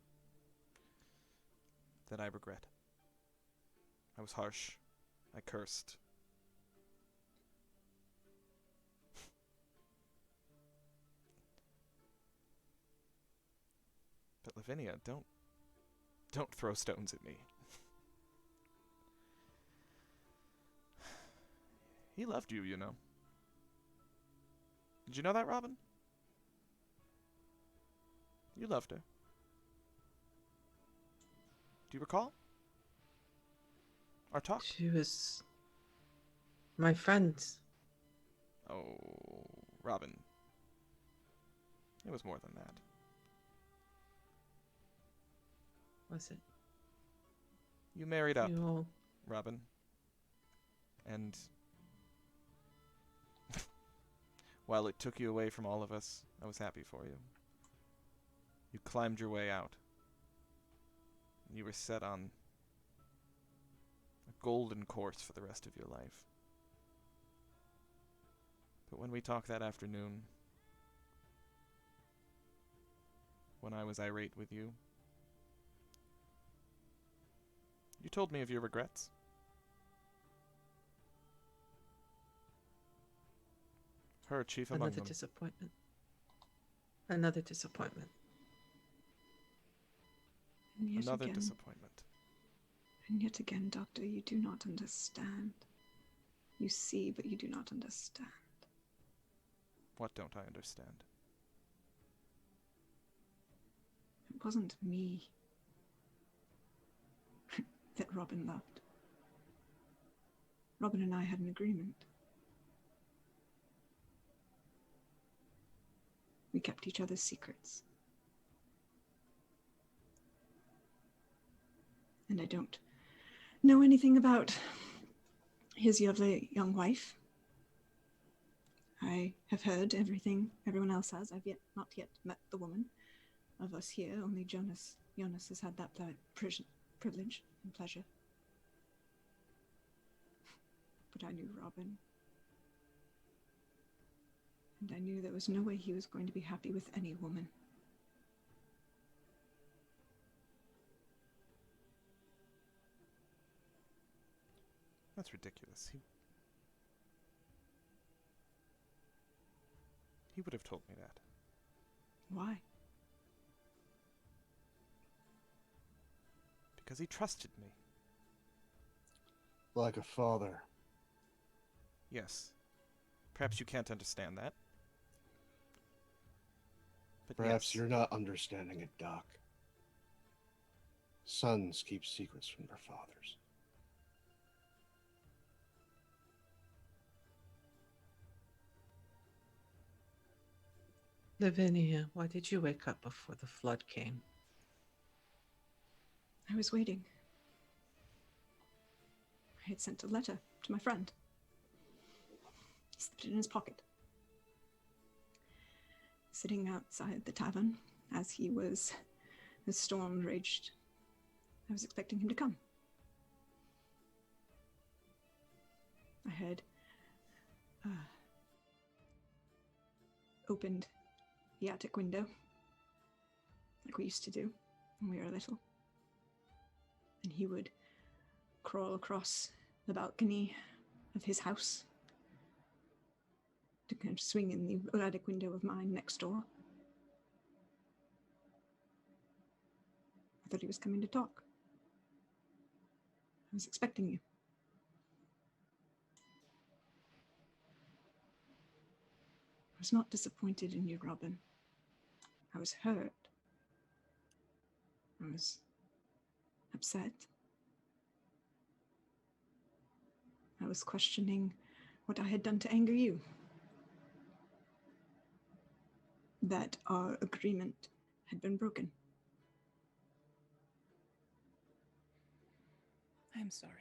that I regret. I was harsh. I cursed. But Lavinia, don't throw stones at me. He loved you, you know. Did you know that, Robin? You loved her. Do you recall our talk? She was my friend. Oh, Robin. It was more than that. Was it? You married up, You all... Robin. And while it took you away from all of us, I was happy for you. You climbed your way out. You were set on a golden course for the rest of your life. But when we talked that afternoon, when I was irate with you, you told me of your regrets. Her chief among Another them. disappointment. Another disappointment. And yet Another again, disappointment. and yet again, Doctor, you do not understand. You see, but you do not understand. What don't I understand? It wasn't me that Robin loved. Robin and I had an agreement. We kept each other's secrets. And I don't know anything about his lovely young wife. I have heard everything everyone else has. I've not yet met the woman of us here. Only Jonas has had that privilege and pleasure. But I knew Robin. And I knew there was no way he was going to be happy with any woman. That's ridiculous. He would have told me that. Why? Because he trusted me. Like a father. Yes. Perhaps you can't understand that. But Perhaps yes. you're not understanding it, Doc. Sons keep secrets from their fathers. Lavinia, why did you wake up before the flood came? I was waiting. I had sent a letter to my friend. He slipped it in his pocket. Sitting outside the tavern as the storm raged. I was expecting him to come. I had opened the attic window, like we used to do when we were little. And he would crawl across the balcony of his house to kind of swing in the attic window of mine next door. I thought he was coming to talk. I was expecting you. was not disappointed in you, Robin. I was hurt. I was upset. I was questioning what I had done to anger you. That our agreement had been broken. I'm sorry.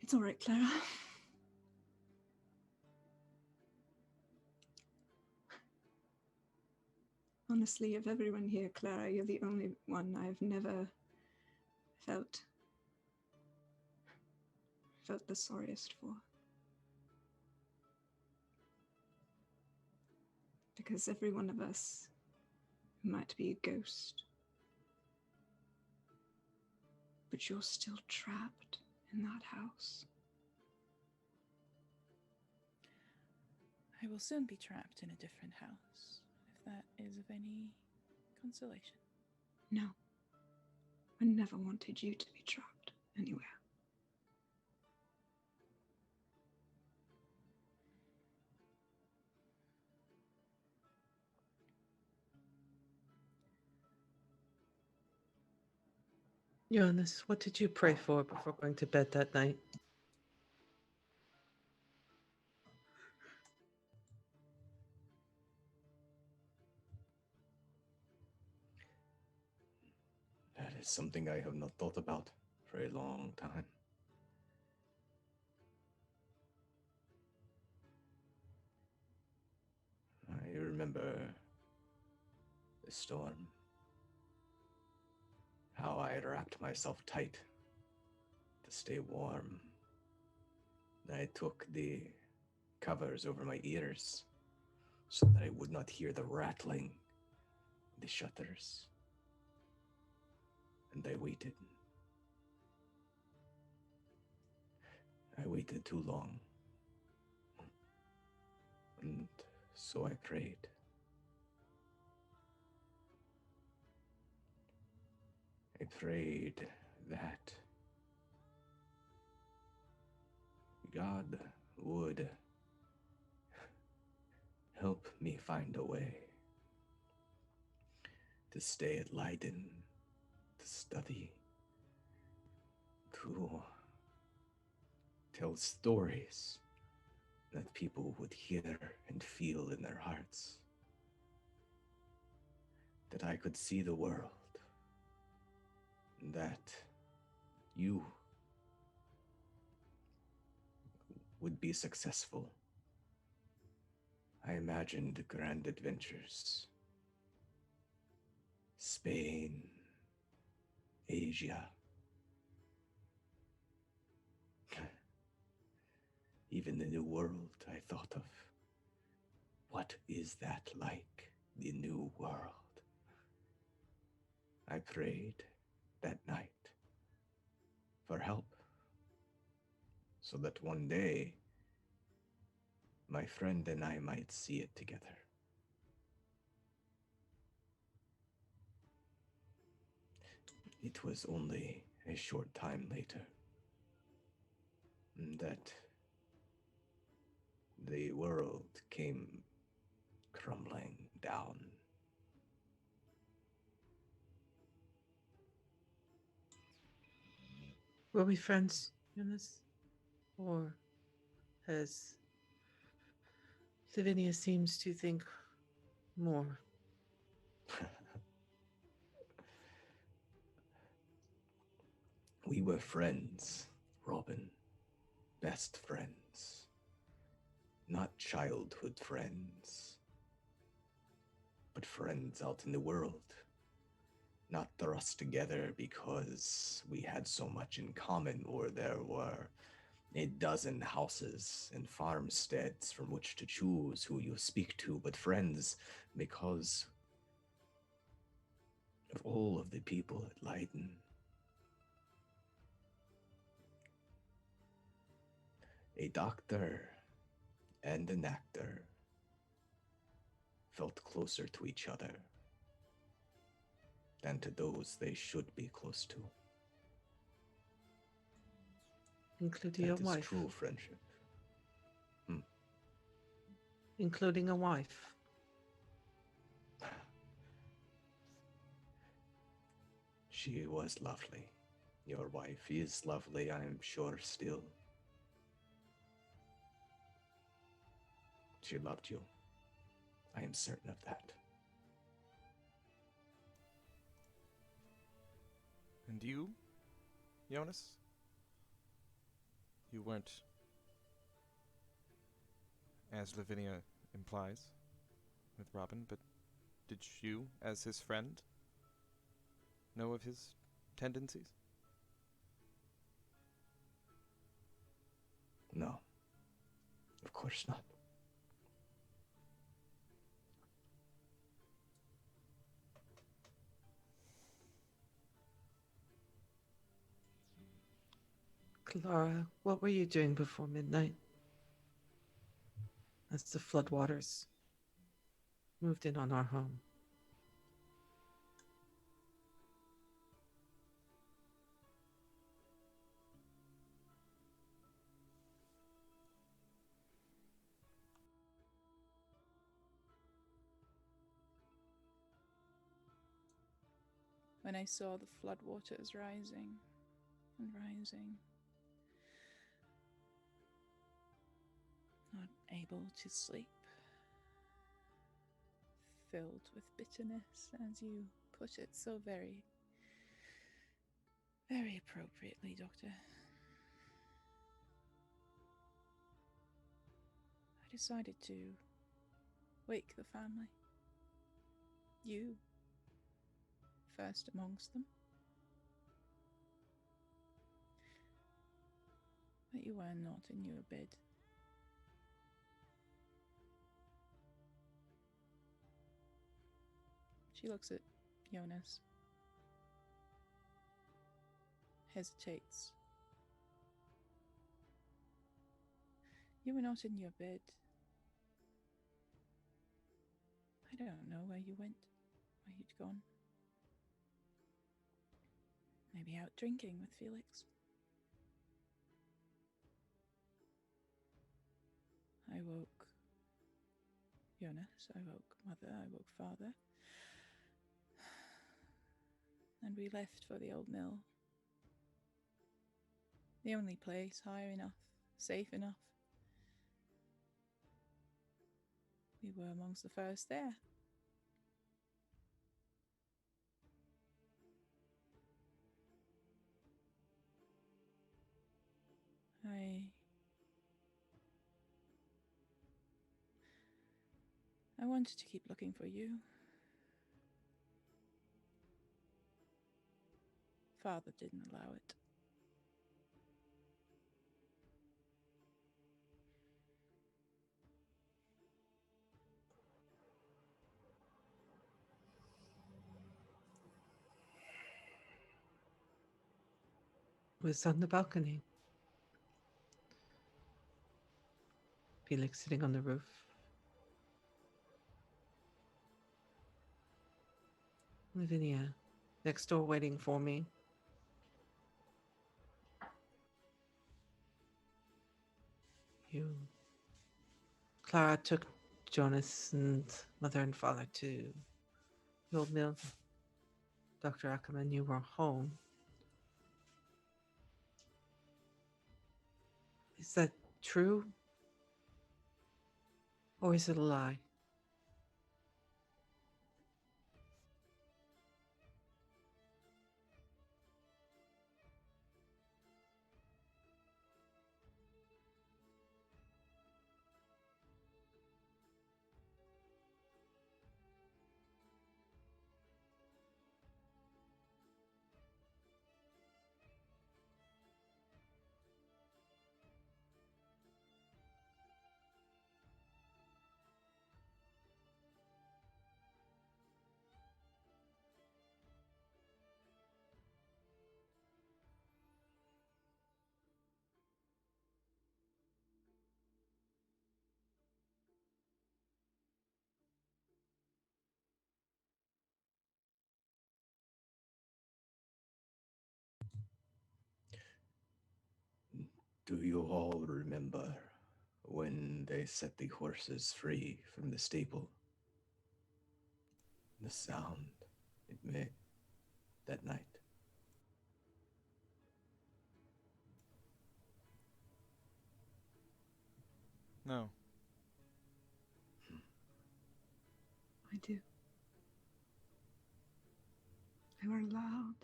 It's all right, Klara. Honestly, of everyone here, Klara, you're the only one I've never felt the sorriest for. Because every one of us might be a ghost, but you're still trapped in that house. I will soon be trapped in a different house, if that is of any consolation. No, I never wanted you to be trapped anywhere. Jonas, what did you pray for before going to bed that night? That is something I have not thought about for a long time. I remember the storm, how I had wrapped myself tight to stay warm. I took the covers over my ears so that I would not hear the rattling of the shutters. And I waited. I waited too long. And so I prayed. I prayed that God would help me find a way to stay at Leiden, to study, to tell stories that people would hear and feel in their hearts, that I could see the world, that you would be successful. I imagined grand adventures. Spain, Asia, even the new world I thought of. What is that like, the new world? I prayed that night for help, so that one day my friend and I might see it together. It was only a short time later that the world came crumbling down. Were we friends, Jonas? Or has Lavinia seems to think more? We were friends, Robin. Best friends. Not childhood friends, but friends out in the world. Not thrust together because we had so much in common, or there were a dozen houses and farmsteads from which to choose who you speak to, but friends because of all of the people at Leiden. A doctor and an actor felt closer to each other than to those they should be close to. including a That is wife. true friendship. Including a wife. She was lovely. Your wife is lovely, I am sure, still. She loved you. I am certain of that. And you, Jonas? You weren't, as Lavinia implies, with Robin, but did you, as his friend, know of his tendencies? No, of course not. Klara, what were you doing before midnight? As the floodwaters moved in on our home. When I saw the floodwaters rising and rising, not able to sleep, filled with bitterness, as you put it so very, very appropriately, Doctor. I decided to wake the family. You, first amongst them. But you were not in your bed. She looks at Jonas, hesitates. You were not in your bed. I don't know where you went, where you'd gone. Maybe out drinking with Felix. I woke Jonas, I woke Mother, I woke Father. And we left for the old mill. The only place high enough, safe enough. We were amongst the first there. I wanted to keep looking for you. Father didn't allow it. Was on the balcony. Felix sitting on the roof. Lavinia, next door waiting for me. Klara took Jonas and Mother and Father to the old mill. Dr. Akkerman, you were home. Is that true? Or is it a lie? Do you all remember when they set the horses free from the stable? The sound it made that night. No. I do. They were loud.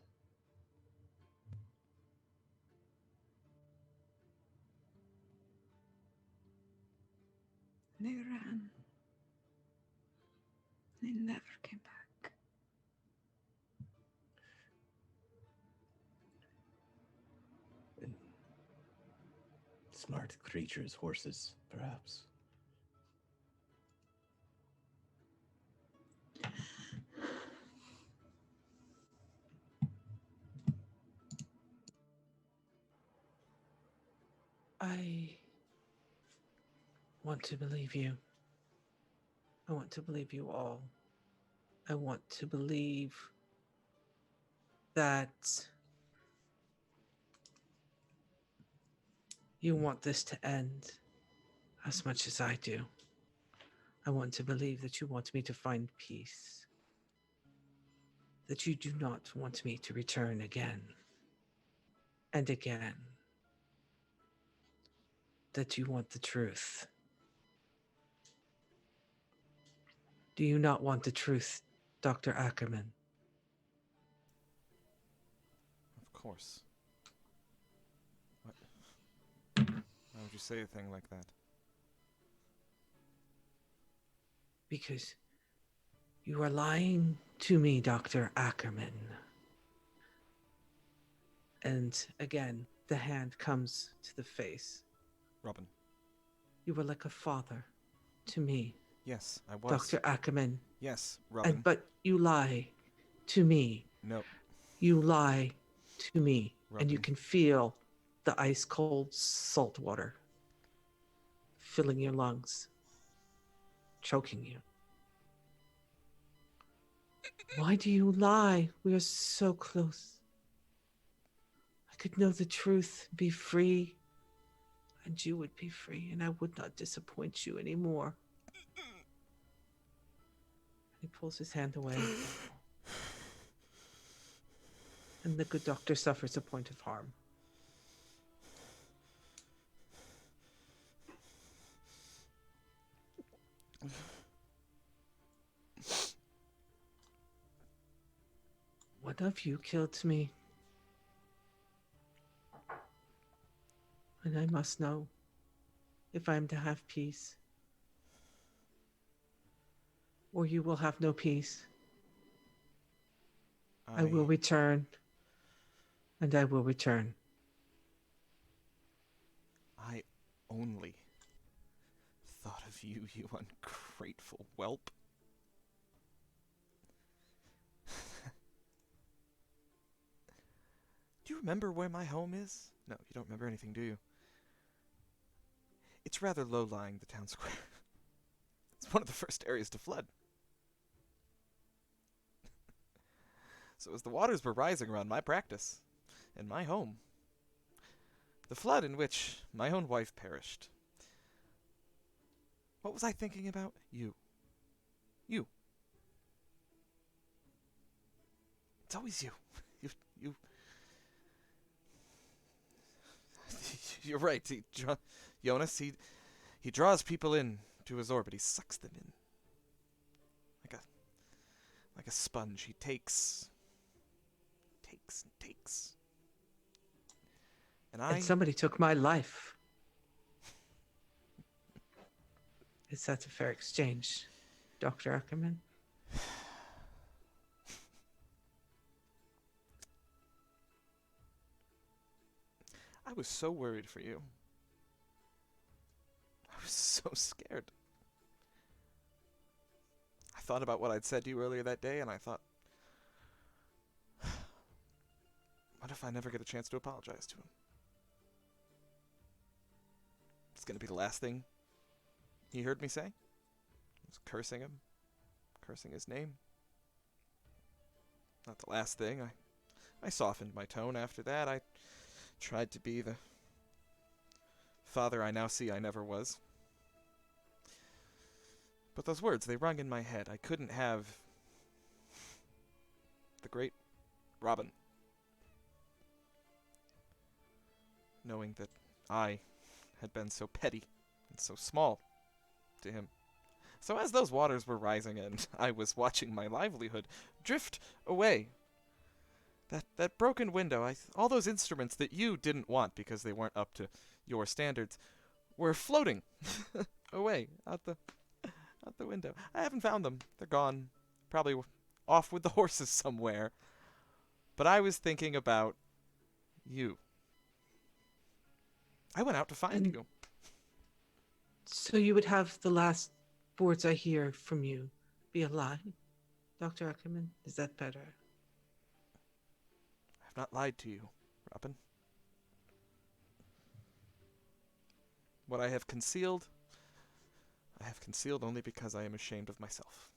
They ran. They never came back. And smart creatures, horses, perhaps. I want to believe you. I want to believe you all. I want to believe that you want this to end as much as I do. I want to believe that you want me to find peace, that you do not want me to return again and again, that you want the truth. Do you not want the truth, Dr. Akkerman? Of course. What? Why would you say a thing like that? Because you are lying to me, Dr. Akkerman. And again, the hand comes to the face. Robin. You were like a father to me, Yes, I was. Dr. Ackerman. Yes, Robin. But you lie to me. No. You lie to me. Robin. And you can feel the ice cold salt water filling your lungs, choking you. Why do you lie? We are so close. I could know the truth, be free, and you would be free, and I would not disappoint you anymore. He pulls his hand away. And the good doctor suffers a point of harm. One of you killed me. And I must know if I am to have peace. Or you will have no peace. I will return. And I will return. I only thought of you, you ungrateful whelp. Do you remember where my home is? No, you don't remember anything, do you? It's rather low-lying, the town square. It's one of the first areas to flood. So as the waters were rising around my practice and my home, the flood in which my own wife perished, what was I thinking about? You. You. It's always you. You. You're right. Jonas, he draws people in to his orbit. He sucks them in. Like a sponge. He takes and takes. And somebody took my life. Is that a fair exchange, Dr. Ackerman? I was so worried for you. I was so scared. I thought about what I'd said to you earlier that day, and I thought, what if I never get a chance to apologize to him? It's going to be the last thing he heard me say. I was cursing him, cursing his name. Not the last thing. I softened my tone after that. I tried to be the father I now see I never was. But those words, they rung in my head. I couldn't have the great Robin knowing that I had been so petty and so small to him. So as those waters were rising and I was watching my livelihood drift away, that broken window, all those instruments that you didn't want because they weren't up to your standards, were floating away out the window. I haven't found them. They're gone. Probably off with the horses somewhere. But I was thinking about you. I went out to find And you. so you would have the last words I hear from you be a lie, Dr. Ackerman? Is that better? I've not lied to you, Robin. What I have concealed only because I am ashamed of myself.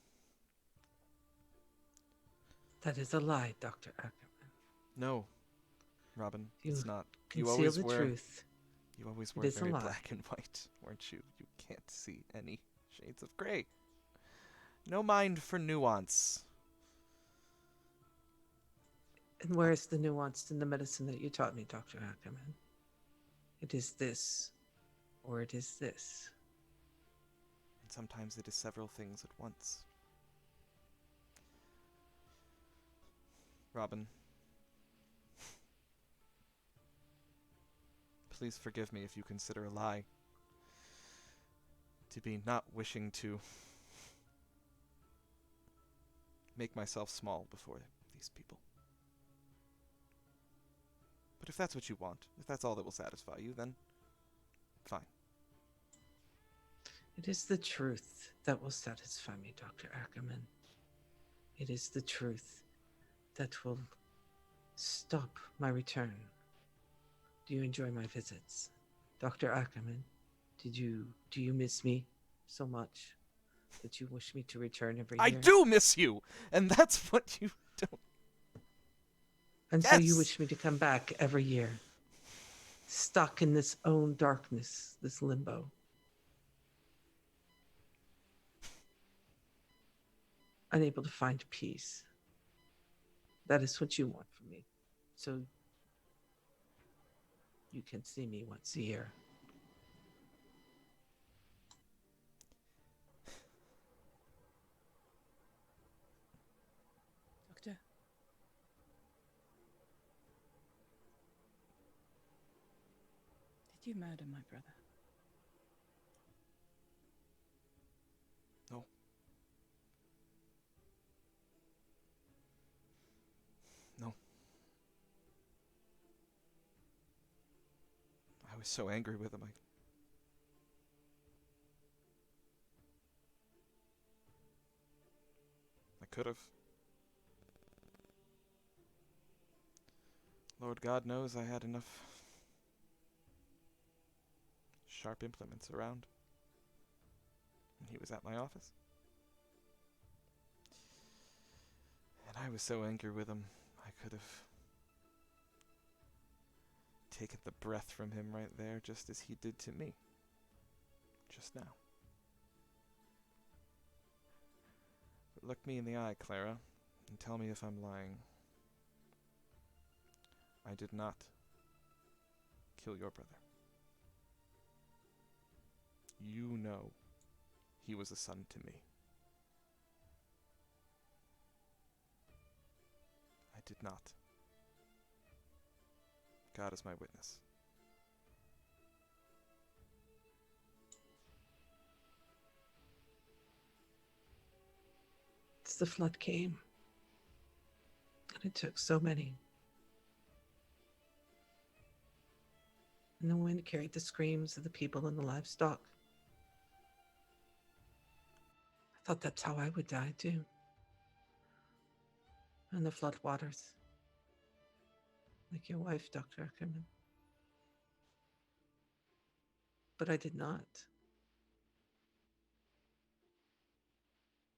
That is a lie, Dr. Ackerman. No, Robin, You it's not. Conceal the truth. You always It were is a very lie. black and white, weren't you? You can't see any shades of gray. No mind for nuance. And where is the nuance in the medicine that you taught me, Dr. Ackerman? It is this, or it is this. And sometimes it is several things at once. Robin, please forgive me if you consider a lie to be not wishing to make myself small before these people. But if that's what you want, if that's all that will satisfy you, then fine. It is the truth that will satisfy me, Dr. Ackerman. It is the truth that will stop my return. Do you enjoy my visits? Dr. Ackerman, do you miss me so much that you wish me to return every year? I do miss you! And that's what you don't. And so you Yes! wish me to come back every year, stuck in this own darkness, this limbo. Unable to find peace. That is what you want from me. So you can see me once a year. Doctor. Did you murder my brother? No. No. I was so angry with him. I could have. Lord God knows I had enough sharp implements around when he was at my office. And I was so angry with him, I could have taken the breath from him right there, just as he did to me. Just now. But look me in the eye, Klara, and tell me if I'm lying. I did not kill your brother. You know he was a son to me. I did not. God is my witness. As the flood came, and it took so many. And the wind carried the screams of the people and the livestock. I thought that's how I would die too. In the flood waters. Like your wife, Dr. Akkerman. But I did not.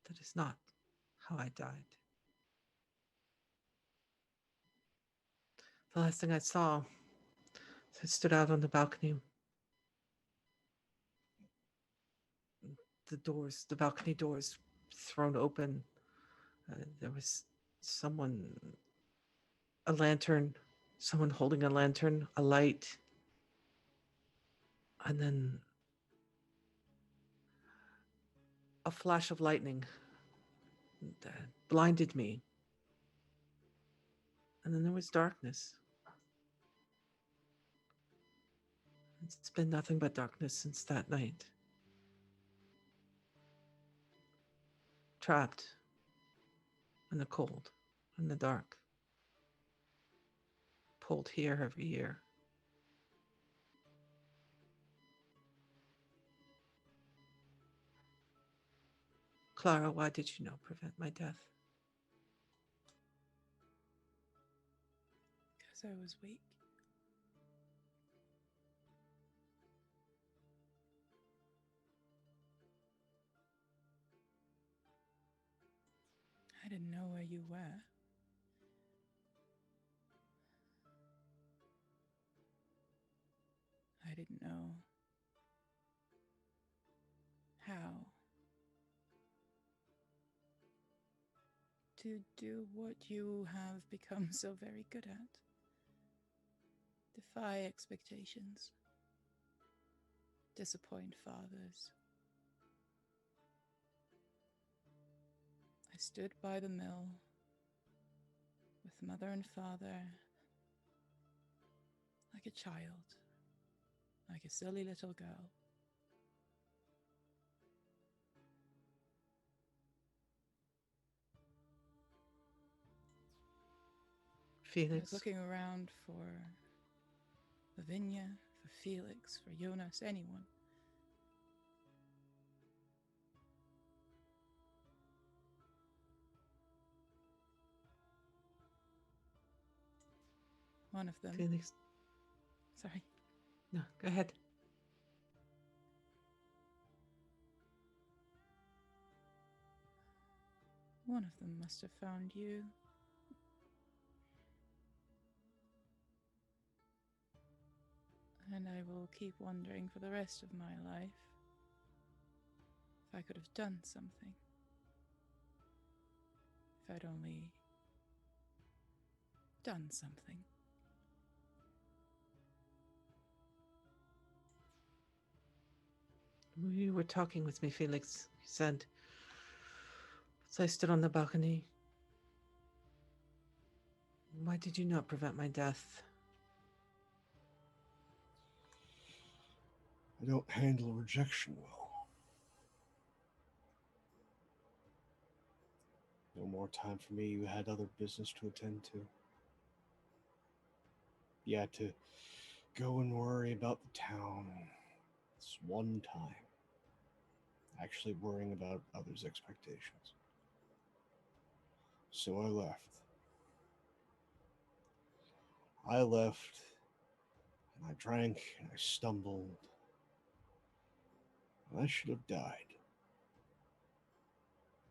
That is not how I died. The last thing I saw, I stood out on the balcony the balcony doors thrown open. There was someone, a lantern, someone holding a lantern, a light, and then a flash of lightning that blinded me. And then there was darkness. It's been nothing but darkness since that night. Trapped in the cold, in the dark. Pulled here every year. Klara, why did you not prevent my death? Because I was weak. I didn't know where you were. I didn't know how to do what you have become so very good at. Defy expectations. Disappoint fathers. I stood by the mill with mother and father like a child, like a silly little girl. I was Felix, looking around for Lavinia, for Felix, for Jonas, anyone. One of them. Felix, Sorry. no, go ahead. One of them must have found you. And I will keep wondering for the rest of my life if I could have done something. If I'd only done something. You were talking with me, Felix. You said, as I stood on the balcony, why did you not prevent my death? I don't handle rejection well. No more time for me. You had other business to attend to. You had to go and worry about the town. This one time. Actually worrying about others' expectations. So I left. And I drank and I stumbled. And I should have died.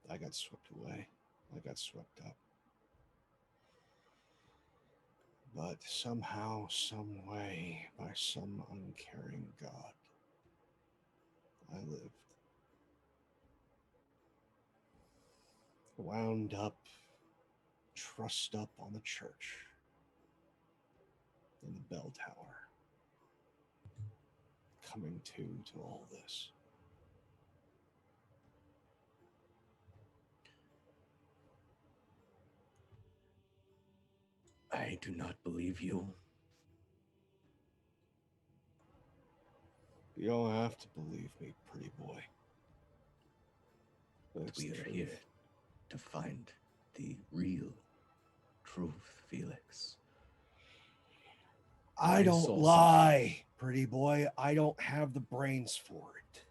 I got swept away. I got swept up. But somehow, some way, by some uncaring God, I lived. Wound up, trussed up on the church in the bell tower, coming to all this. I do not believe you. You don't have to believe me, pretty boy. But it's We the are truth. here to find the real truth, Felix. I I don't saw lie, pretty boy. I don't have the brains for it.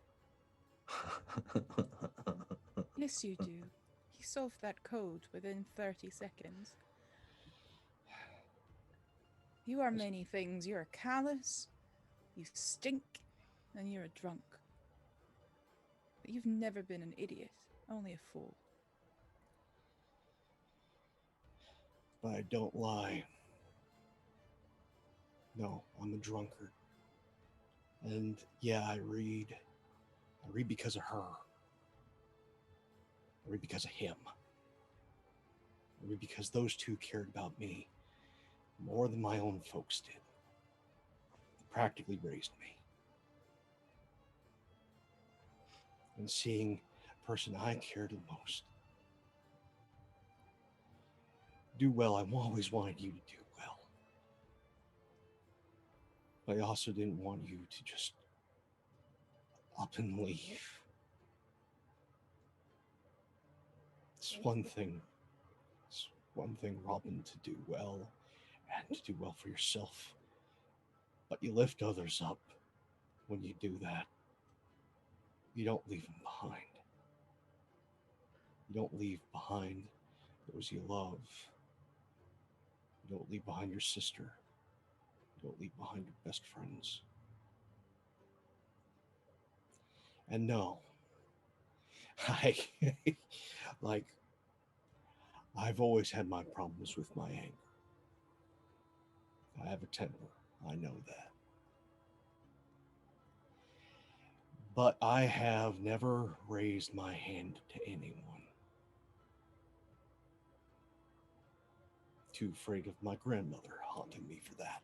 Yes, you do. You solved that code within 30 seconds. You are many things. You're callous, you stink, and you're a drunk. But you've never been an idiot, only a fool. But I don't lie. No, I'm a drunkard. And yeah, I read. I read because of her. Maybe because of him. Maybe because those two cared about me more than my own folks did. They practically raised me. And seeing the person I cared the most do well, I always wanted you to do well. But I also didn't want you to just up and leave. It's one thing, Robin, to do well and to do well for yourself. But you lift others up. When you do that, you don't leave them behind. You don't leave behind those you love. You don't leave behind your sister. You don't leave behind your best friends. And no, I like I've always had my problems with my anger. I have a temper. I know that. But I have never raised my hand to anyone. Too afraid of my grandmother haunting me for that.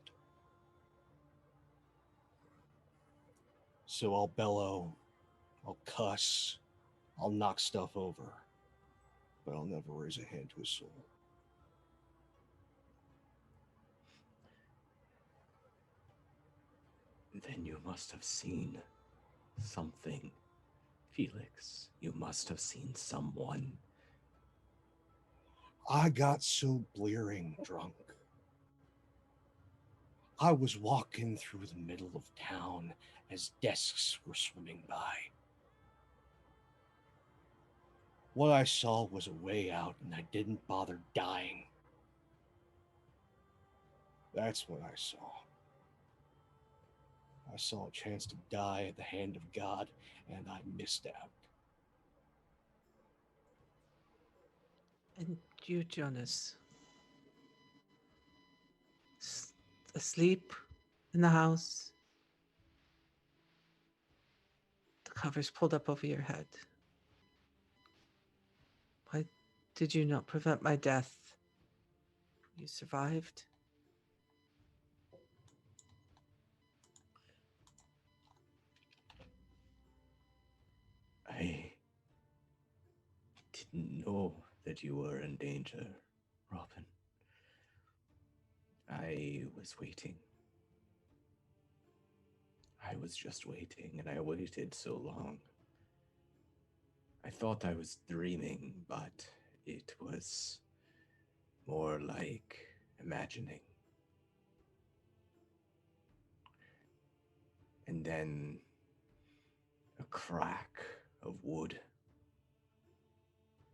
So I'll bellow, I'll cuss, I'll knock stuff over, but I'll never raise a hand to a soul. Then you must have seen something, Felix. You must have seen someone. I got so blearing drunk. I was walking through the middle of town as desks were swimming by. What I saw was a way out, and I didn't bother dying. That's what I saw. I saw a chance to die at the hand of God, and I missed out. And you, Jonas, asleep in the house, the covers pulled up over your head. Why did you not prevent my death? You survived. I didn't know that you were in danger, Robin. I was waiting. I was just waiting, and I waited so long. I thought I was dreaming, but it was more like imagining. And then a crack of wood,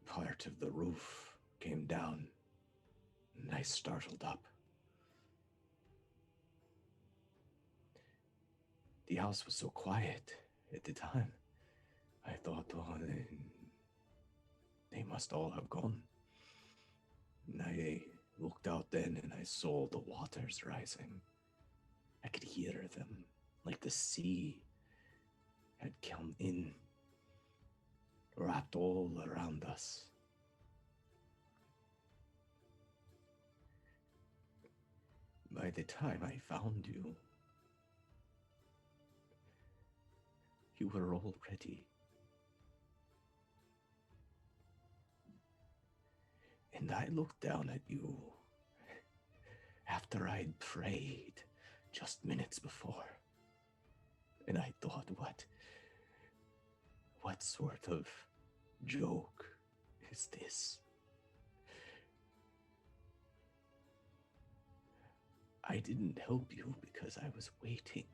part of the roof, came down, and I startled up. The house was so quiet at the time. I thought, oh, they must all have gone. And I looked out then and I saw the waters rising. I could hear them, like the sea had come in, wrapped all around us. By the time I found you, you were already. And I looked down at you after I'd prayed just minutes before. And I thought, what sort of joke is this? I didn't help you because I was waiting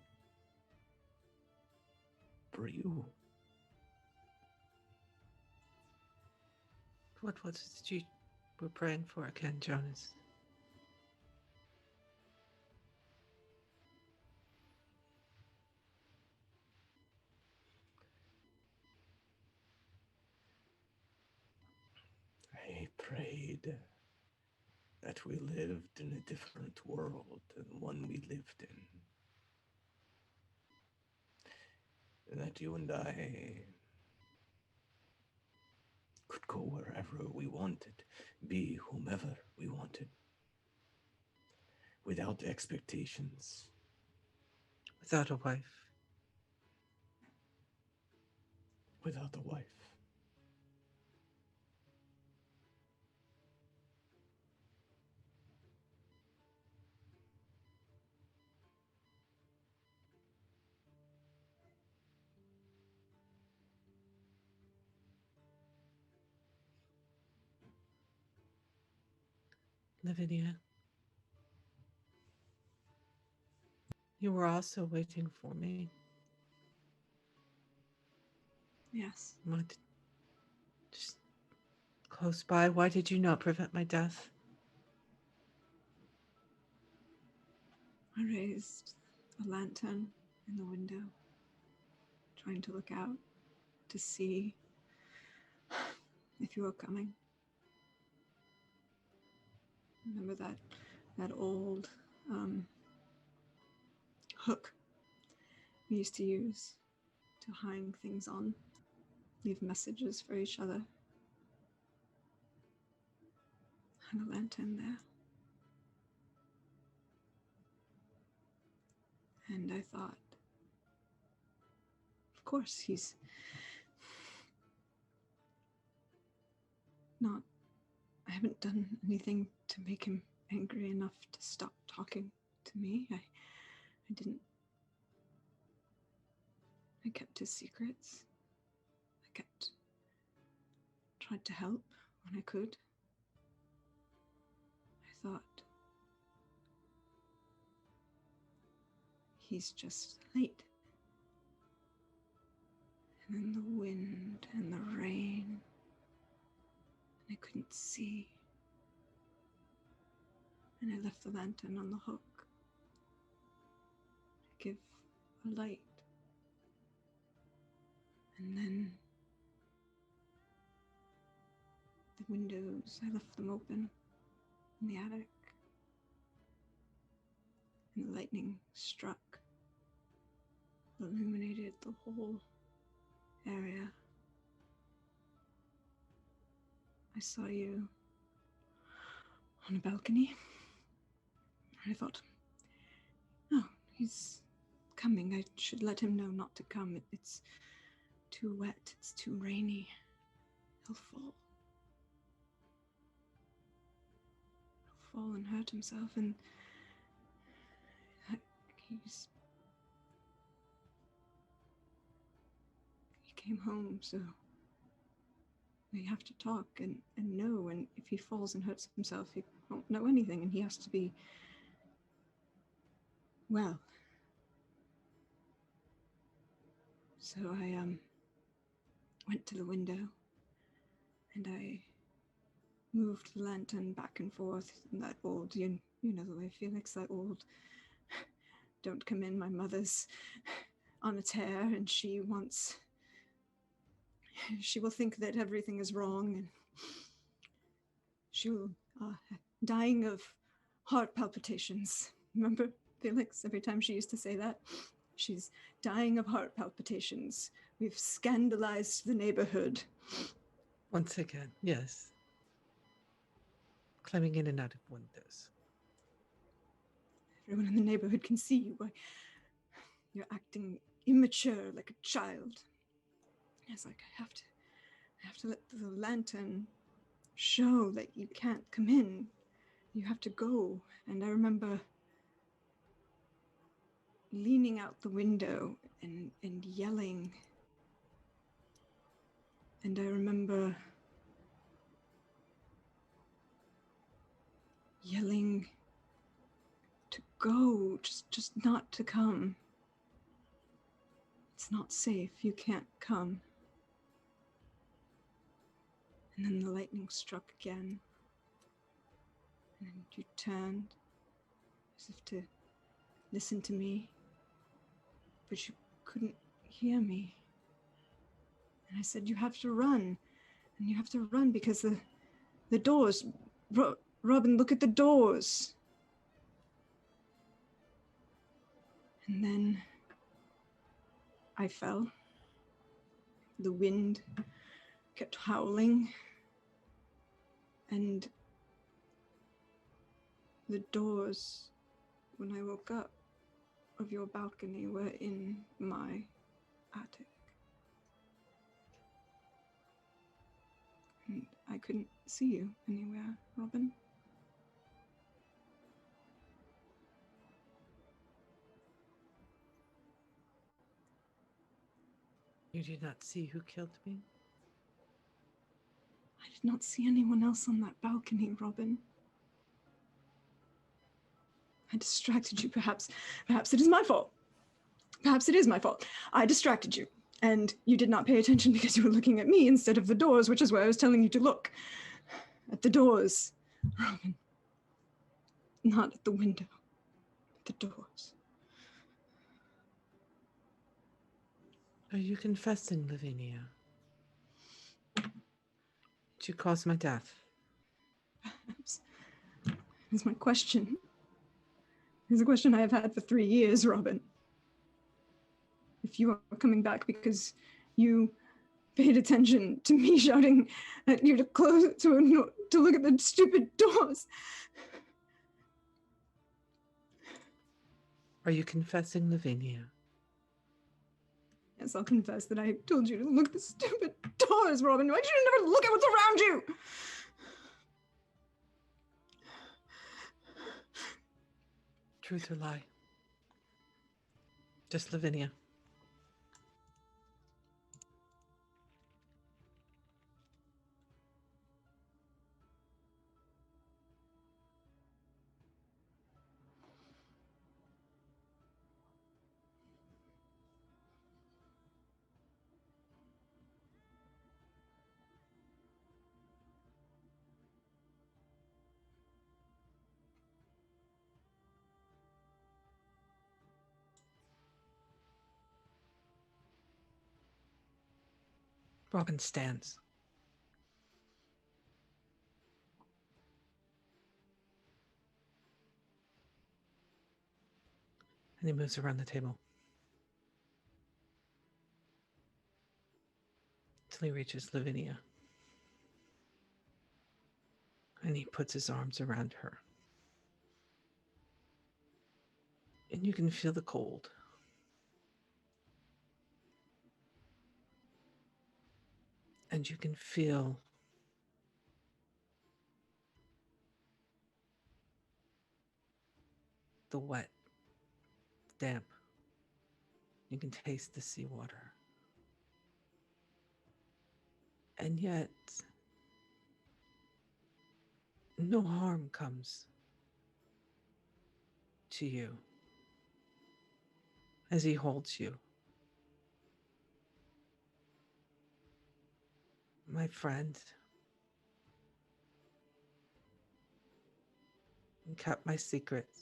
for you. What was it you were praying for again, Jonas? I prayed that we lived in a different world than the one we lived in. And that you and I could go wherever we wanted, be whomever we wanted, without expectations. Without a wife. Without a wife. Lavinia, you were also waiting for me. Yes. What? Just close by. Why did you not prevent my death? I raised a lantern in the window, trying to look out to see if you were coming. Remember that old hook we used to use to hang things on, leave messages for each other. And a lantern there. And I thought, of course, he's not. I haven't done anything to make him angry enough to stop talking to me. I didn't. I kept his secrets. I tried to help when I could. I thought, he's just late. And then the wind and the rain, and I couldn't see. And I left the lantern on the hook to give a light. And then the windows, I left them open in the attic. And the lightning struck, illuminated the whole area. I saw you on a balcony. I thought, oh, he's coming. I should let him know not to come. It's too wet. It's too rainy. He'll fall. He'll fall and hurt himself. And he came home, so we have to talk and know. And if he falls and hurts himself, he won't know anything, and he has to be well. So I went to the window and I moved the lantern back and forth in that old, you know the way, Felix, that old, don't come in, my mother's on a tear and she will think that everything is wrong, and she will, dying of heart palpitations. Remember, Felix, every time she used to say that? She's dying of heart palpitations. We've scandalized the neighborhood. Once again, yes. Climbing in and out of windows. Everyone in the neighborhood can see you. You're acting immature like a child. I was like, I have to let the lantern show that you can't come in. You have to go. And I remember leaning out the window and yelling. And I remember yelling to go, just not to come. It's not safe. You can't come. And then the lightning struck again. And you turned as if to listen to me, but you couldn't hear me. And I said, you have to run. And you have to run because the doors, Robin, look at the doors. And then I fell. The wind kept howling And the doors, when I woke up, of your balcony were in my attic. And I couldn't see you anywhere, Robin. You did not see who killed me? I did not see anyone else on that balcony, Robin. I distracted you, perhaps. Perhaps it is my fault. Perhaps it is my fault. I distracted you, and you did not pay attention because you were looking at me instead of the doors, which is where I was telling you to look. At the doors, Robin. Not at the window. At the doors. Are you confessing, Lavinia? Did you cause my death? Perhaps. Is my question. It's a question I have had for 3 years, Robin. If you are coming back because you paid attention to me shouting at you to close to look at the stupid doors. Are you confessing, Lavinia? Yes, I'll confess that I told you to look at the stupid doors, Robin. Why did you never look at what's around you? Truth or lie? Just Lavinia. Robin stands. And he moves around the table. Till he reaches Lavinia. And he puts his arms around her. And you can feel the cold. And you can feel the wet, damp. You can taste the seawater. And yet, no harm comes to you as he holds you. My friend, you kept my secrets.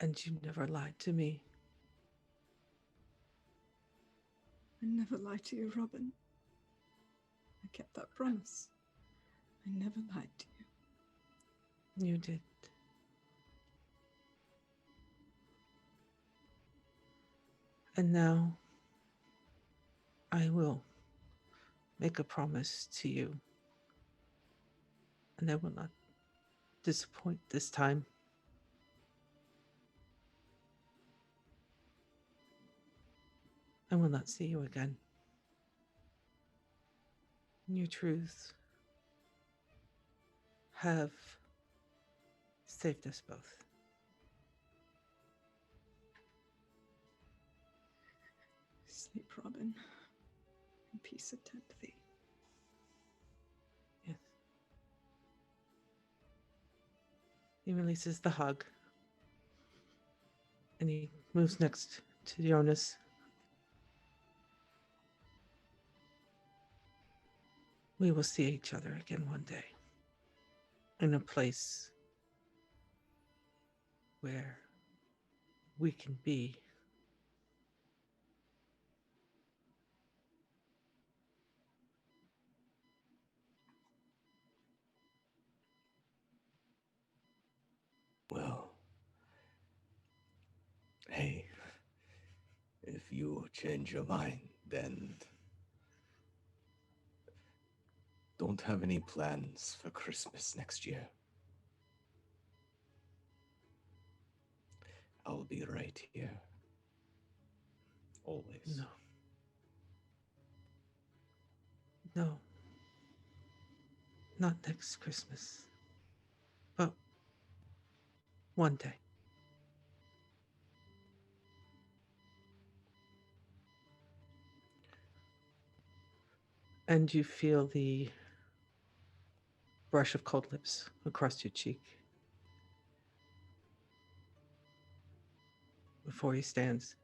And you never lied to me. I never lied to you, Robin. I kept that promise. I never lied to you. You did. And now I will make a promise to you. And I will not disappoint this time. I will not see you again. Your truths have saved us both. Sleep, Robin. In peace attend thee. Yes. He releases the hug. And he moves next to Jonas. We will see each other again one day. In a place where we can be. Well, hey, if you change your mind, then don't have any plans for Christmas next year. I'll be right here. Always. No. No. Not next Christmas. But one day. And you feel the brush of cold lips across your cheek before he stands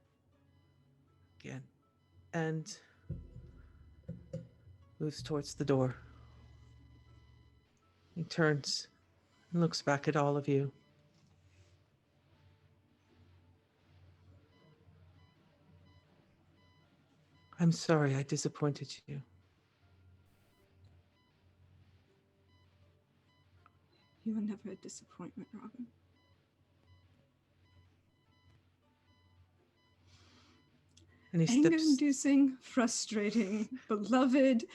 again and moves towards the door. He turns and looks back at all of you. I'm sorry I disappointed you. You were never a disappointment, Robin. And he steps. Anger-inducing, frustrating, beloved,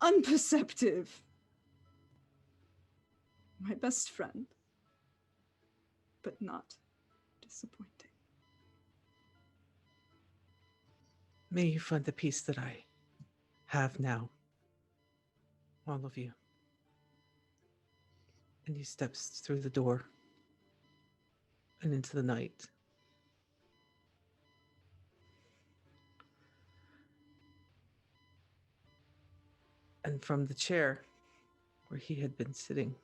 unperceptive. My best friend, but not disappointing. May you find the peace that I have now. All of you. And he steps through the door and into the night. And from the chair where he had been sitting,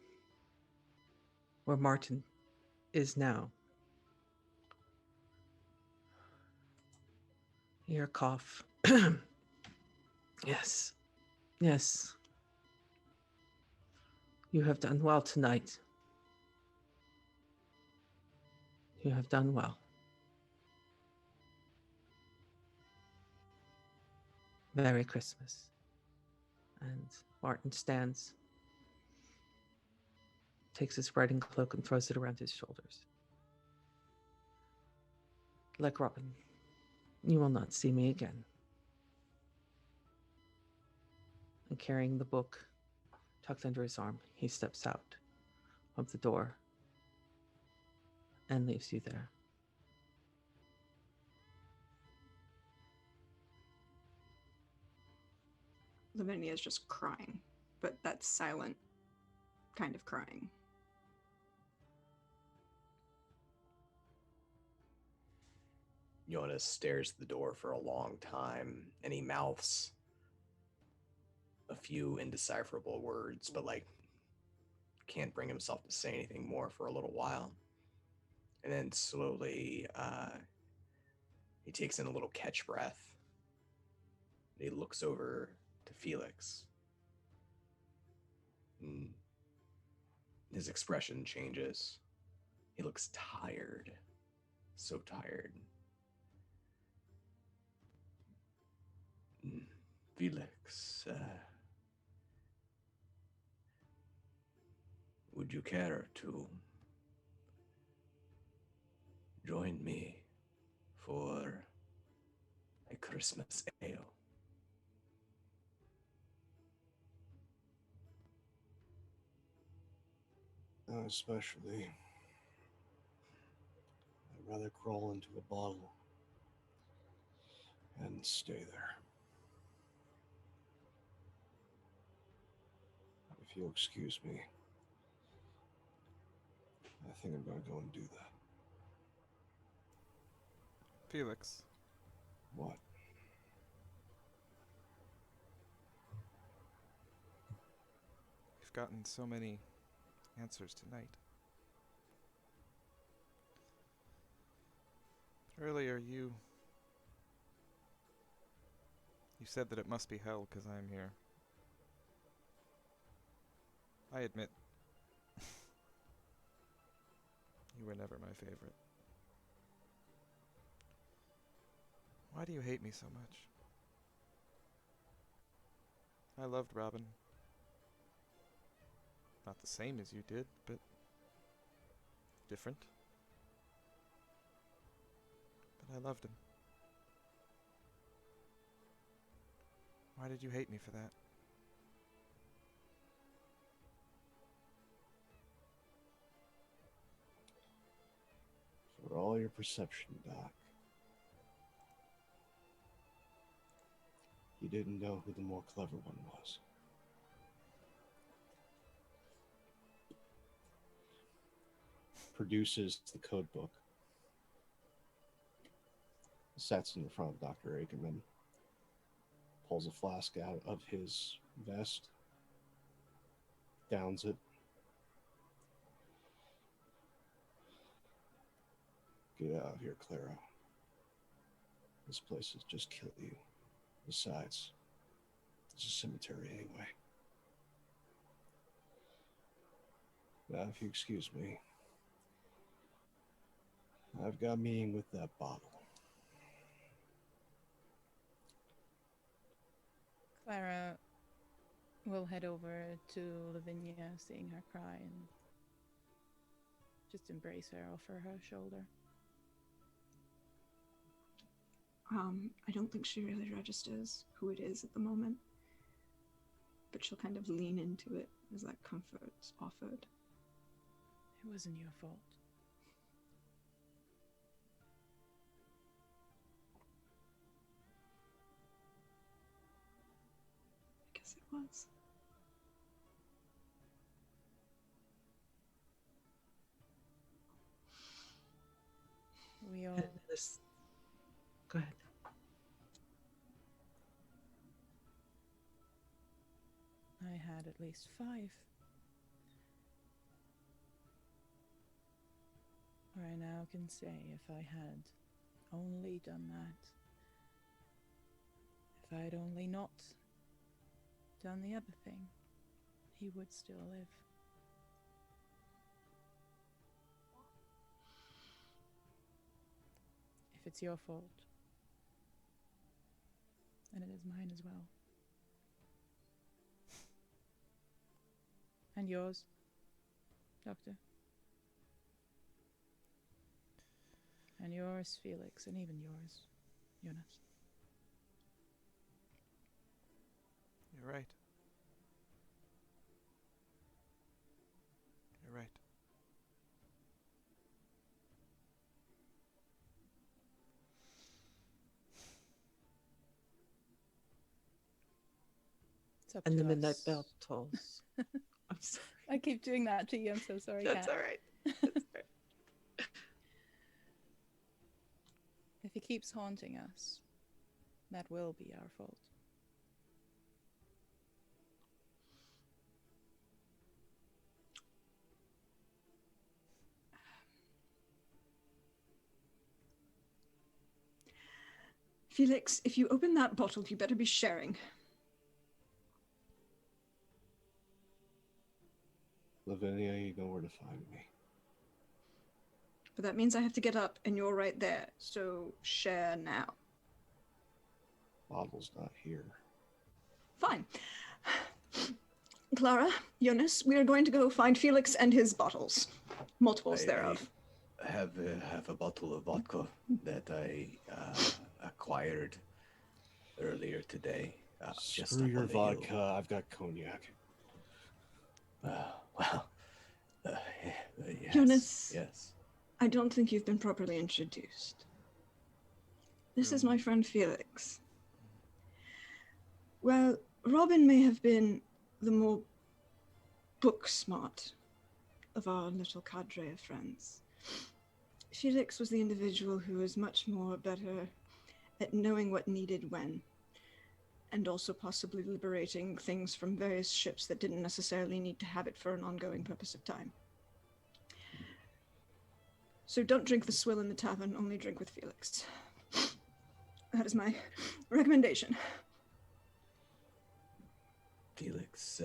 where Martin is now, you hear a cough. Yes. Yes. You have done well tonight. You have done well. Merry Christmas. And Martin stands, takes his riding cloak and throws it around his shoulders. Like Robin, you will not see me again. And carrying the book tucked under his arm, he steps out of the door and leaves you there. Lavinia is just crying, but that silent kind of crying. Jonas stares at the door for a long time, and he mouths a few indecipherable words, but can't bring himself to say anything more for a little while. And then slowly, he takes in a little catch breath. He looks over to Felix. And his expression changes. He looks tired. So tired. Felix, would you care to join me for a Christmas ale? Especially, I'd rather crawl into a bottle and stay there. If you'll excuse me, I think I'm going to go and do that. Felix, What? you've gotten so many answers tonight. Earlier, you said that it must be hell because I'm here. I admit, you were never my favorite. Why do you hate me so much? I loved Robin. Not the same as you did, but different. But I loved him. Why did you hate me for that? all your perception, Doc. You didn't know who the more clever one was. Produces the code book. Sets in front of Dr. Akkerman. Pulls a flask out of his vest. Downs it. Get out of here, Klara. This place will just kill you. Besides, it's a cemetery anyway. Now, if you excuse me, I've got a meeting with that bottle. Klara will head over to Lavinia, seeing her cry, and just embrace her, offer her shoulder. I don't think she really registers who it is at the moment, but she'll kind of lean into it as that comfort's offered. It wasn't your fault. I guess it was. We all Go ahead. I had at least 5. Or I now can say, if I had only done that, if I'd only not done the other thing, he would still live. If it's your fault, then it is mine as well. And yours, Doctor. And yours, Felix, and even yours, Jonas. You're right. You're right. It's up And to the midnight us. bell tolls. I'm sorry. I keep doing that to you. I'm so sorry, That's Kat. all right. That's all right. If he keeps haunting us, that will be our fault. Felix, if you open that bottle, you better be sharing. Lavinia, you know where to find me. But that means I have to get up, and you're right there. So share now. Bottle's not here. Fine. Klara, Jonas, we are going to go find Felix and his bottles. Multiples thereof. I have a bottle of vodka that I acquired earlier today. Just Screw up your on the hill. vodka. I've got cognac. Well, yes, Jonas. yes. I don't think you've been properly introduced. This is my friend Felix. Well, Robin may have been the more book smart of our little cadre of friends. Felix was the individual who was much more better at knowing what needed when, and also possibly liberating things from various ships that didn't necessarily need to have it for an ongoing purpose of time. So don't drink the swill in the tavern, only drink with Felix. That is my recommendation. Felix,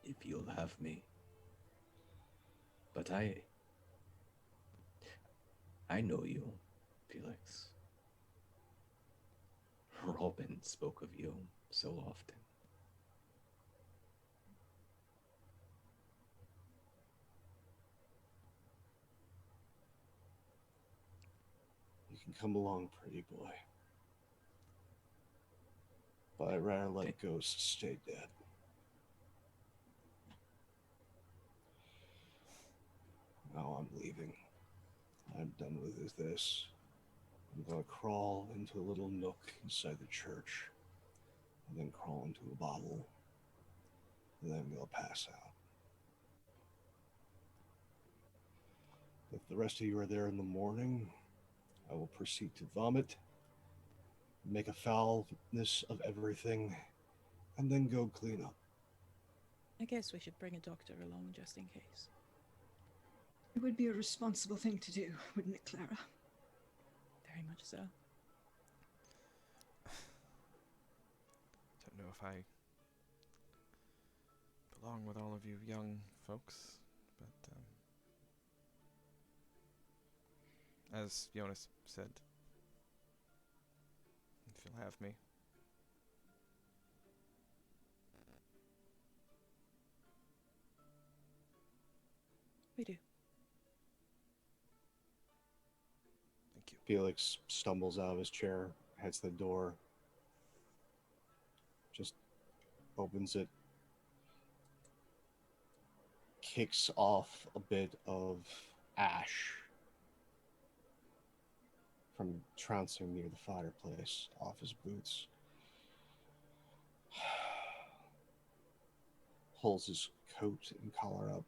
if you'll have me. But I know you, Felix. Robin spoke of you so often. You can come along, pretty boy. But I'd rather let ghosts stay dead. Now I'm leaving. I'm done with this. I'm going to crawl into a little nook inside the church, and then crawl into a bottle, and then I'm going to pass out. If the rest of you are there in the morning, I will proceed to vomit, make a foulness of everything, and then go clean up. I guess we should bring a doctor along just in case. It would be a responsible thing to do, wouldn't it, Klara? Very much so. Don't know if I belong with all of you young folks, but as Jonas said, if you'll have me. We do. Thank you. Felix stumbles out of his chair, heads to the door, just opens it, kicks off a bit of ash from trouncing near the fireplace off his boots. Pulls his coat and collar up.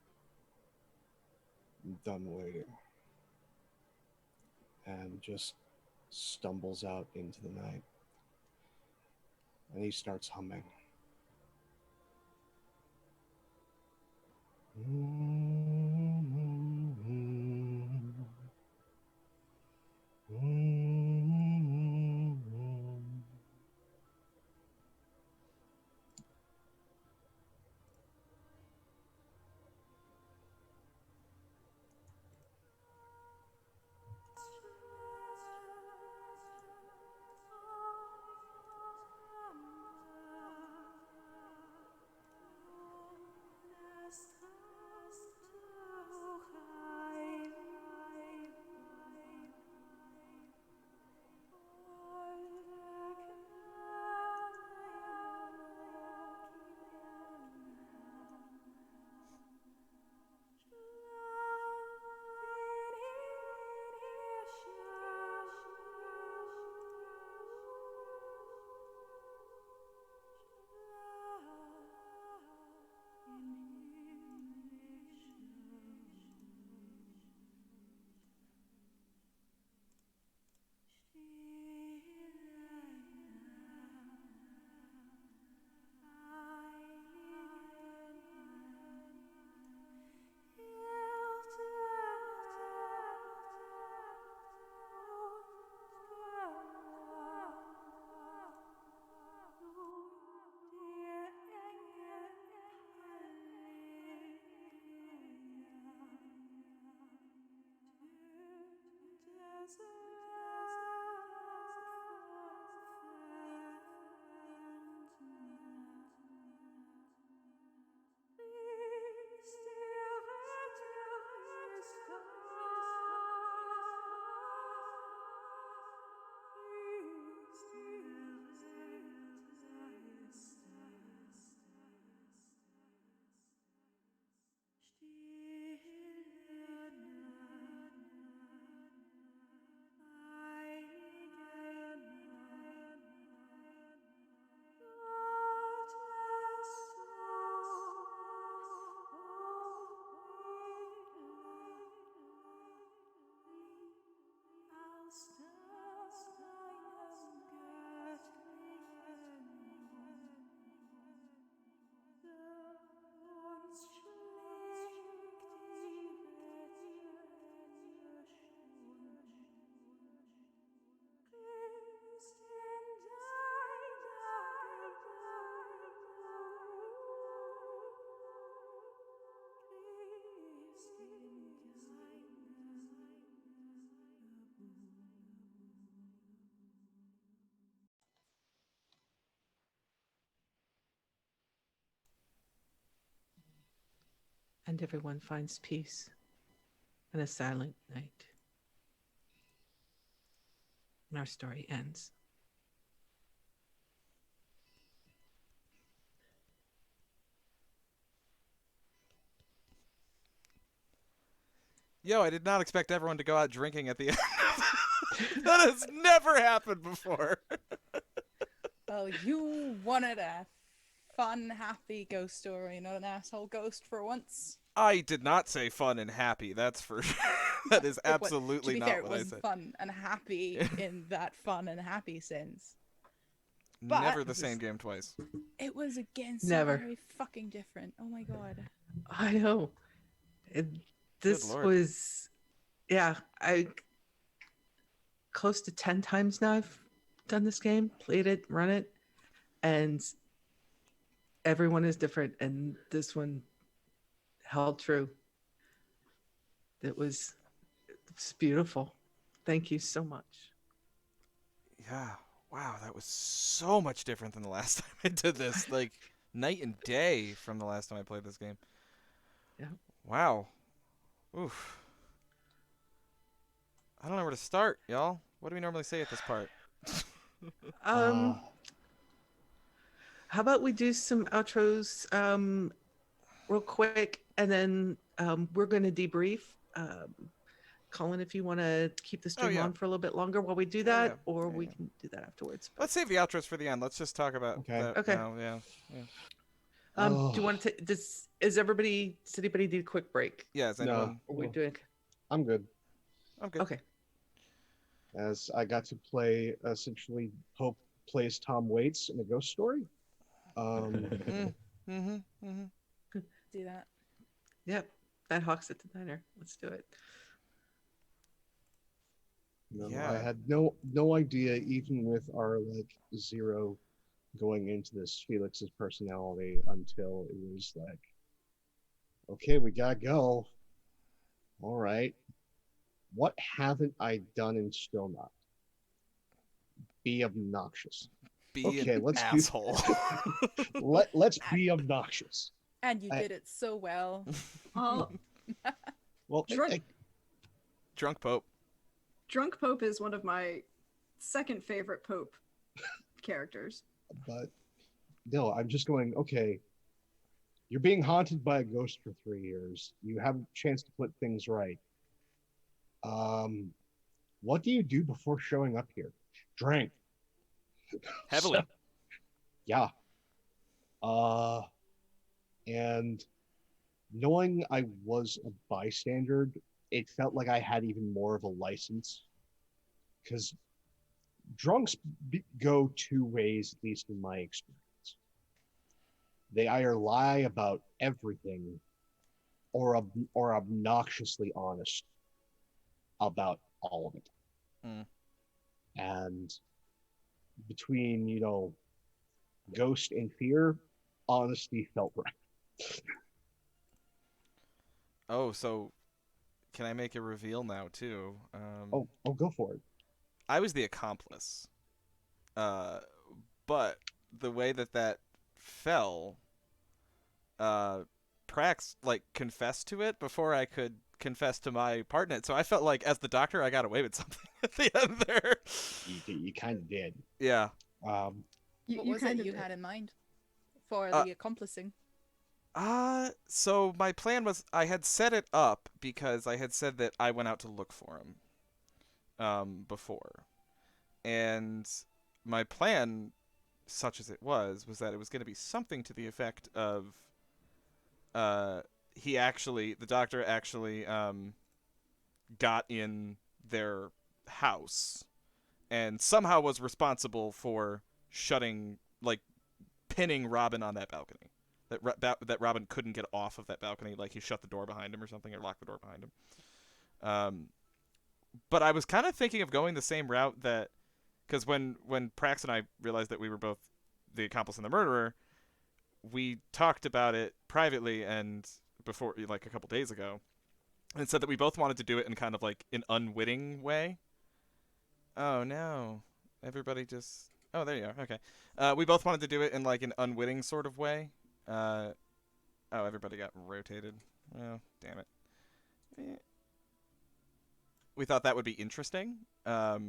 I'm done waiting. And just stumbles out into the night. And he starts humming. And everyone finds peace and a silent night. And our story ends. Yo, I did not expect everyone to go out drinking at the end. That has never happened before. Well, you wanted a fun, happy ghost story, not an asshole ghost for once. I did not say fun and happy. That's for sure. That is absolutely to be not fair, what it I was said. fun and happy in that fun and happy sense. Never But the same game twice. it was again so Never. very fucking different. Oh my god. I know. This Lord. was, yeah, I close to 10 times now I've done this game, played it, run it, and everyone is different, and this one held true. It's beautiful. Thank you so much. Yeah. Wow, that was so much different than the last time I did this. Like, night and day from the last time I played this game. Yeah. Wow. Oof. I don't know where to start, y'all. What do we normally say at this part? How about we do some outros real quick, and then we're going to debrief. Colin, if you want to keep the stream yeah. on for a little bit longer while we do Yeah, that, yeah. or Yeah, we yeah. can do that afterwards. Let's save the outros for the end. Let's just talk about that Okay. now. Yeah. Do you want to? Does anybody need a quick break? Yeah. Is anyone? Are we doing? I'm good. I'm good. Okay. As I got to play essentially Pope plays Tom Waits in a ghost story. Do that. Yep. That Hawks at the diner. Let's do it. I had no idea, even with our like zero going into this Felix's personality, until it was like, okay, we gotta go. All right. What haven't I done in Stille Nacht? Be obnoxious. Be Okay, an let's asshole. let's be obnoxious. And you did it so well. Oh, Well, Drunk Pope. Drunk Pope is one of my second favorite Pope characters. But no, I'm just going, okay, you're being haunted by a ghost for 3 years. You have a chance to put things right. What do you do before showing up here? Drink. Heavily. So, yeah. And knowing I was a bystander, it felt like I had even more of a license, because drunks go two ways, at least in my experience. They either lie about everything or obnoxiously honest about all of it. And between, ghost and fear, honesty felt right. Oh, so can I make a reveal now too? Go for it. I was the accomplice. But the way that fell, Prax confessed to it before I could confess to my part in it. So I felt like, as the doctor, I got away with something at the end there. You kind of did. Yeah. What was it you had in mind for the accomplishing? So my plan was, I had set it up because I had said that I went out to look for him before. And my plan, such as it was that it was going to be something to the effect of the doctor actually got in their house and somehow was responsible for pinning Robin on that balcony. That Robin couldn't get off of that balcony, like he shut the door behind him or something, or locked the door behind him. But I was kind of thinking of going the same route because when Prax and I realized that we were both the accomplice and the murderer, we talked about it privately and before, a couple days ago, and said that we both wanted to do it in kind of an unwitting way. Oh no, everybody just. Oh, there you are. Okay. We both wanted to do it in an unwitting sort of way. Everybody got rotated. Oh, damn it. We thought that would be interesting. Kat,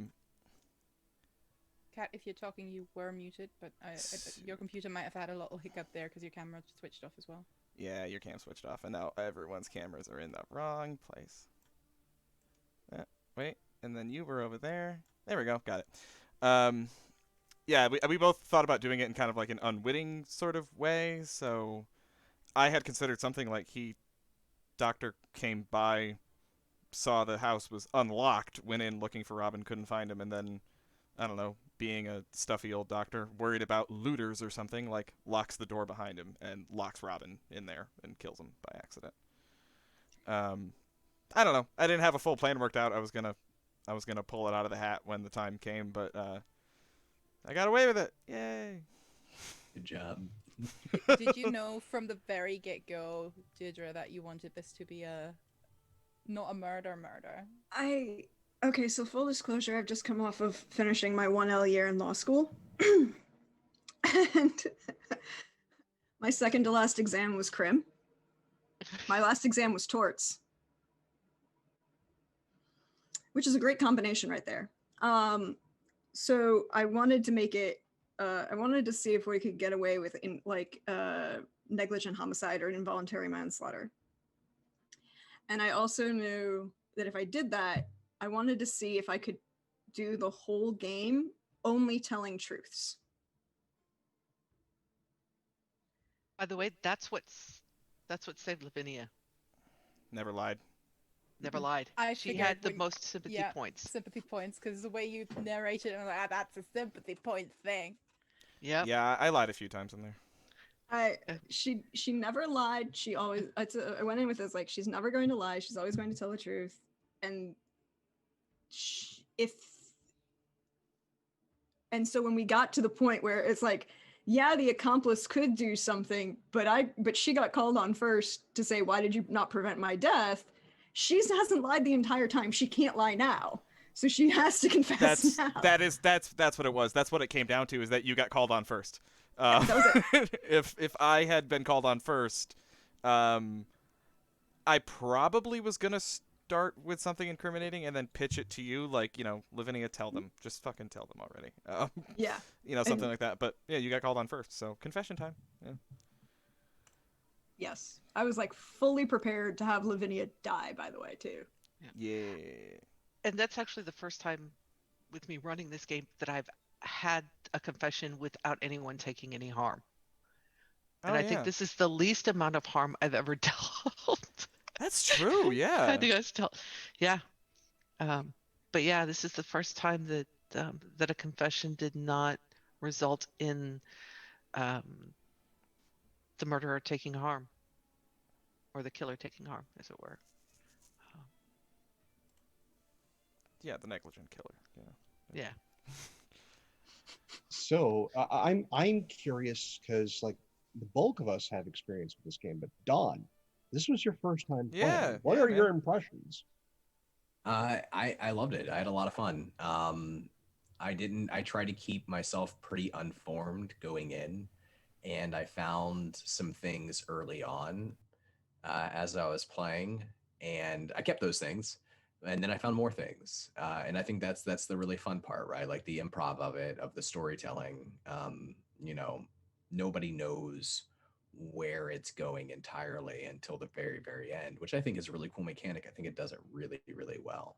if you're talking, you were muted, but your computer might have had a little hiccup there because your camera switched off as well. Yeah, your cam switched off, and now everyone's cameras are in the wrong place. wait, and then you were over there. There we go. Got it. Yeah, we both thought about doing it in kind of like an unwitting sort of way. So I had considered something like doctor came by, saw the house was unlocked, went in looking for Robin, couldn't find him, and then I don't know, being a stuffy old doctor, worried about looters or something, like locks the door behind him and locks Robin in there and kills him by accident. I don't know. I didn't have a full plan worked out. I was gonna pull it out of the hat when the time came, but I got away with it. Yay! Good job. Did you know from the very get-go, Deirdre, that you wanted this to be not a murder? Okay, so full disclosure, I've just come off of finishing my 1L year in law school. And my second to last exam was crim. My last exam was torts, which is a great combination right there. So I wanted to make it, I wanted to see if we could get away with negligent homicide or involuntary manslaughter. And I also knew that if I did that, I wanted to see if I could do the whole game only telling truths. By the way, that's what saved Lavinia. Never lied. Never lied. She had the most sympathy points. Sympathy points, because the way you narrated it, I'm like, that's a sympathy point thing. Yeah. Yeah, I lied a few times in there. She never lied. She always, I went in with this, like, she's never going to lie. She's always going to tell the truth. And so when we got to the point where it's like, yeah, the accomplice could do something, but she got called on first to say, why did you not prevent my death? She hasn't lied the entire time. She can't lie now. So she has to confess now. That's what it was. That's what it came down to, is that you got called on first. That was it. If I had been called on first, I probably was gonna start with something incriminating and then pitch it to you, like, Lavinia, tell them, just fucking tell them already. Yeah. Something like that. But yeah, you got called on first, so confession time. Yeah. Yes, I was like fully prepared to have Lavinia die, by the way, too. Yeah. And that's actually the first time with me running this game that I've had a confession without anyone taking any harm. And I think this is the least amount of harm I've ever dealt. That's true, yeah. I think I still, yeah. But yeah, this is the first time that a confession did not result in the murderer taking harm, or the killer taking harm, as it were. Yeah, the negligent killer. Yeah. So I'm curious, because like the bulk of us have experience with this game, but Dawn, this was your first time playing. Yeah. What are your impressions? I loved it. I had a lot of fun. I tried to keep myself pretty unformed going in, and I found some things early on as I was playing, and I kept those things, and then I found more things, and I think that's the really fun part, right? Like the improv of it, of the storytelling. Nobody knows where it's going entirely until the very, very end, which I think is a really cool mechanic. I think it does it really, really well.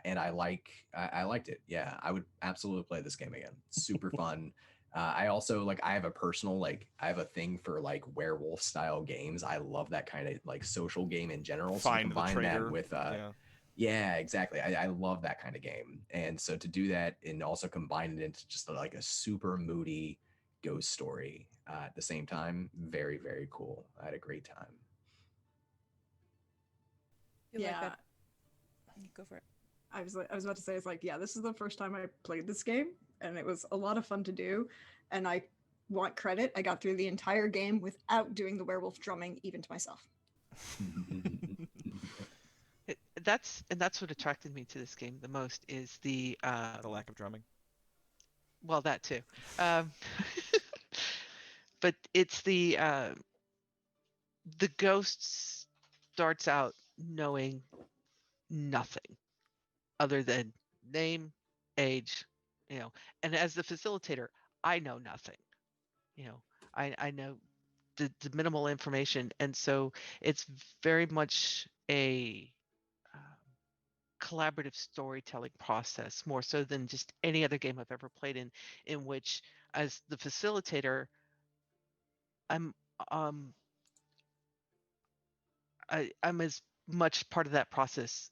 And I liked it. Yeah, I would absolutely play this game again. Super fun. I also I have a personal, I have a thing for werewolf style games. I love that kind of social game in general. Find so combine the traitor. that with yeah, exactly. I love that kind of game. And so to do that and also combine it into just a super moody ghost story at the same time, very, very cool. I had a great time. Like that? Go for it. I was about to say, it's yeah, this is the first time I played this game, and it was a lot of fun to do. And I want credit. I got through the entire game without doing the werewolf drumming, even to myself. That's what attracted me to this game the most, is the lack of drumming. Well, that too. But it's the ghost starts out knowing nothing other than name, age, and as the facilitator, I know nothing. I know the minimal information, and so it's very much a collaborative storytelling process more so than just any other game I've ever played in which, as the facilitator, I'm um I'm as much part of that process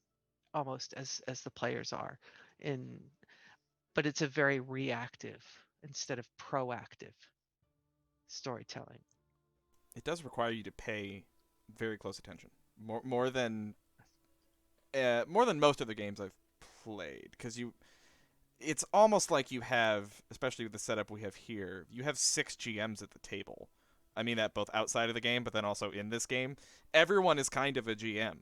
almost as the players are, in but it's a very reactive instead of proactive storytelling. It does require you to pay very close attention, more than most of the games I've played, because it's almost like you have, especially with the setup we have here, you have 6 GMs at the table. I mean that both outside of the game, but then also in this game. Everyone is kind of a GM,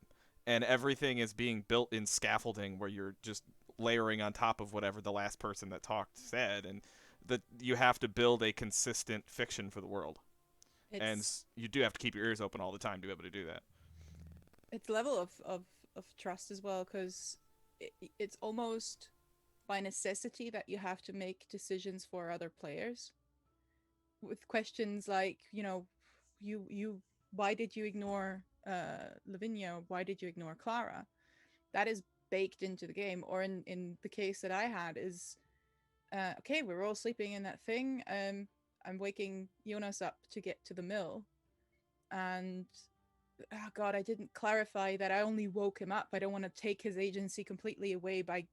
and everything is being built in scaffolding where you're just layering on top of whatever the last person that talked said, and that you have to build a consistent fiction for the world. And you do have to keep your ears open all the time to be able to do that. It's level of trust as well, because it's almost by necessity that you have to make decisions for other players with questions like, you why did you ignore Lavinia? Why did you ignore Klara? That is baked into the game. Or in the case that I had is, okay, we're all sleeping in that thing. I'm waking Jonas up to get to the mill, and oh god, I didn't clarify that I only woke him up. I don't want to take his agency completely away by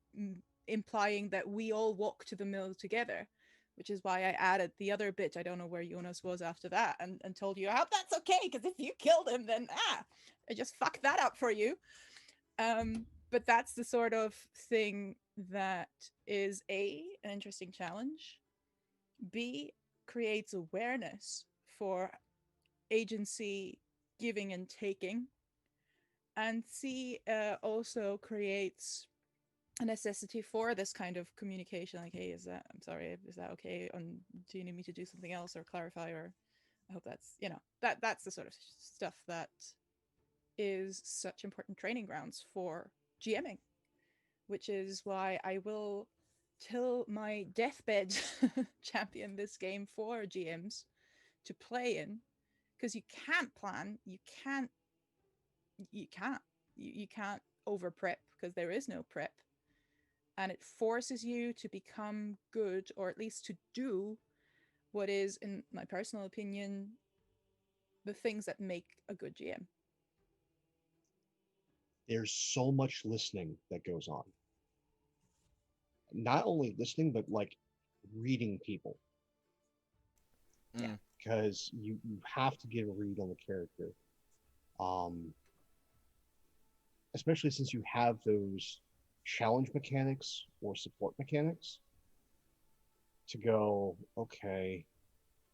implying that we all walk to the mill together, which is why I added the other bit. I don't know where Jonas was after that, and told you, I hope that's okay, because if you killed him, then I just fucked that up for you. But that's the sort of thing that is an interesting challenge, B, creates awareness for agency giving and taking, and C, also creates a necessity for this kind of communication, like, hey, I'm sorry, is that okay, do you need me to do something else or clarify, or I hope that's, that's the sort of stuff that is such important training grounds for GMing, which is why I will, till my deathbed, champion this game for GMs to play in, because you can't plan, you can't over prep, because there is no prep, and it forces you to become good, or at least to do what is, in my personal opinion, the things that make a good GM. There's so much listening that goes on. Not only listening, but like reading people. Yeah. Because you have to get a read on the character. Especially since you have those challenge mechanics or support mechanics to go, okay,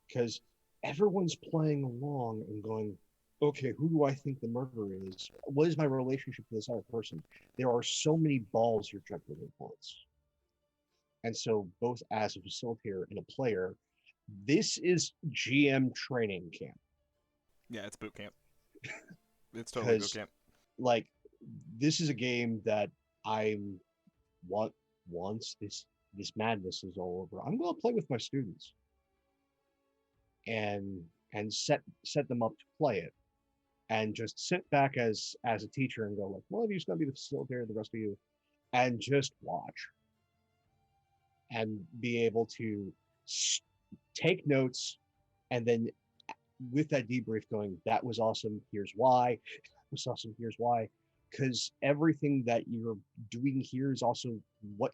because everyone's playing along and going, okay, who do I think the murderer is? What is my relationship to this other person? There are so many balls you're juggling at once. And so both as a facilitator and a player, this is GM training camp. Yeah, it's boot camp. It's totally boot camp. Like, this is a game that once this madness is all over, I'm going to play with my students and set them up to play it, and just sit back as a teacher and go, like, one of you's going to be the facilitator, the rest of you, and just watch and be able to take notes, and then with that debrief going, that was awesome, here's why, that was awesome, here's why, because everything that you're doing here is also what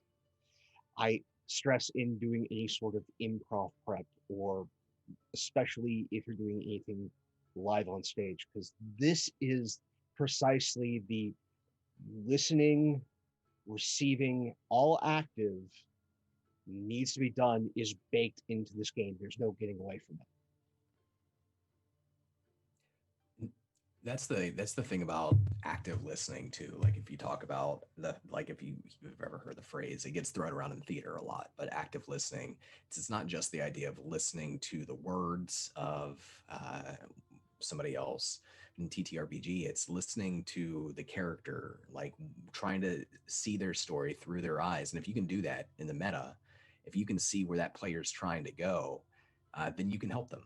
I stress in doing any sort of improv prep, or especially if you're doing anything live on stage, because this is precisely the listening, receiving, all active needs to be done, is baked into this game. There's no getting away from it. That's the thing about active listening too. Like, if you talk about if you've ever heard the phrase, it gets thrown around in theater a lot, but active listening, it's not just the idea of listening to the words of somebody else. In TTRPG, it's listening to the character, like trying to see their story through their eyes. And if you can do that in the meta, if you can see where that player's trying to go, then you can help them.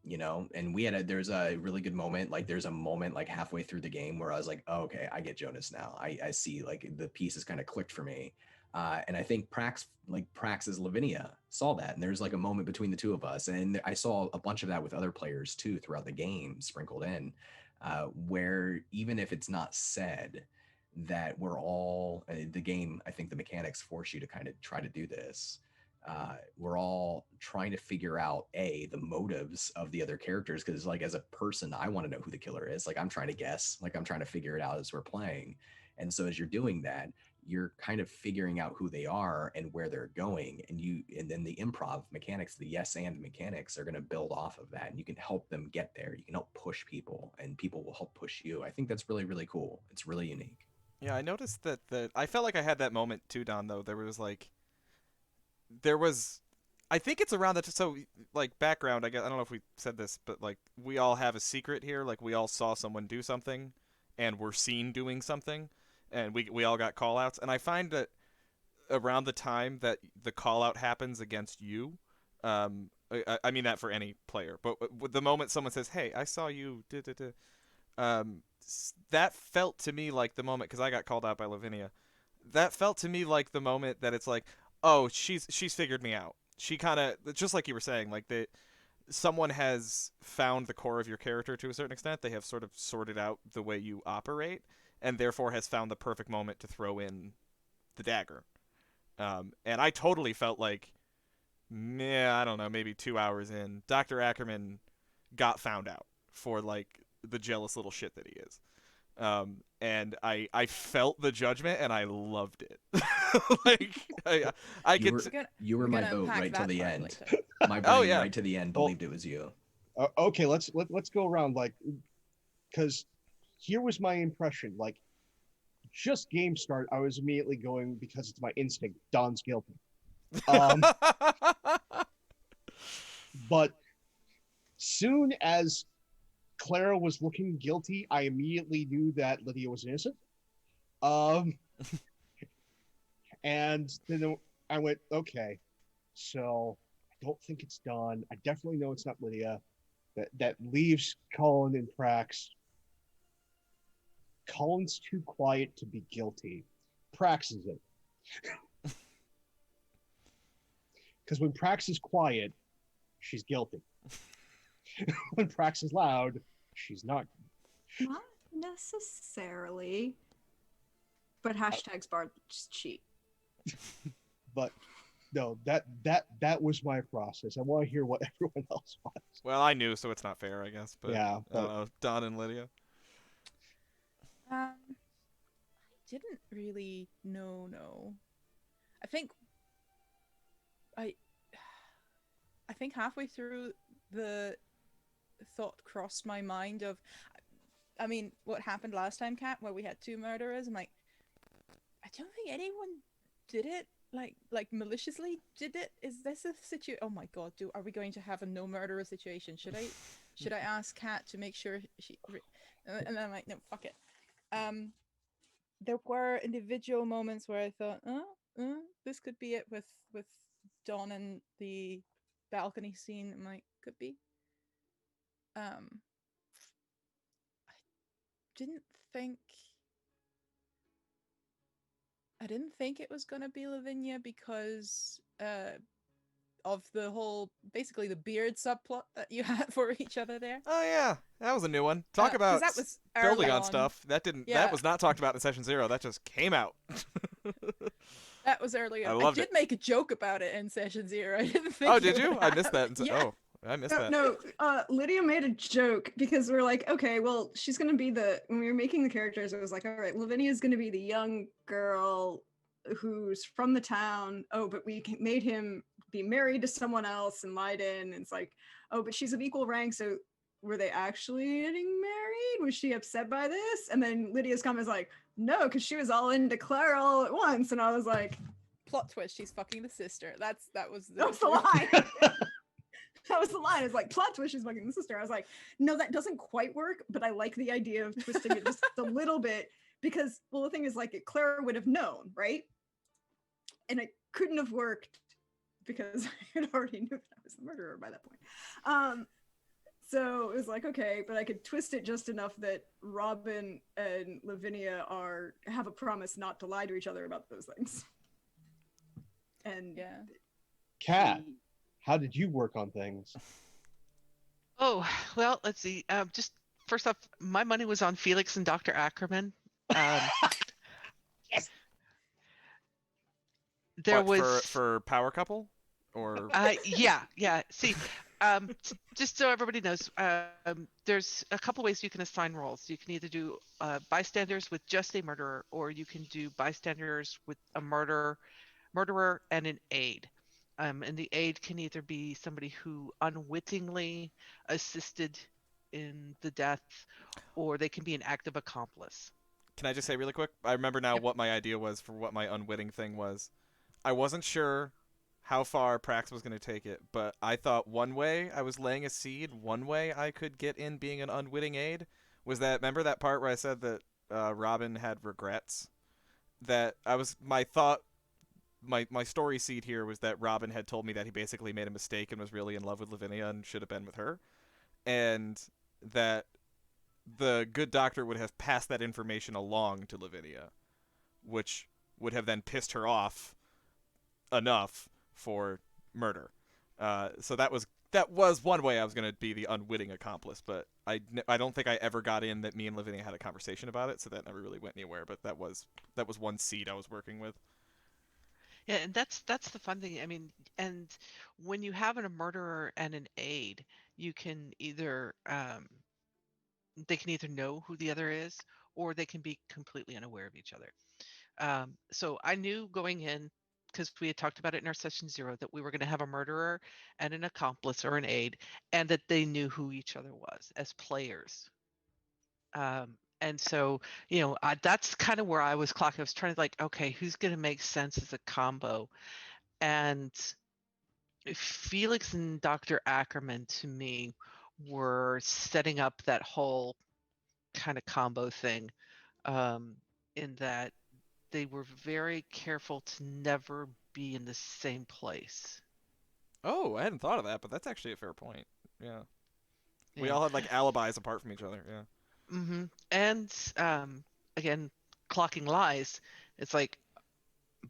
you know. And there's a really good moment, like there's a moment like halfway through the game where I was like, oh, okay, I get Jonas now. I see, like the pieces kind of clicked for me. And I think Prax as Lavinia saw that, and there's like a moment between the two of us, and I saw a bunch of that with other players too throughout the game, sprinkled in, where even if it's not said, that we're all the game. I think the mechanics force you to kind of try to do this. We're all trying to figure out the motives of the other characters, because like as a person, I want to know who the killer is. Like I'm trying to guess, like I'm trying to figure it out as we're playing. And so as you're doing that, you're kind of figuring out who they are and where they're going, and then the improv mechanics, the yes and mechanics are going to build off of that, and you can help them get there. You can help push people, and people will help push you. I think that's really, really cool. It's really unique. Yeah, I noticed that I felt like I had that moment too, Don, though. I think it's around so like background, I don't know if we said this, but like we all have a secret here. Like we all saw someone do something and were seen doing something, and we all got call outs. And I find that around the time that the call out happens against you, I mean that for any player, but with the moment someone says, "Hey, I saw you," that felt to me like the moment, because I got called out by Lavinia. That felt to me like the moment that it's like, oh, she's figured me out. She kind of, just like you were saying, like someone has found the core of your character to a certain extent. They have sort of sorted out the way you operate, and therefore has found the perfect moment to throw in the dagger. And I totally felt like, I don't know, maybe 2 hours in, Dr. Akkerman got found out for like the jealous little shit that he is. And I felt the judgment, and I loved it. Like you were my boat right till the end. My brain right to the end believed it was you. Okay, let's go around, like, because here was my impression. Like, just game start, I was immediately going, because it's my instinct, Don's guilty. But soon as Klara was looking guilty, I immediately knew that Lydia was innocent. And then I went, okay, so I don't think it's Dawn. I definitely know it's not Lydia. That leaves Colin and Prax. Colin's too quiet to be guilty. Prax is it. Because when Prax is quiet, she's guilty. When Prax is loud, she's not. Not necessarily. But hashtags bar cheat. But no, that was my process. I want to hear what everyone else wants. Well, I knew, so it's not fair, I guess. But yeah, Don and Lydia. I didn't really know. No, I think halfway through the thought crossed my mind of, I mean, what happened last time, Kat, where we had 2 murderers. I'm like, I don't think anyone did it like maliciously did it. Is this a situation? Oh my god, are we going to have a no murderer situation? Should I ask Kat to make sure she? And then I'm like, no, fuck it. There were individual moments where I thought, this could be it with Dawn and the balcony scene. I'm like, could be. I didn't think it was gonna be Lavinia because of the whole, basically the beard subplot that you had for each other there. Oh yeah, that was a new one. Talk about that was building on stuff. That was not talked about in session 0. That just came out. That was earlier. I did make a joke about it in session 0. I didn't think. Oh, did you? I missed that. Yeah. Oh, I missed that. No, Lydia made a joke because we're like, okay, well, she's gonna be when we were making the characters, it was like, all right, Lavinia's gonna be the young girl who's from the town. Oh, but we made him be married to someone else and lied in. And it's like, oh, but she's of equal rank, so were they actually getting married? Was she upset by this? And then Lydia's comment is like, no, because she was all into Klara all at once. And I was like, plot twist, she's fucking the sister. That was the line. That was the line. It's like, plot twist, she's fucking the sister. I was like, no, that doesn't quite work, but I like the idea of twisting it just a little bit, because, well, the thing is, like, Klara would have known, right? And it couldn't have worked because I had already knew that I was the murderer by that point. So it was like, okay, but I could twist it just enough that Robin and Lavinia have a promise not to lie to each other about those things. And Yeah. Kat, how did you work on things? Oh, well, let's see. Just first off, my money was on Felix and Dr. Ackerman. Yes. There What, was for power couple, or yeah. See, just so everybody knows, there's a couple ways you can assign roles. You can either do bystanders with just a murderer, or you can do bystanders with a murderer and an aide. And the aide can either be somebody who unwittingly assisted in the death, or they can be an active accomplice. can I just say really quick? I remember now Yep. what my idea was for what my unwitting thing was. I wasn't sure how far Prax was going to take it, but I thought one way I was laying a seed, one way I could get in being an unwitting aide was that, remember that part where I said that Robin had regrets? That my thought, my story seed here was that Robin had told me that he basically made a mistake and was really in love with Lavinia and should have been with her. And that the good doctor would have passed that information along to Lavinia, which would have then pissed her off enough for murder. So that was one way I was going to be the unwitting accomplice, but I don't think I ever got in that me and Lavinia had a conversation about it, so that never really went anywhere. But that was one seed I was working with. Yeah, and that's the fun thing. I mean, and when you have a murderer and an aide, you can either they can either know who the other is, or they can be completely unaware of each other. So I knew going in, because we had talked about it in our session 0, that we were going to have a murderer and an accomplice or an aide, and that they knew who each other was as players. And so, that's kind of where I was clocking. I was trying to okay, who's going to make sense as a combo? And Felix and Dr. Ackerman, to me, were setting up that whole kind of combo thing, in that they were very careful to never be in the same place. Oh, I hadn't thought of that, but that's actually a fair point. Yeah. We Yeah. all had alibis apart from each other. Yeah. Mm-hmm. And again, clocking lies. It's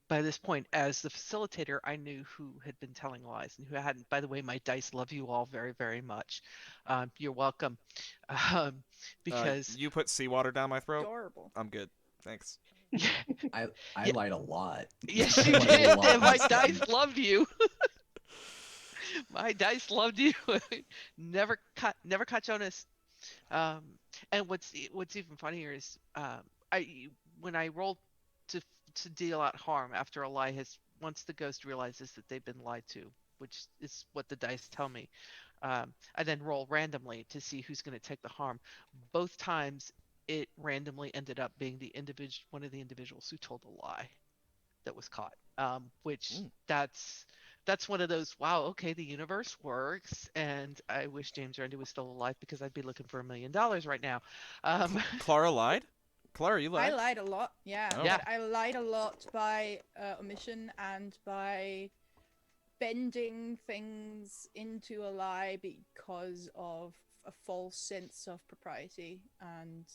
by this point, as the facilitator, I knew who had been telling lies and who hadn't. By the way, my dice love you all very, very much. You're welcome. Because you put seawater down my throat. Adorable. I'm good. Thanks. I Yeah. lied a lot. Yes, you did. And my dice loved you. My dice loved you. never caught Jonas. And what's even funnier is when I rolled to deal out harm after a lie once the ghost realizes that they've been lied to, which is what the dice tell me, I then roll randomly to see who's going to take the harm. Both times it randomly ended up being one of the individuals who told a lie that was caught, which that's one of those, wow, okay, the universe works, and I wish James Randi was still alive because I'd be looking for $1 million right now. Klara lied? Klara, you lied? I lied a lot, yeah. Oh. Yeah. But I lied a lot by omission and by bending things into a lie because of a false sense of propriety and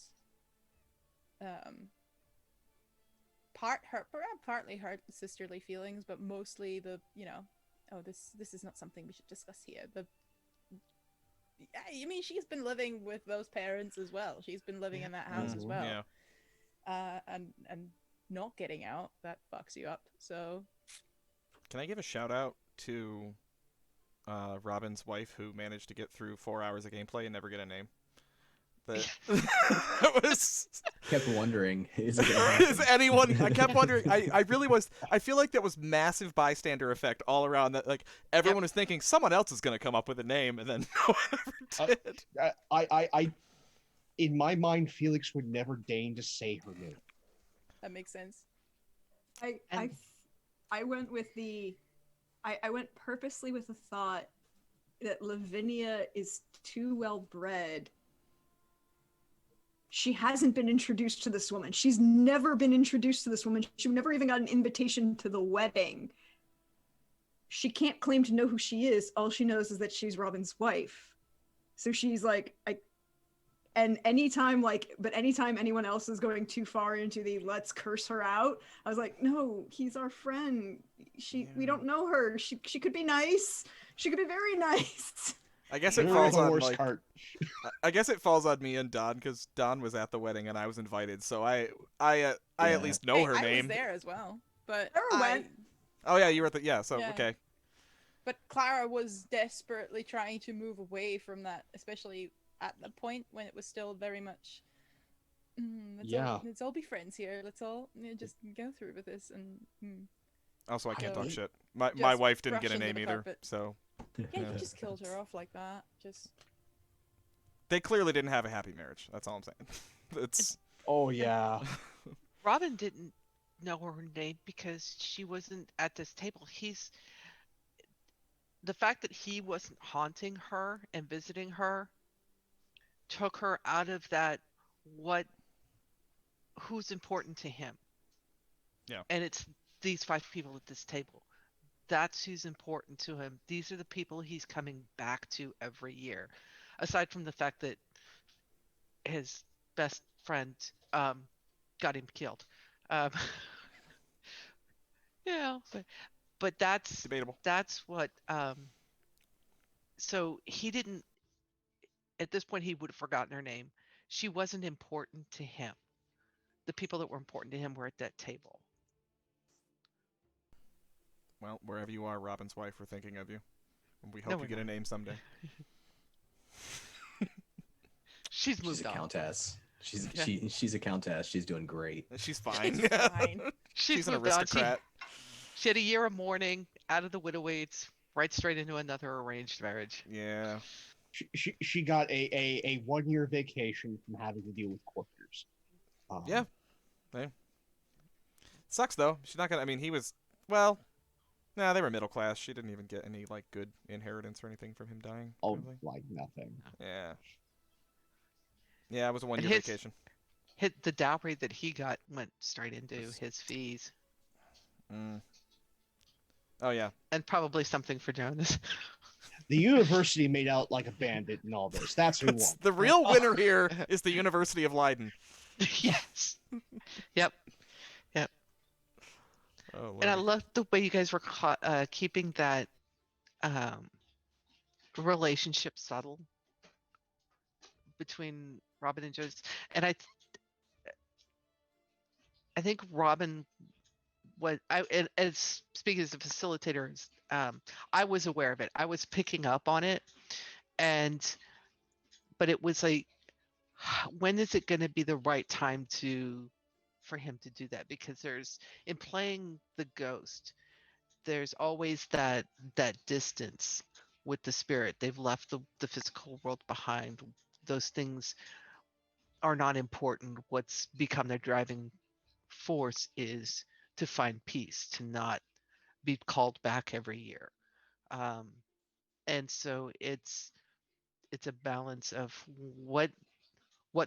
partly hurt sisterly feelings, but mostly this is not something we should discuss here. I mean, she's been living with those parents as well. She's been living in that house as well. Yeah. And not getting out, that fucks you up. So Can I give a shout out to Robin's wife, who managed to get through 4 hours of gameplay and never get a name? That was Kept wondering, is it gonna happen? is anyone? I kept wondering. I really was. I feel like that was massive bystander effect all around. That everyone was thinking someone else is going to come up with a name, and then no one ever did. I in my mind, Felix would never deign to say her name. that makes sense. I went with I went purposely with the thought that Lavinia is too well bred. She hasn't been introduced to this woman. She's never been introduced to this woman. She never even got an invitation to the wedding. She can't claim to know who she is. All she knows is that she's Robin's wife. So she's like, and anytime anyone else is going too far into the let's curse her out, I was like, no, he's our friend. We don't know her. She could be nice. She could be very nice. I guess You're it falls the on worst like part. I guess it falls on me and Don because Don was at the wedding and I was invited, so I Yeah. at least know her I name. was there as well, but Never went. Oh yeah, you were at the so Yeah. okay. But Klara was desperately trying to move away from that, especially at the point when it was still very much. Let's all be friends here. Let's all just go through with this. And Also, I can't So- talk shit. My Just wife didn't brush get a under name the either, carpet. so yeah, Yeah. you just killed her off like that. Just they clearly didn't have a happy marriage. That's all I'm saying. It's Oh yeah. Robin didn't know her name because she wasn't at this table. The fact that he wasn't haunting her and visiting her took her out of that who's important to him. Yeah. And it's these 5 people at this table. That's who's important to him. These are the people he's coming back to every year. Aside from the fact that his best friend got him killed. Yeah, but that's debatable. that's what so he didn't at this point he would have forgotten her name. She wasn't important to him. The people that were important to him were at that table. Well, wherever you are, Robin's wife, we're thinking of you. And we No, hope we're you get a not. name someday. She's She's moved a on. countess. Yeah. She's a countess. She's doing great. She's fine. She's fine. She's an moved on. aristocrat. She had a year of mourning, out of the widow weights, right straight into another arranged marriage. Yeah. She got a 1-year vacation from having to deal with courtiers. Yeah. Sucks though. She's not gonna. I mean, he was. Well, nah, they were middle class. She didn't even get any like good inheritance or anything from him dying. Oh, Probably. like nothing. Yeah. Yeah, it was a 1-year his- vacation. The dowry that he got went straight into his fees. Mm. Oh yeah. And probably something for Jonas. The university made out like a bandit in all this. That's who won. The real winner here is the University of Leiden. Yes. Yep. Oh, And I Lordy. love the way you guys were keeping that relationship subtle between Robin and Jonas. And I think Robin as speaking as a facilitator, I was aware of it. I was picking up on it, but it was like, when is it going to be the right time for him to do that? Because in playing the ghost, there's always that distance with the spirit. They've left the physical world behind. Those things are not important. What's become their driving force is to find peace, to not be called back every year. And so it's a balance of what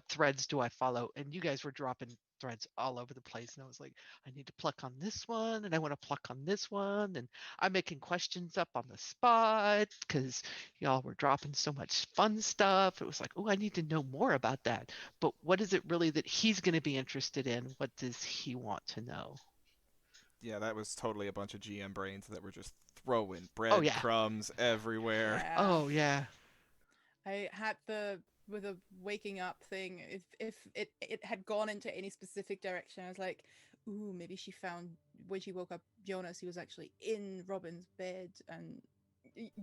threads do I follow? And you guys were dropping threads all over the place. And I was like, I need to pluck on this one and I want to pluck on this one. And I'm making questions up on the spot because y'all were dropping so much fun stuff. It was like, oh, I need to know more about that. But what is it really that he's going to be interested in? What does he want to know? Yeah, that was totally a bunch of GM brains that were just throwing Oh, yeah. breadcrumbs everywhere. Yeah. Oh, yeah. I had with a waking up thing. If it had gone into any specific direction, I was like, ooh, maybe she found when she woke up Jonas, he was actually in Robin's bed, and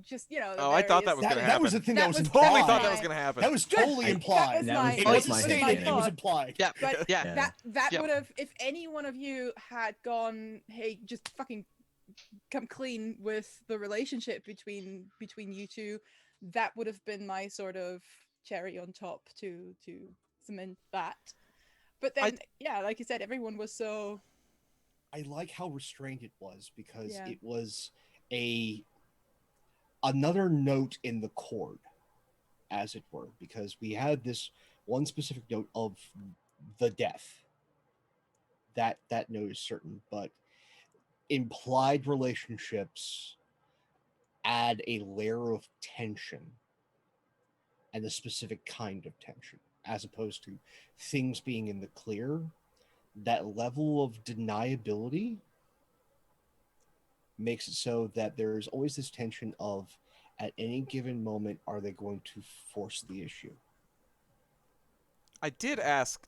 just Oh, I thought that was gonna happen. That was the thing that was Totally implied. thought that was gonna happen. That was totally implied. That was It my wasn't headcanon. stated. It was implied. Yeah. But Yeah. that Yep. would have, if any one of you had gone, hey, just fucking come clean with the relationship between you two, that would have been my sort of cherry on top to cement that. But then, yeah, like you said, everyone was so. I like how restrained it was because Yeah. it was another note in the chord, as it were, because we had this one specific note of the death. That note is certain, but implied relationships add a layer of tension and the specific kind of tension, as opposed to things being in the clear. That level of deniability makes it so that there's always this tension of, at any given moment, are they going to force the issue? I did ask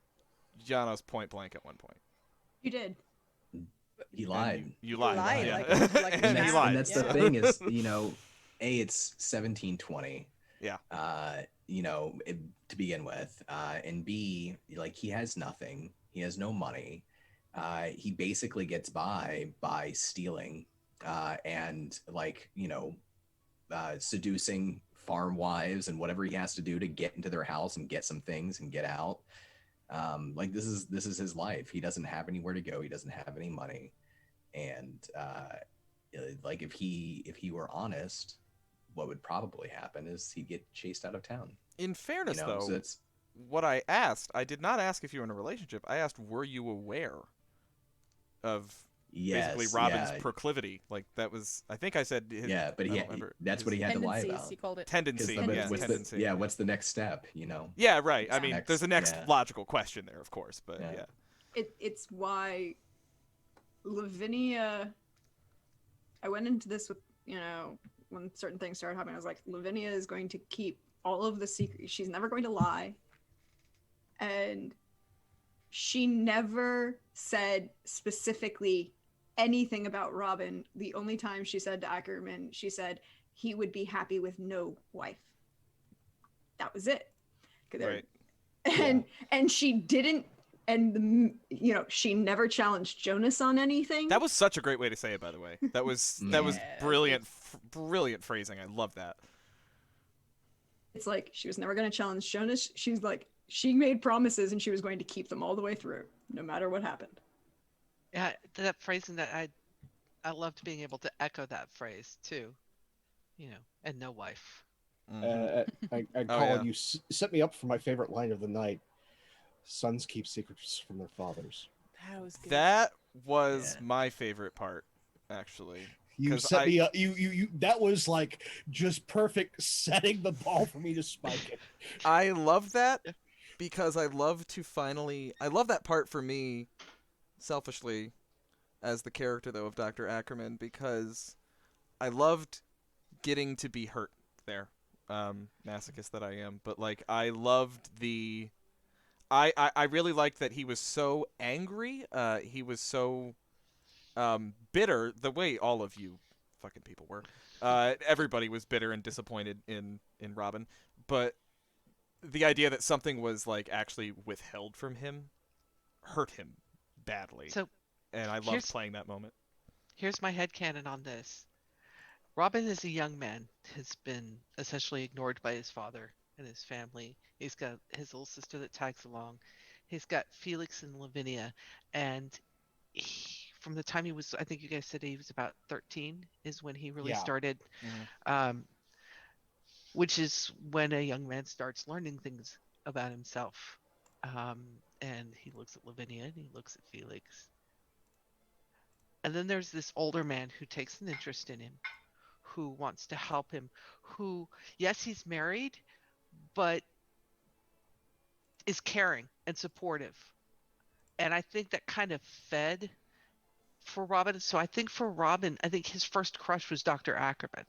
Janos point blank at one point. You did. He lied. You lied. lied, Yeah. like a and he child. lied. And that's the Yeah. thing is, it's 1720. Yeah. To begin with, and B, like, he has nothing. He has no money. He basically gets by stealing, and seducing farm wives and whatever he has to do to get into their house and get some things and get out. This is his life. He doesn't have anywhere to go. He doesn't have any money. And if he were honest, what would probably happen is he'd get chased out of town. In fairness, So though, what I asked, I did not ask if you were in a relationship. I asked, were you aware of basically Robin's proclivity? Like, that was, I think I said his, but that's what he had to lie Tendencies, about. he called it. Tendency. Tendency. Yeah, what's the next step? Yeah, right. I Yeah. mean, there's a next logical question there, of course, but yeah. It's why Lavinia. I went into this with, when certain things started happening, I was like, Lavinia is going to keep all of the secrets. She's never going to lie. And she never said specifically anything about Robin. The only time she said to Akkerman, she said he would be happy with no wife. That was it. Right. And she didn't, and she never challenged Jonas on anything. That was such a great way to say it, by the way. That was brilliant, brilliant phrasing. I love that. It's like she was never going to challenge Jonas. She's like, she made promises and she was going to keep them all the way through, no matter what happened. Yeah, that phrasing, that I loved being able to echo that phrase too. And no wife. Colin, you set me up for my favorite line of the night. Sons keep secrets from their fathers. That was good. That was my favorite part, actually. You set me up. You. That was like just perfect, setting the ball for me to spike it. I love that because I love that part for me, selfishly, as the character though of Dr. Akkerman, because I loved getting to be hurt there, masochist that I am. But like, I loved the. I really liked that he was so angry. He was so bitter, the way all of you fucking people were. Everybody was bitter and disappointed in Robin. But the idea that something was like actually withheld from him hurt him badly. And I loved playing that moment. Here's my headcanon on this. Robin is a young man, has been essentially ignored by his father and his family. He's got his little sister that tags along. He's got Felix and Lavinia. And from the time he was, I think you guys said he was about 13, is when he really started, which is when a young man starts learning things about himself. And he looks at Lavinia and he looks at Felix. And then there's this older man who takes an interest in him, who wants to help him, who, yes, he's married, but is caring and supportive. And I think that kind of fed for Robin. So I think for Robin, I think his first crush was Dr. Akkerman.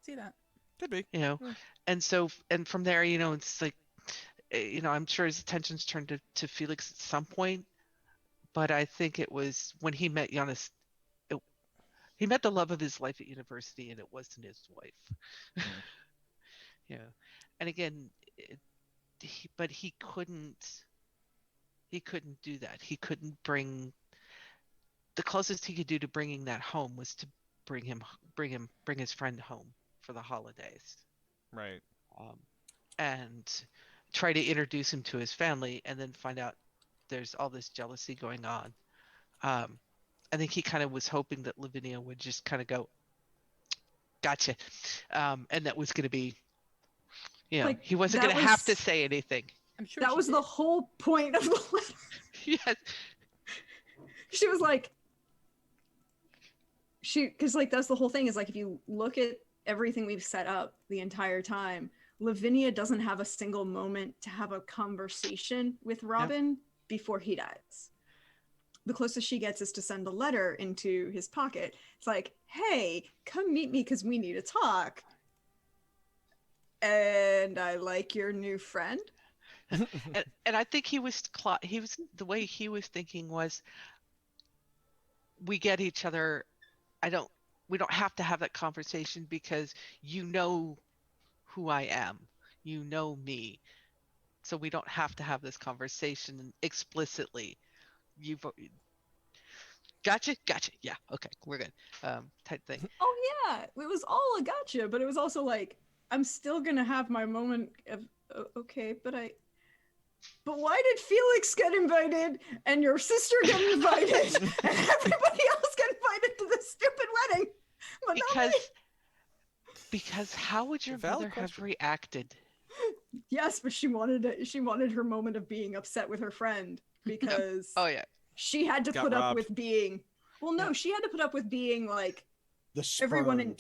See that. Could be. And so, and from there, it's like, I'm sure his attention's turned to Felix at some point, but I think it was when he met Jonas. He met the love of his life at university, and it wasn't his wife. And again, but he couldn't do that. He couldn't bring. The closest he could do to bringing that home was to bring his friend home for the holidays. Right. And try to introduce him to his family, and then find out there's all this jealousy going on. I think he kind of was hoping that Lavinia would just kind of go, gotcha. And that was going to be, he wasn't going to have to say anything. I'm sure that was the whole point of the letter. Yes. She was like, because like, that's the whole thing, is like, if you look at everything we've set up the entire time, Lavinia doesn't have a single moment to have a conversation with Robin before he dies. The closest she gets is to send a letter into his pocket. It's like, hey, come meet me because we need to talk. And I like your new friend. and I think he was the way he was thinking was, we get each other. We don't have to have that conversation because you know who I am. You know me. So we don't have to have this conversation explicitly. You've gotcha. Yeah. Okay. We're good. Type thing. Oh yeah, it was all a gotcha, but it was also like, I'm still gonna have my moment of okay, but why did Felix get invited and your sister get invited and everybody else get invited to this stupid wedding? But because how would your mother have reacted? Yes, but she wanted her moment of being upset with her friend because oh yeah, she had to put up with being she had to put up with being like everyone in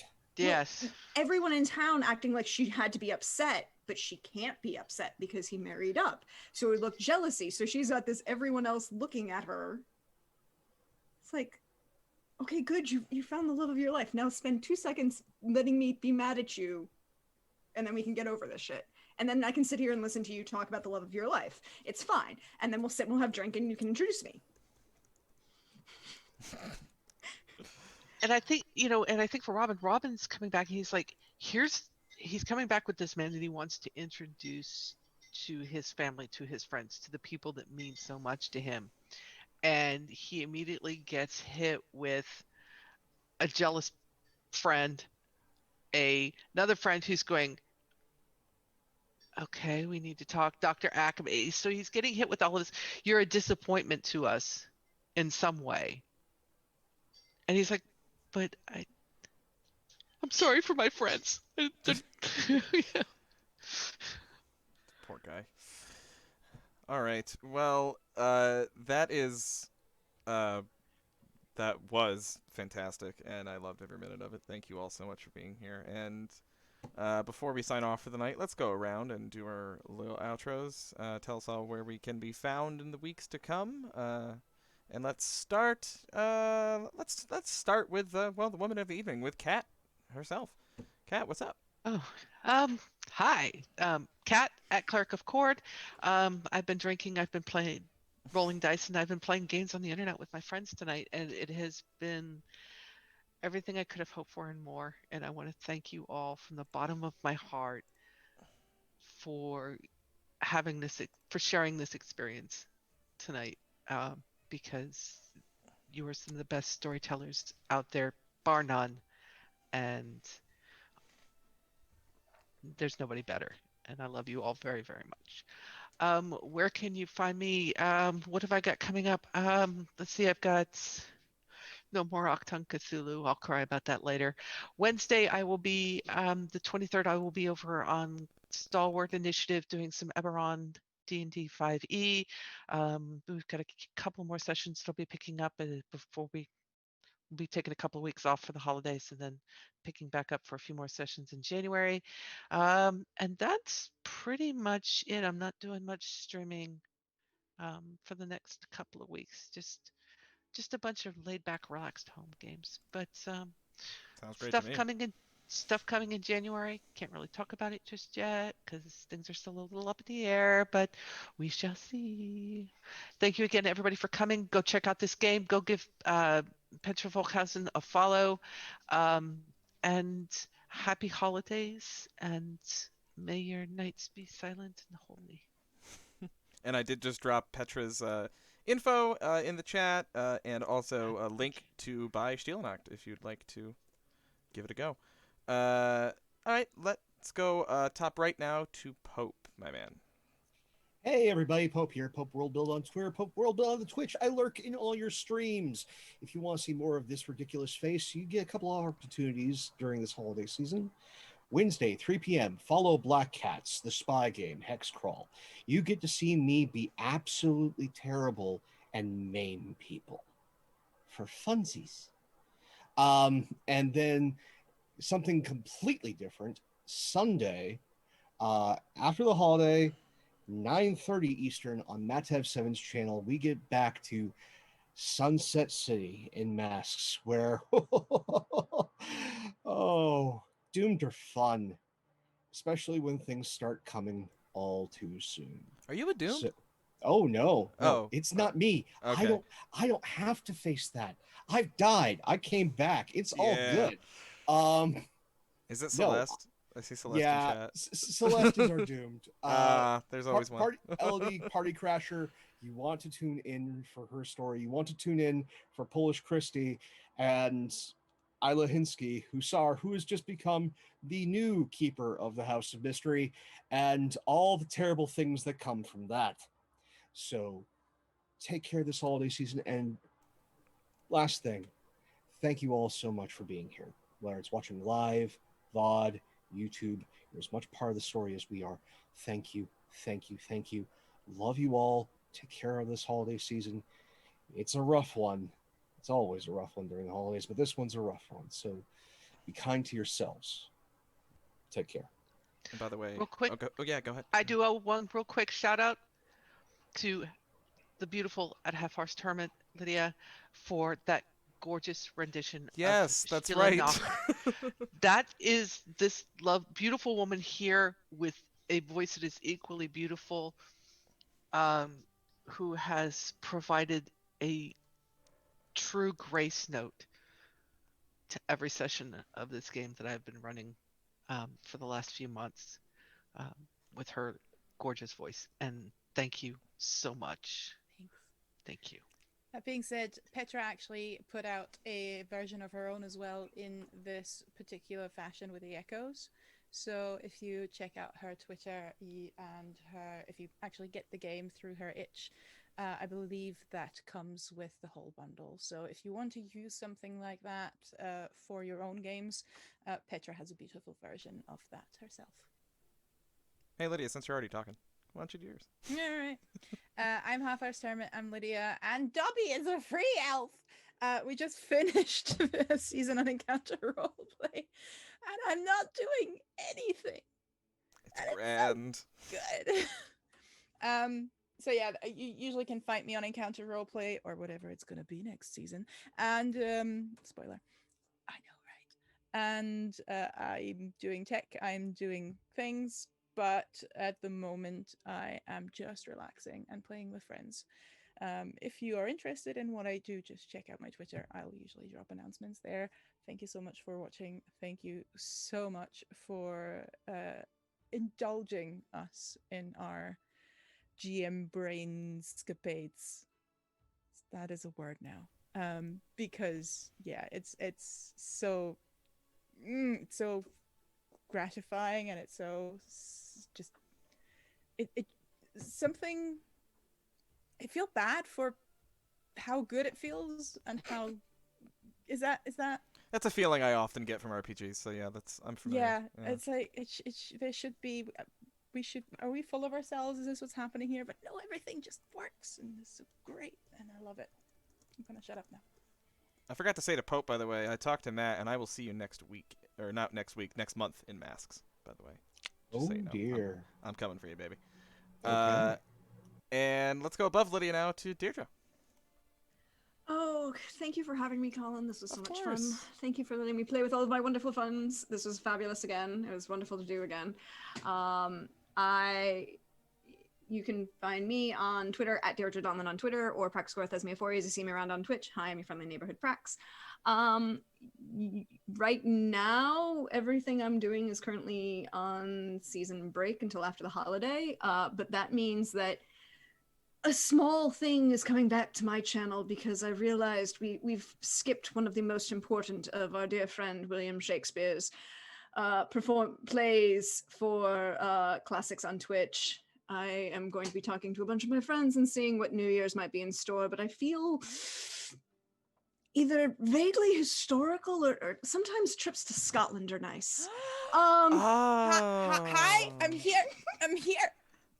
everyone in town acting like she had to be upset, but she can't be upset because he married up. So it looked jealousy. So she's got this everyone else looking at her. It's like, okay, good, you found the love of your life. Now spend 2 seconds letting me be mad at you, and then we can get over this shit. And then I can sit here and listen to you talk about the love of your life. It's fine. And then we'll have a drink and you can introduce me. And I think, for Robin's coming back and he's like, he's coming back with this man that he wants to introduce to his family, to his friends, to the people that mean so much to him. And he immediately gets hit with a jealous friend, another friend who's going, okay, we need to talk, Dr. Akkerman. So he's getting hit with all of this. You're a disappointment to us in some way. And he's like, but I'm sorry for my friends. Yeah. Poor guy. All right. Well, that was fantastic, and I loved every minute of it. Thank you all so much for being here. And before we sign off for the night, let's go around and do our little outros. Tell us all where we can be found in the weeks to come. And let's start. Let's start with the woman of the evening, with Kat herself. Kat, what's up? Oh, hi. Kat at Clerk of Cord. I've been drinking. I've been playing, rolling dice, and I've been playing games on the internet with my friends tonight, and it has been everything I could have hoped for and more. And I want to thank you all from the bottom of my heart for for sharing this experience tonight, because you are some of the best storytellers out there, bar none, and there's nobody better. And I love you all very, very much. Where can you find me? What have I got coming up? Let's see, I've got no more Octung Cthulhu. I'll cry about that later. Wednesday, I will be, the 23rd, I will be over on Stalwart Initiative doing some Eberron D&D 5e. We've got a couple more sessions that'll be picking up before we'll be taking a couple of weeks off for the holidays and then picking back up for a few more sessions in January. And that's pretty much it. I'm not doing much streaming for the next couple of weeks. Just a bunch of laid back, relaxed home games. But sounds great to me. Stuff coming in January. Can't really talk about it just yet because things are still a little up in the air, but we shall see. Thank you again, everybody, for coming. Go check out this game. Go give Petra Volkhausen a follow. And happy holidays, and may your nights be silent and holy. And I did just drop Petra's info in the chat, and also a link to buy Stille Nacht if you'd like to give it a go. All right, let's go top right now to Pope, my man. Hey everybody, Pope here. PopeWorldBuild on Twitter, PopeWorldBuild on the Twitch. I lurk in all your streams. If you want to see more of this ridiculous face, you get a couple of opportunities during this holiday season. Wednesday, 3 p.m., follow Black Cats, the spy game, Hex Crawl. You get to see me be absolutely terrible and maim people for funsies. And then something completely different, Sunday, After the holiday, 9:30 Eastern on Matev7's channel, we get back to Sunset City in Masks, where oh, doomed are fun, especially when things start coming all too soon. Are you a doomed? So, oh no, Oh, it's not me. okay. I don't have to face that. I've died. I came back. It's all Yeah. good. Is it No, Celeste? I see Celeste in yeah, chat. Celeste is our doomed. There's always one. LD Party Crasher. You want to tune in for her story. You want to tune in for Polish Christie and Isla Hinsky, who has just become the new keeper of the House of Mystery, and all the terrible things that come from that. So take care this holiday season. And last thing, thank you all so much for being here. Whether it's watching live, VOD, YouTube, you're as much part of the story as we are. Thank you, thank you, thank you. Love you all. Take care of this holiday season. It's a rough one. It's always a rough one during the holidays, but this one's a rough one. So be kind to yourselves. Take care. And by the way, real quick, oh yeah, go ahead. I do owe one real quick shout out to the beautiful at Half Horse Tournament, Lydia, for that gorgeous rendition. Yes, of that's Stille right. Nacht. That is this beautiful woman here with a voice that is equally beautiful, who has provided a true grace note to every session of this game that I've been running for the last few months with her gorgeous voice. And thank you so much. Thanks. Thank you. That being said, Petra actually put out a version of her own as well in this particular fashion with the echoes. So if you check out her Twitter and if you actually get the game through her itch, I believe that comes with the whole bundle. So if you want to use something like that for your own games, Petra has a beautiful version of that herself. Hey Lydia, since you're already talking, why don't you do yours? All right. I'm Half Hour's Tournament. I'm Lydia, and Dobby is a free elf. We just finished a season on Encounter Roleplay, and I'm not doing anything. It's grand. Good. So yeah, you usually can find me on Encounter Roleplay or whatever it's gonna be next season. And spoiler, I know, right? And I'm doing tech. I'm doing things. But at the moment, I am just relaxing and playing with friends. If you are interested in what I do, just check out my Twitter. I'll usually drop announcements there. Thank you so much for watching. Thank you so much for indulging us in our GM brain scapades. That is a word now. Because yeah, it's so gratifying, and it's so just it something. I feel bad for how good it feels and how is that That's a feeling I often get from RPGs. So yeah, I'm familiar. Yeah, it's like there should be. Are we full of ourselves? Is this what's happening here? But no, everything just works, and it's so great, and I love it. I'm gonna shut up now. I forgot to say to Pope, by the way, I talked to Matt, and I will see you next week, or not next week, next month in Masks. By the way. Just so you know. Dear. I'm coming for you, baby. Okay. And let's go above Lydia now to Deirdre. Oh, thank you for having me, Colin. This was so much fun. course. Thank you for letting me play with all of my wonderful friends. This was fabulous again. It was wonderful to do again. You can find me on Twitter at Deirdre Donlan on Twitter, or Praxscore Thesmiophores. You see me around on Twitch. Hi, I'm your friendly neighborhood Prax. Right now, everything I'm doing is currently on season break until after the holiday, but that means that a small thing is coming back to my channel because I realized we've skipped one of the most important of our dear friend William Shakespeare's plays for classics on Twitch. I am going to be talking to a bunch of my friends and seeing what New Year's might be in store, but I feel either vaguely historical or sometimes trips to Scotland are nice. Hi, I'm here. I'm here.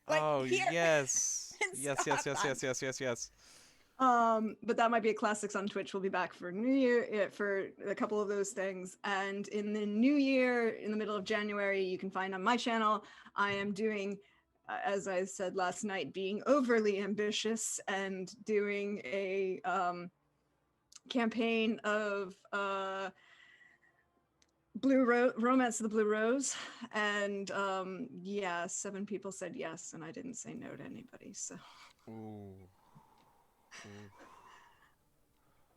Like, Oh here. yes. in Yes. Scotland. Yes. But that might be a classics on Twitch. We'll be back for New Year for a couple of those things. And in the new year, in the middle of January, you can find on my channel, I am doing, as I said last night, being overly ambitious and doing a campaign of Romance of the Blue Rose. And yeah, 7 people said yes, and I didn't say no to anybody. So. Ooh.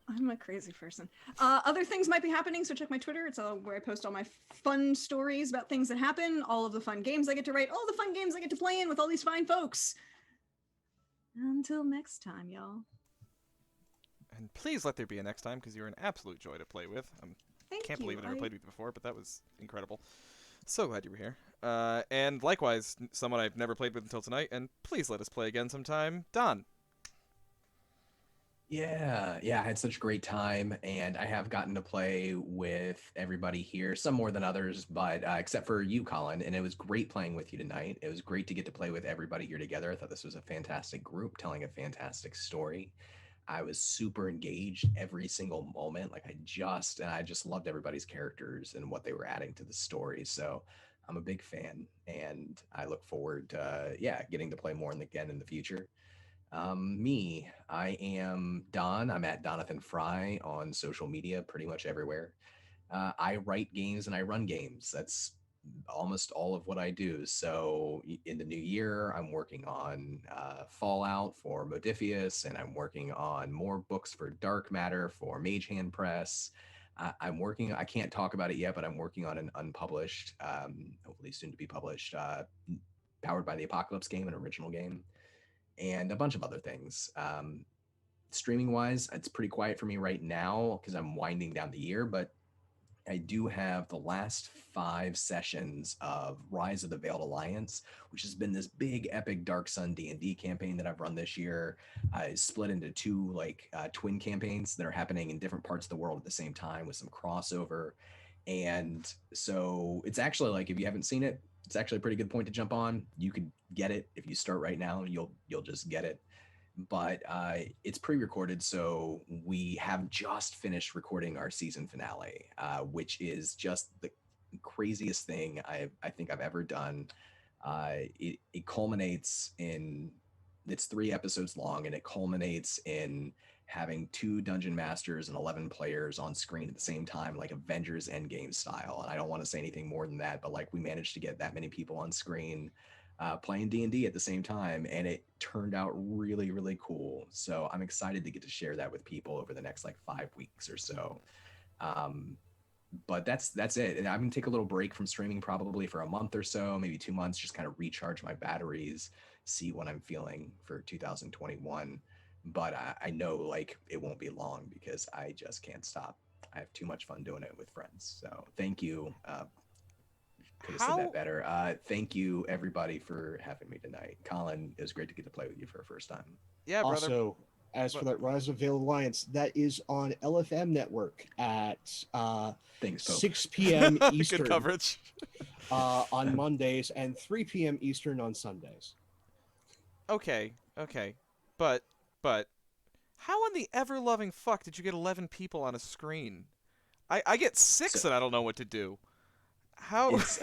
I'm a crazy person. Other things might be happening, so check my Twitter. It's where I post all my fun stories about things that happen, all of the fun games I get to write, all the fun games I get to play in with all these fine folks. Until next time, y'all. And please let there be a next time, because you're an absolute joy to play with. Thank Can't you. believe I never played with you before, but that was incredible. So glad you were here. And likewise, someone I've never played with until tonight, and please let us play again sometime. Don. Yeah, I had such a great time, and I have gotten to play with everybody here, some more than others, but except for you, Colin, and it was great playing with you tonight. It was great to get to play with everybody here together. I thought this was a fantastic group telling a fantastic story. I was super engaged every single moment. I just loved everybody's characters and what they were adding to the story. So I'm a big fan, and I look forward to, getting to play more again in the future. I am Don. I'm at Donathan Fry on social media, pretty much everywhere. I write games and I run games. That's almost all of what I do. So in the new year, I'm working on Fallout for Modifius, and I'm working on more books for Dark Matter for Mage Hand Press. I can't talk about it yet, but I'm working on an unpublished, hopefully soon to be published, Powered by the Apocalypse game, an original game, and a bunch of other things. Streaming wise, it's pretty quiet for me right now because I'm winding down the year, but I do have the last 5 sessions of Rise of the Veiled Alliance, which has been this big epic Dark Sun D&D campaign that I've run this year. I split into 2 twin campaigns that are happening in different parts of the world at the same time with some crossover. And so it's actually, if you haven't seen it, it's actually a pretty good point to jump on. You could get it if you start right now. You'll just get it. But it's pre-recorded, so we have just finished recording our season finale, which is just the craziest thing I think I've ever done. It culminates in, it's 3 episodes long, and it culminates in having 2 dungeon masters and 11 players on screen at the same time, like Avengers Endgame style. And I don't want to say anything more than that, but we managed to get that many people on screen playing D&D at the same time, and it turned out really, really cool. So I'm excited to get to share that with people over the next 5 weeks or so. But that's it. And I'm gonna take a little break from streaming probably for a month or so, maybe 2 months, just kind of recharge my batteries, see what I'm feeling for 2021. But I know it won't be long because I just can't stop. I have too much fun doing it with friends. So thank you. Could have said that better. Thank you, everybody, for having me tonight. Colin, it was great to get to play with you for the first time. Yeah, brother. Also, as for that Rise of Veiled Alliance, that is on LFM Network at 6 p.m. Eastern. Good coverage. On Mondays and 3 p.m. Eastern on Sundays. Okay. But how in the ever-loving fuck did you get 11 people on a screen? I get 6 and I don't know what to do. How? It's,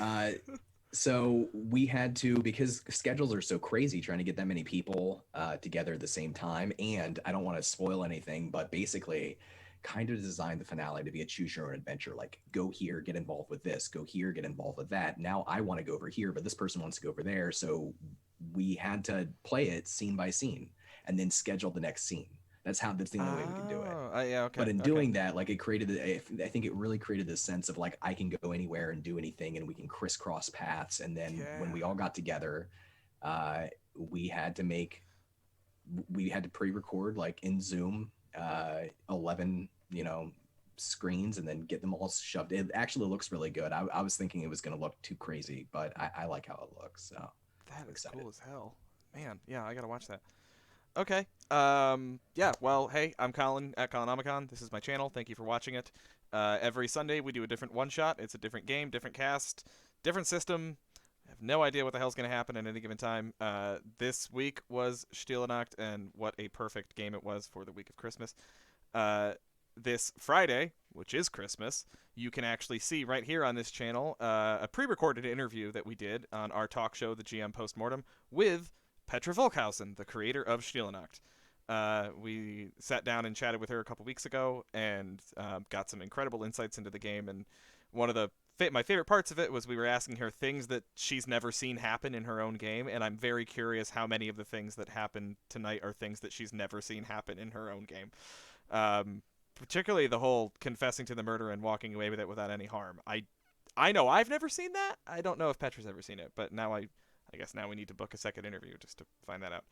so we had to, because schedules are so crazy, trying to get that many people together at the same time. And I don't want to spoil anything, but basically kind of designed the finale to be a choose your own adventure. Go here, get involved with this, go here, get involved with that. Now I want to go over here, but this person wants to go over there. So we had to play it scene by scene and then schedule the next scene. That's the only way we can do it. Yeah, okay. But in doing that, it created, I think it really created this sense of I can go anywhere and do anything, and we can crisscross paths. And then when we all got together, we had to pre-record in Zoom 11 screens and then get them all shoved. It actually looks really good. I was thinking it was going to look too crazy, but I like how it looks. So that is cool as hell, man. Yeah, I gotta watch that. Okay. Yeah, well, hey, I'm Colin at Colonomicon. This is my channel. Thank you for watching it. Every Sunday we do a different one-shot. It's a different game, different cast, different system, have no idea what the hell's going to happen at any given time. This week was Stille Nacht, and what a perfect game it was for the week of Christmas. This Friday, which is Christmas, you can actually see right here on this channel a pre-recorded interview that we did on our talk show, the GM Postmortem, with Petra Volkhausen, the creator of Stille Nacht. We sat down and chatted with her a couple weeks ago and got some incredible insights into the game. And one of the my favorite parts of it was we were asking her things that she's never seen happen in her own game, and I'm very curious how many of the things that happen tonight are things that she's never seen happen in her own game. Particularly the whole confessing to the murder and walking away with it without any harm. I know I've never seen that. I don't know if Petra's ever seen it, but now I guess now we need to book a second interview just to find that out.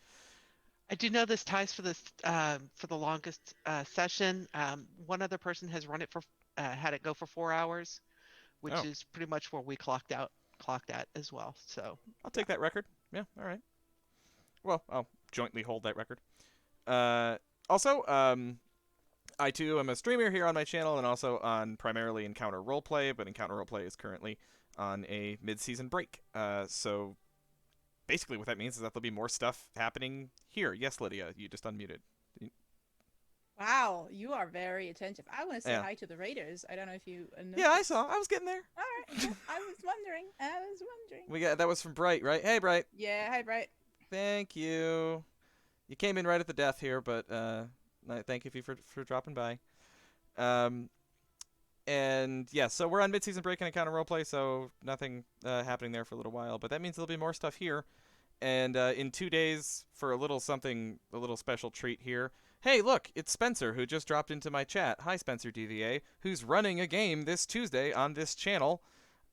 I do know this ties for this for the longest session. One other person has run it for had it go for 4 hours, which is pretty much where we clocked at as well. So I'll take that record. Yeah, all right. Well, I'll jointly hold that record. Also, I too am a streamer here on my channel and also on primarily Encounter Roleplay, but Encounter Roleplay is currently on a mid-season break. So basically what that means is that there'll be more stuff happening here. Yes, Lydia, you just unmuted. Wow, you are very attentive. I want to say hi to the Raiders. I don't know if you noticed. Yeah, I saw. I was getting there. All right. Yeah, I was wondering. That was from Bright, right? Hey, Bright. Yeah, hi, Bright. Thank you. You came in right at the death here, but thank you for dropping by. And yeah, so we're on mid-season break in Encounter Roleplay, so nothing happening there for a little while, but that means there'll be more stuff here. And in 2 days, for a little special treat here. Hey, look, it's Spencer, who just dropped into my chat. Hi, Spencer DVA, who's running a game this Tuesday on this channel.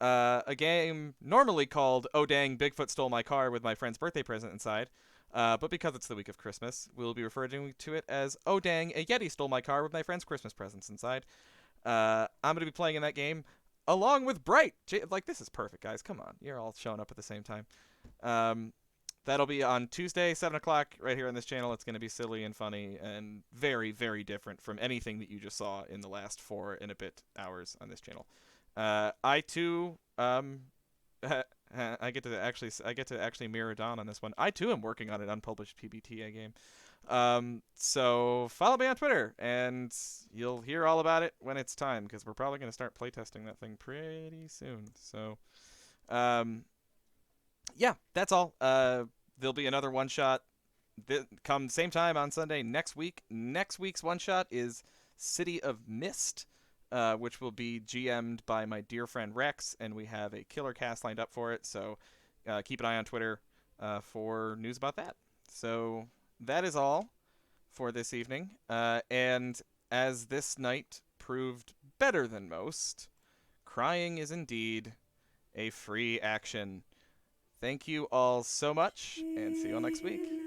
A game normally called Oh Dang, Bigfoot Stole My Car with my friend's birthday present inside. But because it's the week of Christmas, we'll be referring to it as Oh Dang, a Yeti Stole My Car with my friend's Christmas presents inside. I'm going to be playing in that game along with Bright. This is perfect, guys. Come on. You're all showing up at the same time. That'll be on Tuesday, 7 o'clock, right here on this channel. It's going to be silly and funny and very, very different from anything that you just saw in the last 4 and a bit hours on this channel. I, too, I get to actually mirror Don on this one. I, too, am working on an unpublished PBTA game. So follow me on Twitter, and you'll hear all about it when it's time, because we're probably going to start playtesting that thing pretty soon. So, yeah, that's all. There'll be another one-shot come same time on Sunday next week. Next week's one-shot is City of Mist, which will be GM'd by my dear friend Rex, and we have a killer cast lined up for it, so keep an eye on Twitter for news about that. So that is all for this evening, and as this night proved better than most, crying is indeed a free action. Thank you all so much, and see you all next week.